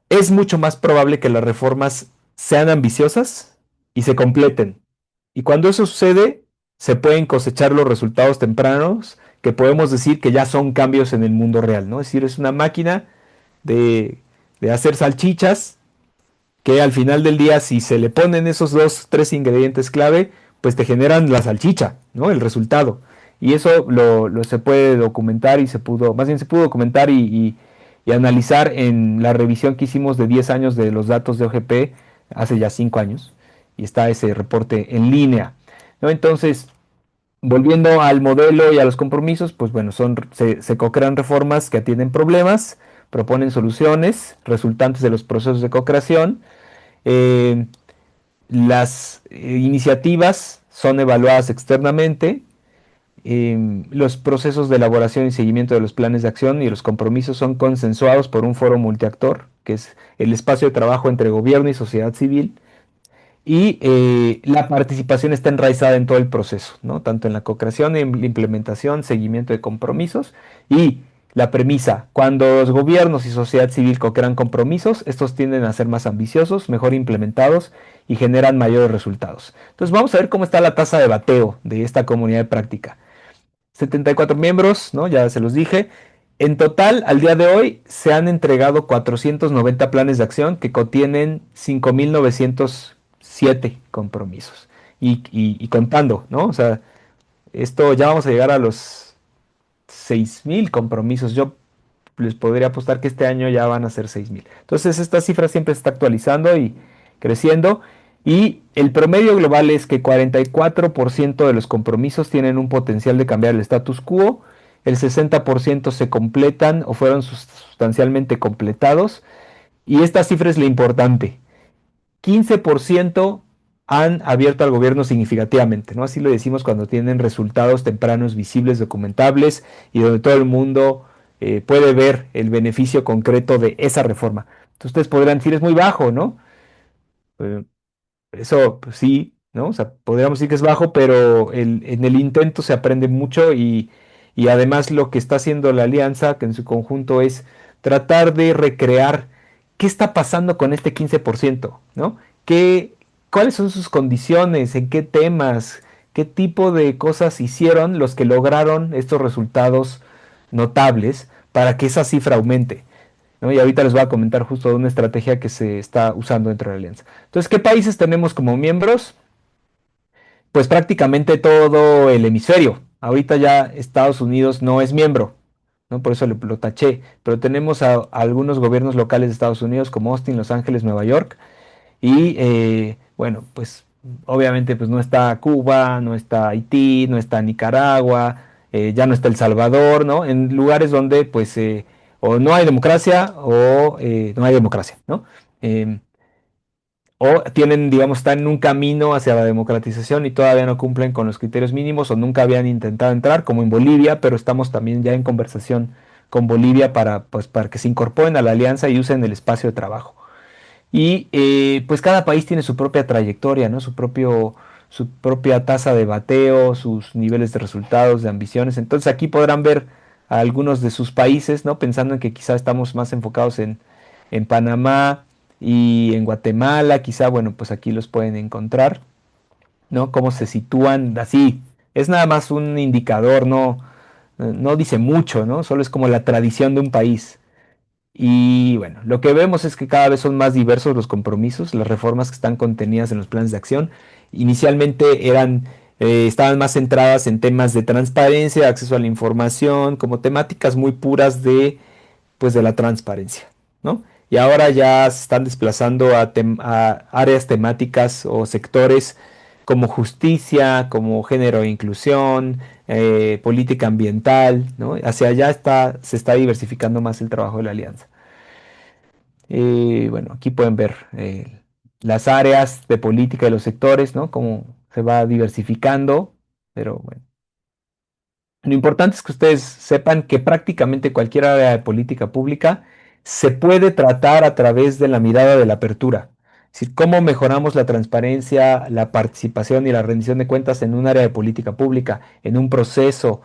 B: es mucho más probable que las reformas sean ambiciosas y se completen. Y cuando eso sucede, se pueden cosechar los resultados tempranos que podemos decir que ya son cambios en el mundo real, ¿no? Es decir, es una máquina de, de hacer salchichas que al final del día, si se le ponen esos dos, tres ingredientes clave, pues te generan la salchicha, ¿no? El resultado. Y eso se puede documentar y se pudo, más bien se pudo documentar y analizar en la revisión que hicimos de 10 años de los datos de OGP hace ya 5 años. Y está ese reporte en línea, ¿no? Entonces, volviendo al modelo y a los compromisos, pues bueno, se co-crean reformas que atienden problemas, proponen soluciones resultantes de los procesos de co-creación. eh, las iniciativas son evaluadas externamente. Los procesos de elaboración y seguimiento de los planes de acción y los compromisos son consensuados por un foro multiactor, que es el espacio de trabajo entre gobierno y sociedad civil. Y la participación está enraizada en todo el proceso, ¿no? Tanto en la co-creación, implementación, seguimiento de compromisos y la premisa, cuando los gobiernos y sociedad civil co-crean compromisos, estos tienden a ser más ambiciosos, mejor implementados y generan mayores resultados. Entonces vamos a ver cómo está la tasa de bateo de esta comunidad de práctica. 74 miembros, ¿no? Ya se los dije. En total, al día de hoy, se han entregado 490 planes de acción que contienen 7 compromisos. Y contando, ¿no? O sea, esto ya vamos a llegar a los 6.000 compromisos. Yo les podría apostar que este año ya van a ser 6.000. Entonces, esta cifra siempre se está actualizando y creciendo. Y el promedio global es que 44% de los compromisos tienen un potencial de cambiar el status quo, el 60% se completan o fueron sustancialmente completados. Y esta cifra es la importante. 15% han abierto al gobierno significativamente, ¿no? Así lo decimos cuando tienen resultados tempranos, visibles, documentables y donde todo el mundo puede ver el beneficio concreto de esa reforma. Entonces ustedes podrán decir es muy bajo, ¿no? Eh, Eso pues, sí, ¿no? O sea, podríamos decir que es bajo, pero en el intento se aprende mucho y además lo que está haciendo la alianza, que en su conjunto es tratar de recrear qué está pasando con este 15%, ¿no? ¿Qué, cuáles son sus condiciones? ¿En qué temas? ¿Qué tipo de cosas hicieron los que lograron estos resultados notables para que esa cifra aumente? ¿No? Y ahorita les voy a comentar justo de una estrategia que se está usando dentro de la alianza. Entonces, ¿qué países tenemos como miembros? Pues prácticamente todo el hemisferio. Ahorita ya Estados Unidos no es miembro, ¿no? Por eso lo taché. Pero tenemos a algunos gobiernos locales de Estados Unidos como Austin, Los Ángeles, Nueva York. Y bueno, pues obviamente pues no está Cuba, no está Haití, no está Nicaragua, ya no está El Salvador, ¿no? En lugares donde pues o no hay democracia o no hay democracia, ¿no? Em, o tienen, digamos, están en un camino hacia la democratización y todavía no cumplen con los criterios mínimos o nunca habían intentado entrar, como en Bolivia, pero estamos también ya en conversación con Bolivia para, pues, para que se incorporen a la alianza y usen el espacio de trabajo. Y pues cada país tiene su propia trayectoria, ¿no? Su propia tasa de bateo, sus niveles de resultados, de ambiciones. Entonces aquí podrán ver a algunos de sus países, ¿no? Pensando en que quizá estamos más enfocados en Panamá y en Guatemala, quizá, bueno, pues aquí los pueden encontrar, ¿no? Cómo se sitúan así. Es nada más un indicador, no, no dice mucho, ¿no? Solo es como la tradición de un país. Y bueno, lo que vemos es que cada vez son más diversos los compromisos, las reformas que están contenidas en los planes de acción. Inicialmente estaban más centradas en temas de transparencia, acceso a la información, como temáticas muy puras pues, de la transparencia, ¿no? Y ahora ya se están desplazando a áreas temáticas o sectores como justicia, como género e inclusión, política ambiental, ¿no? Hacia allá se está diversificando más el trabajo de la alianza. Bueno, aquí pueden ver las áreas de política de los sectores, ¿no? Cómo se va diversificando, pero bueno. Lo importante es que ustedes sepan que prácticamente cualquier área de política pública se puede tratar a través de la mirada de la apertura. Es decir, cómo mejoramos la transparencia, la participación y la rendición de cuentas en un área de política pública, en un proceso,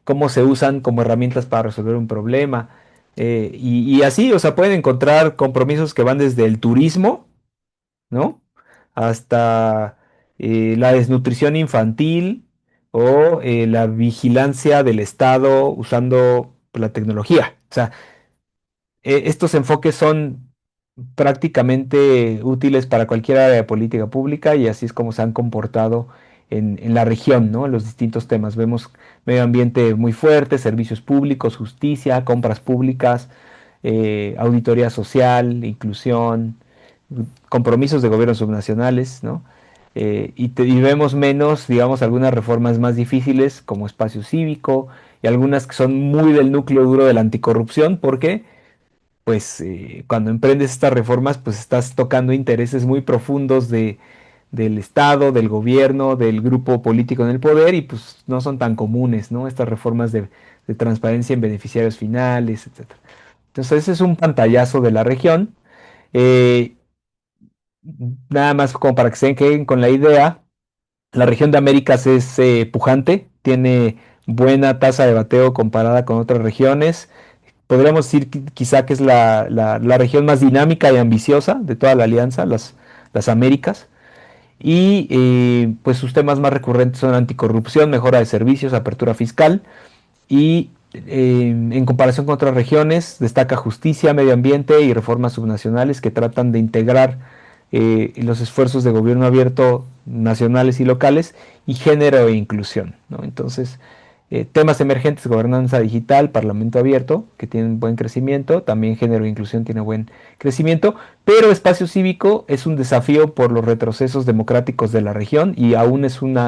B: cómo se usan como herramientas para resolver un problema. Y así, o sea, pueden encontrar compromisos que van desde el turismo, ¿no? Hasta la desnutrición infantil o la vigilancia del Estado usando la tecnología. O sea, estos enfoques son prácticamente útiles para cualquier área de política pública y así es como se han comportado en la región, ¿no? En los distintos temas. Vemos medio ambiente muy fuerte, servicios públicos, justicia, compras públicas, auditoría social, inclusión, compromisos de gobiernos subnacionales, ¿no? Y vemos menos, digamos, algunas reformas más difíciles como espacio cívico y algunas que son muy del núcleo duro de la anticorrupción, porque pues cuando emprendes estas reformas, pues estás tocando intereses muy profundos del Estado, del gobierno, del grupo político en el poder y pues no son tan comunes, ¿no? Estas reformas de transparencia en beneficiarios finales, etcétera. Entonces ese es un pantallazo de la región. Eh, Nada más como para que se queden con la idea, la región de Américas es pujante, tiene buena tasa de bateo comparada con otras regiones. Podríamos decir quizá que es la región más dinámica y ambiciosa de toda la alianza, las Américas. Y pues sus temas más recurrentes son anticorrupción, mejora de servicios, apertura fiscal. Y en comparación con otras regiones, destaca justicia, medio ambiente y reformas subnacionales que tratan de integrar los esfuerzos de gobierno abierto nacionales y locales, y género e inclusión, ¿no? Entonces, temas emergentes, gobernanza digital, parlamento abierto, que tienen buen crecimiento, también género e inclusión tiene buen crecimiento, pero espacio cívico es un desafío por los retrocesos democráticos de la región y aún es un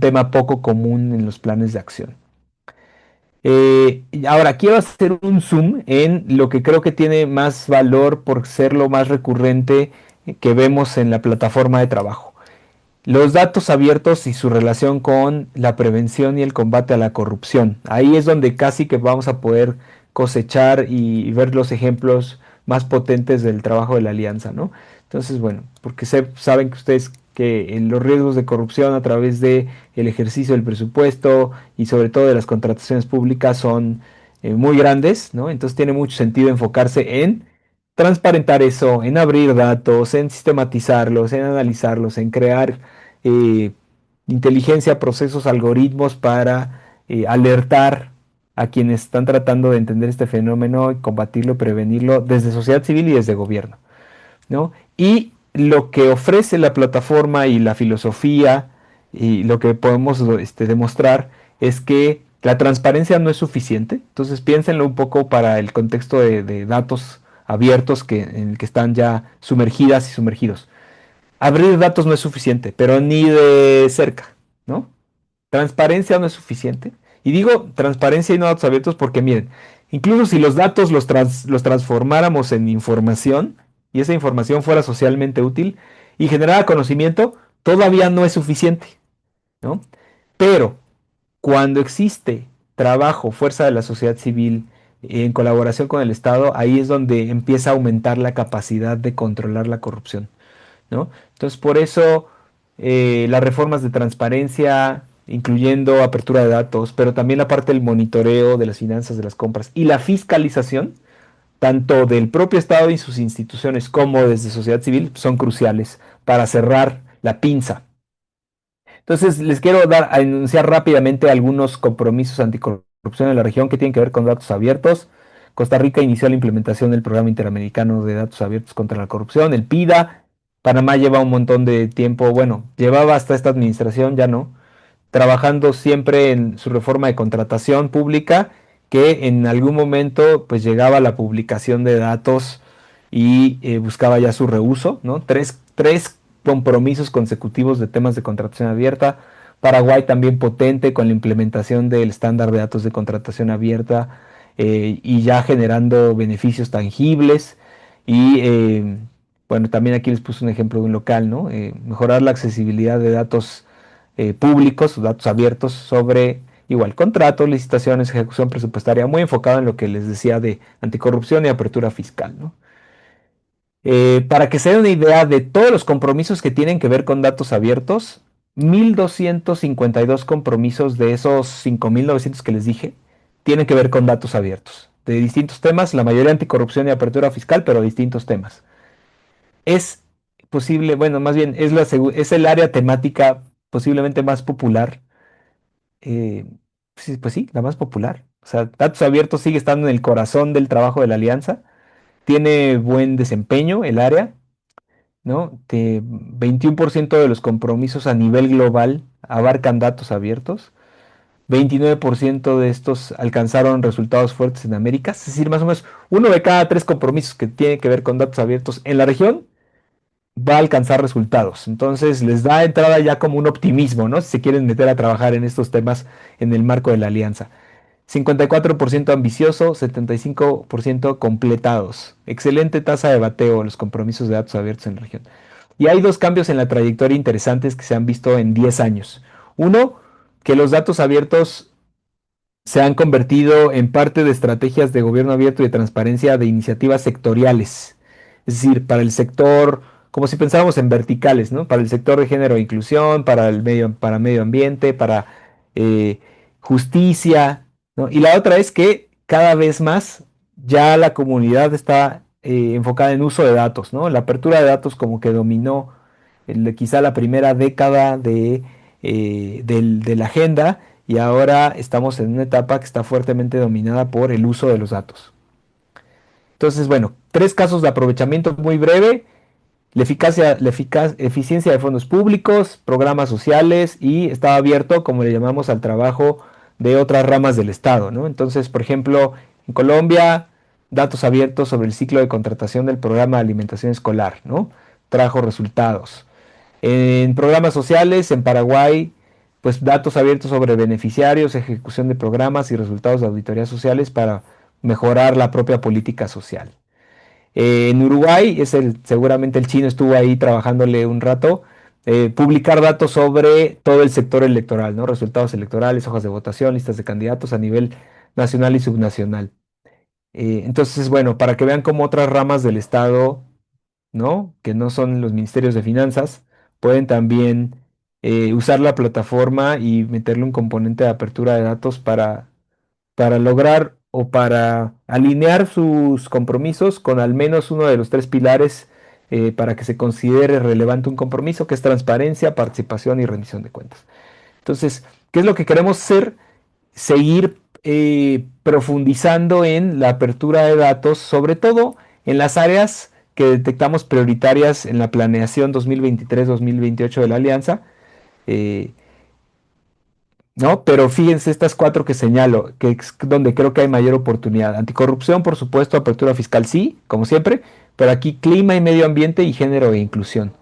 B: tema poco común en los planes de acción. Ahora, quiero hacer un zoom en lo que creo que tiene más valor por ser lo más recurrente que vemos en la plataforma de trabajo. Los datos abiertos y su relación con la prevención y el combate a la corrupción. Ahí es donde casi que vamos a poder cosechar y ver los ejemplos más potentes del trabajo de la alianza, ¿no? Entonces, bueno, porque saben que ustedes que en los riesgos de corrupción a través de el ejercicio del presupuesto y sobre todo de las contrataciones públicas son muy grandes, ¿no? Entonces tiene mucho sentido enfocarse en transparentar eso, en abrir datos, en sistematizarlos, en analizarlos, en crear eh, inteligencia, procesos, algoritmos para alertar a quienes están tratando de entender este fenómeno y combatirlo, prevenirlo desde sociedad civil y desde gobierno, ¿no? Y lo que ofrece la plataforma y la filosofía y lo que podemos demostrar es que la transparencia no es suficiente. Entonces piénsenlo un poco para el contexto de datos abiertos en el que están ya sumergidas y sumergidos. Abrir datos no es suficiente, pero ni de cerca, ¿no? Transparencia no es suficiente. Y digo transparencia y no datos abiertos porque miren, incluso si los datos los transformáramos en información y esa información fuera socialmente útil y generara conocimiento, todavía no es suficiente, ¿no? Pero cuando existe trabajo, fuerza de la sociedad civil en colaboración con el Estado, ahí es donde empieza a aumentar la capacidad de controlar la corrupción, ¿no? Entonces, por eso las reformas de transparencia, incluyendo apertura de datos, pero también la parte del monitoreo de las finanzas de las compras y la fiscalización, tanto del propio Estado y sus instituciones como desde sociedad civil, son cruciales para cerrar la pinza. Entonces, les quiero dar a enunciar rápidamente algunos compromisos anticorrupción en la región que tienen que ver con datos abiertos. Costa Rica inició la implementación del Programa Interamericano de Datos Abiertos contra la Corrupción, el PIDA. Panamá lleva un montón de tiempo, bueno, llevaba hasta esta administración, ya no, trabajando siempre en su reforma de contratación pública, que en algún momento pues llegaba a la publicación de datos y buscaba ya su reuso, ¿no? Tres compromisos consecutivos de temas de contratación abierta. Paraguay también potente con la implementación del estándar de datos de contratación abierta y ya generando beneficios tangibles. Y bueno, también aquí les puse un ejemplo de un local, ¿no? Mejorar la accesibilidad de datos públicos, datos abiertos sobre igual contratos, licitaciones, ejecución presupuestaria, muy enfocado en lo que les decía de anticorrupción y apertura fiscal, ¿no? Para que se den una idea de todos los compromisos que tienen que ver con datos abiertos, 1.252 compromisos de esos 5.900 que les dije tienen que ver con datos abiertos, de distintos temas, la mayoría anticorrupción y apertura fiscal, pero distintos temas. Es posible, bueno, más bien es el área temática posiblemente más popular. eh, sí, pues sí, la más popular. O sea, datos abiertos sigue estando en el corazón del trabajo de la alianza. Tiene buen desempeño el área, ¿no? 21% de los compromisos a nivel global abarcan datos abiertos. 29% de estos alcanzaron resultados fuertes en América. Es decir, más o menos uno de cada tres compromisos que tiene que ver con datos abiertos en la región va a alcanzar resultados. Entonces les da entrada ya como un optimismo, ¿no? Si se quieren meter a trabajar en estos temas en el marco de la alianza. 54% ambicioso, 75% completados. Excelente tasa de bateo los compromisos de datos abiertos en la región. Y hay dos cambios en la trayectoria interesantes que se han visto en 10 años. Uno, que los datos abiertos se han convertido en parte de estrategias de gobierno abierto y de transparencia de iniciativas sectoriales. Es decir, para el sector, como si pensáramos en verticales, ¿no? Para el sector de género e inclusión, para medio ambiente, para eh, justicia, ¿no? Y la otra es que cada vez más ya la comunidad está enfocada en uso de datos, ¿no? La apertura de datos como que dominó quizá la primera década de la agenda y ahora estamos en una etapa que está fuertemente dominada por el uso de los datos. Entonces, bueno, tres casos de aprovechamiento muy breve. eficiencia de fondos públicos, programas sociales y estaba abierto, como le llamamos, al trabajo de otras ramas del Estado, ¿no? Entonces, por ejemplo, en Colombia, datos abiertos sobre el ciclo de contratación del programa de alimentación escolar, ¿no? Trajo resultados. En programas sociales, en Paraguay, pues datos abiertos sobre beneficiarios, ejecución de programas y resultados de auditorías sociales para mejorar la propia política social. En Uruguay, seguramente el chino estuvo ahí trabajándole un rato, publicar datos sobre todo el sector electoral, ¿no? Resultados electorales, hojas de votación, listas de candidatos a nivel nacional y subnacional. Entonces, bueno, para que vean cómo otras ramas del Estado, ¿no? Que no son los ministerios de finanzas, pueden también usar la plataforma y meterle un componente de apertura de datos para lograr o para alinear sus compromisos con al menos uno de los tres pilares para que se considere relevante un compromiso, que es transparencia, participación y rendición de cuentas. Entonces, ¿qué es lo que queremos hacer? Seguir profundizando en la apertura de datos, sobre todo en las áreas que detectamos prioritarias en la planeación 2023-2028 de la Alianza. eh, ¿No? Pero fíjense estas cuatro que señalo, que es donde creo que hay mayor oportunidad. Anticorrupción, por supuesto, apertura fiscal sí, como siempre, pero aquí clima y medio ambiente y género e inclusión.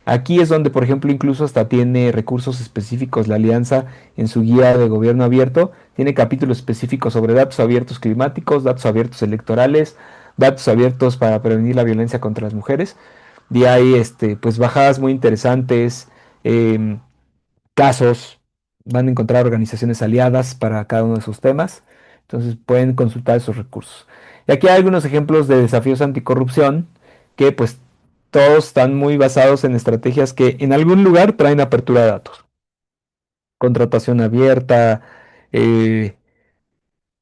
B: Aquí es donde, por ejemplo, incluso hasta tiene recursos específicos la Alianza en su guía de gobierno abierto, tiene capítulos específicos sobre datos abiertos climáticos, datos abiertos electorales, datos abiertos para prevenir la violencia contra las mujeres. Y hay pues bajadas muy interesantes. em, Casos, van a encontrar organizaciones aliadas para cada uno de esos temas, entonces pueden consultar esos recursos. Y aquí hay algunos ejemplos de desafíos anticorrupción que pues todos están muy basados en estrategias que en algún lugar traen apertura de datos. Contratación abierta, eh,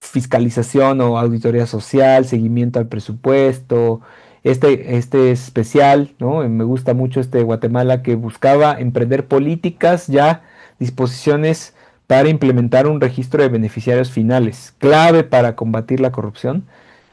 B: fiscalización o auditoría social, seguimiento al presupuesto. Este es especial, ¿no? Me gusta mucho este de Guatemala que buscaba emprender políticas ya, disposiciones para implementar un registro de beneficiarios finales, clave para combatir la corrupción.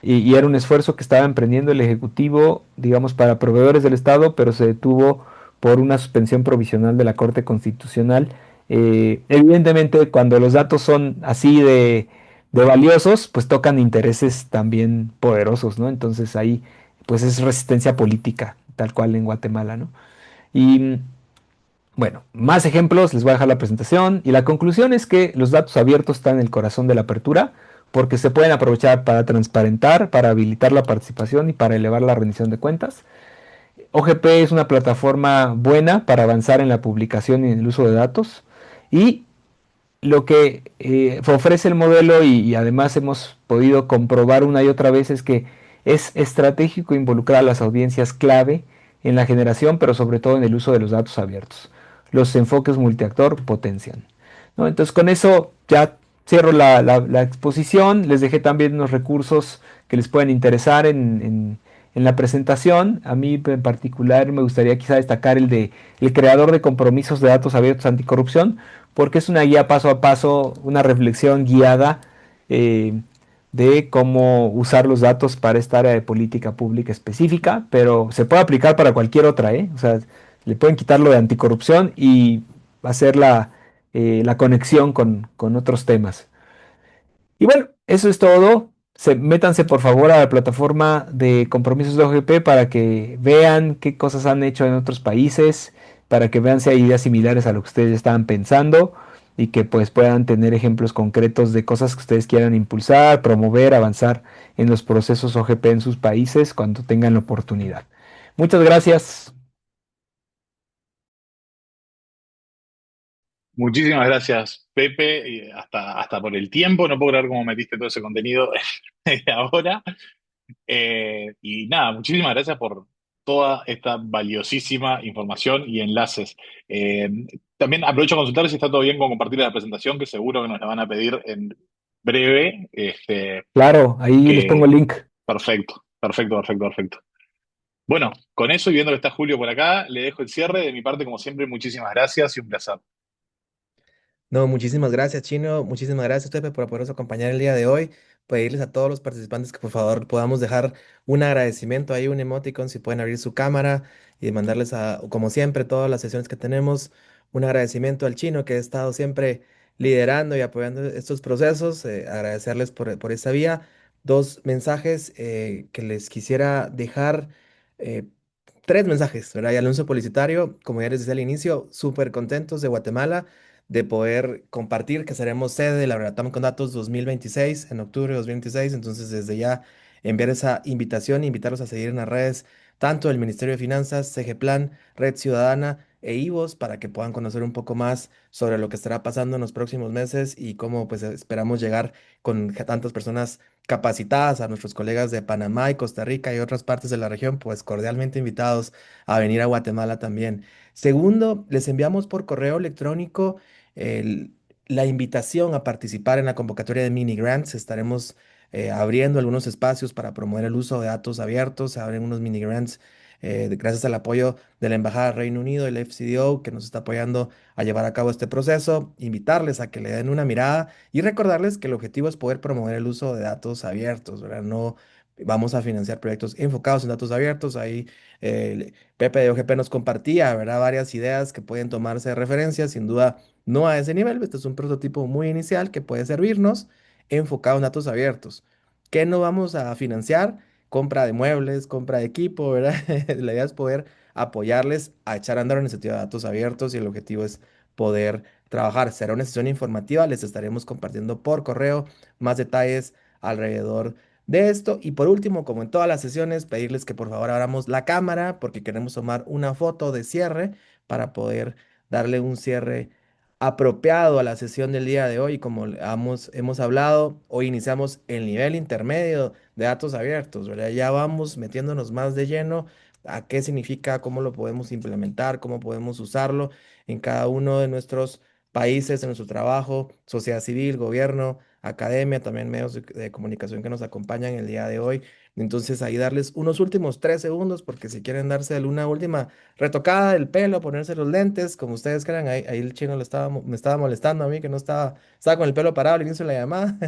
B: Y era un esfuerzo que estaba emprendiendo el Ejecutivo, digamos, para proveedores del Estado, pero se detuvo por una suspensión provisional de la Corte Constitucional. Evidentemente, cuando los datos son así de valiosos, pues tocan intereses también poderosos, ¿no? Entonces ahí, pues es resistencia política, tal cual en Guatemala, ¿no? Y bueno, más ejemplos, les voy a dejar la presentación y la conclusión es que los datos abiertos están en el corazón de la apertura porque se pueden aprovechar para transparentar, para habilitar la participación y para elevar la rendición de cuentas. OGP es una plataforma buena para avanzar en la publicación y en el uso de datos y lo que ofrece el modelo y además hemos podido comprobar una y otra vez es que es estratégico involucrar a las audiencias clave en la generación, pero sobre todo en el uso de los datos abiertos. Los enfoques multiactor potencian, ¿no? Entonces con eso ya cierro la exposición, les dejé también unos recursos que les pueden interesar en la presentación. A mí en particular me gustaría quizá destacar el de el creador de compromisos de datos abiertos anticorrupción, porque es una guía paso a paso, una reflexión guiada eh, de cómo usar los datos para esta área de política pública específica, pero se puede aplicar para cualquier otra, ¿eh? O sea, le pueden quitar lo de anticorrupción y hacer la conexión con otros temas. Y bueno, eso es todo. Métanse por favor a la plataforma de compromisos de OGP para que vean qué cosas han hecho en otros países, para que vean si hay ideas similares a lo que ustedes estaban pensando y que pues puedan tener ejemplos concretos de cosas que ustedes quieran impulsar, promover, avanzar en los procesos OGP en sus países cuando tengan la oportunidad. Muchas gracias.
A: Muchísimas gracias, Pepe, y hasta por el tiempo. No puedo creer cómo metiste todo ese contenido en media hora. Y nada, muchísimas gracias por toda esta valiosísima información y enlaces. Eh, También aprovecho a consultar si está todo bien con compartir la presentación, que seguro que nos la van a pedir en breve.
B: Claro, ahí les pongo
A: Que
B: el link.
A: perfecto, perfecto, perfecto, perfecto. Bueno, con eso y viendo que está Julio por acá, le dejo el cierre. De mi parte, como siempre, muchísimas gracias y un placer.
C: No, muchísimas gracias, Chino. Muchísimas gracias, Pepe, por podernos acompañar el día de hoy. pedirles a todos los participantes que por favor podamos dejar un agradecimiento ahí, un emoticon, si pueden abrir su cámara y mandarles a, como siempre, todas las sesiones que tenemos, un agradecimiento al chino que ha estado siempre liderando y apoyando estos procesos, agradecerles por esta vía. Dos mensajes que les quisiera dejar. eh, Tres mensajes, ¿verdad? Y anuncio publicitario, como ya les decía al inicio, súper contentos de Guatemala de poder compartir que seremos sede de la Relatamos con Datos 2026, en octubre de 2026. Entonces, desde ya enviar esa invitación, invitarlos a seguir en las redes, tanto el Ministerio de Finanzas, CG Plan, Red Ciudadana e IVOS, para que puedan conocer un poco más sobre lo que estará pasando en los próximos meses y cómo pues esperamos llegar con tantas personas capacitadas, a nuestros colegas de Panamá y Costa Rica y otras partes de la región, pues cordialmente invitados a venir a Guatemala también. Segundo, les enviamos por correo electrónico el- la invitación a participar en la convocatoria de mini grants. Estaremos abriendo algunos espacios para promover el uso de datos abiertos. Se abren unos mini grants gracias al apoyo de la Embajada del Reino Unido, el FCDO, que nos está apoyando a llevar a cabo este proceso. Invitarles a que le den una mirada y recordarles que el objetivo es poder promover el uso de datos abiertos, ¿verdad? No vamos a financiar proyectos enfocados en datos abiertos. Ahí Pepe de OGP nos compartía, ¿verdad? Varias ideas que pueden tomarse de referencia, sin duda no a ese nivel. Este es un prototipo muy inicial que puede servirnos enfocado en datos abiertos. ¿Qué no vamos a financiar? Compra de muebles, compra de equipo, ¿verdad? La idea es poder apoyarles a echar a andar una iniciativa de datos abiertos y el objetivo es poder trabajar. Será una sesión informativa, les estaremos compartiendo por correo más detalles alrededor de esto. Y por último, como en todas las sesiones, pedirles que por favor abramos la cámara porque queremos tomar una foto de cierre para poder darle un cierre apropiado a la sesión del día de hoy. Como hemos hablado, hoy iniciamos el nivel intermedio de datos abiertos, ¿verdad? Ya vamos metiéndonos más de lleno a qué significa, cómo lo podemos implementar, cómo podemos usarlo en cada uno de nuestros países, en nuestro trabajo, sociedad civil, gobierno, academia, también medios de comunicación que nos acompañan el día de hoy. Entonces, ahí darles unos últimos 3 segundos, porque si quieren darse una última retocada del pelo, ponerse los lentes, como ustedes crean, ahí el chino me estaba molestando a mí, que no estaba con el pelo parado al inicio de la llamada.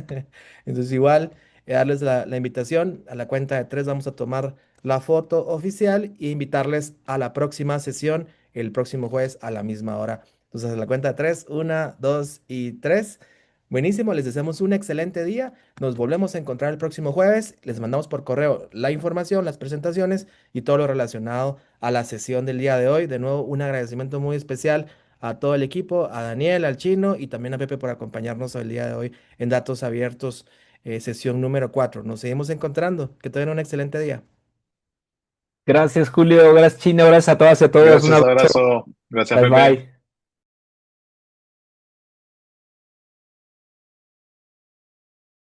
C: Entonces, igual, darles la invitación. A la cuenta de tres vamos a tomar la foto oficial e invitarles a la próxima sesión el próximo jueves a la misma hora. Entonces, a la cuenta de tres, una, dos y tres. Buenísimo, les deseamos un excelente día. Nos volvemos a encontrar el próximo jueves. Les mandamos por correo la información, las presentaciones y todo lo relacionado a la sesión del día de hoy. De nuevo, un agradecimiento muy especial a todo el equipo, a Daniel, al Chino y también a Pepe por acompañarnos el día de hoy en Datos Abiertos, sesión número 4. Nos seguimos encontrando. Que tengan un excelente día.
B: Gracias, Julio. Gracias, Chino. Gracias a todas y a todos. Un
A: Gracias,
B: abrazo.
A: abrazo. Gracias,
B: Bye
A: Pepe.
B: bye.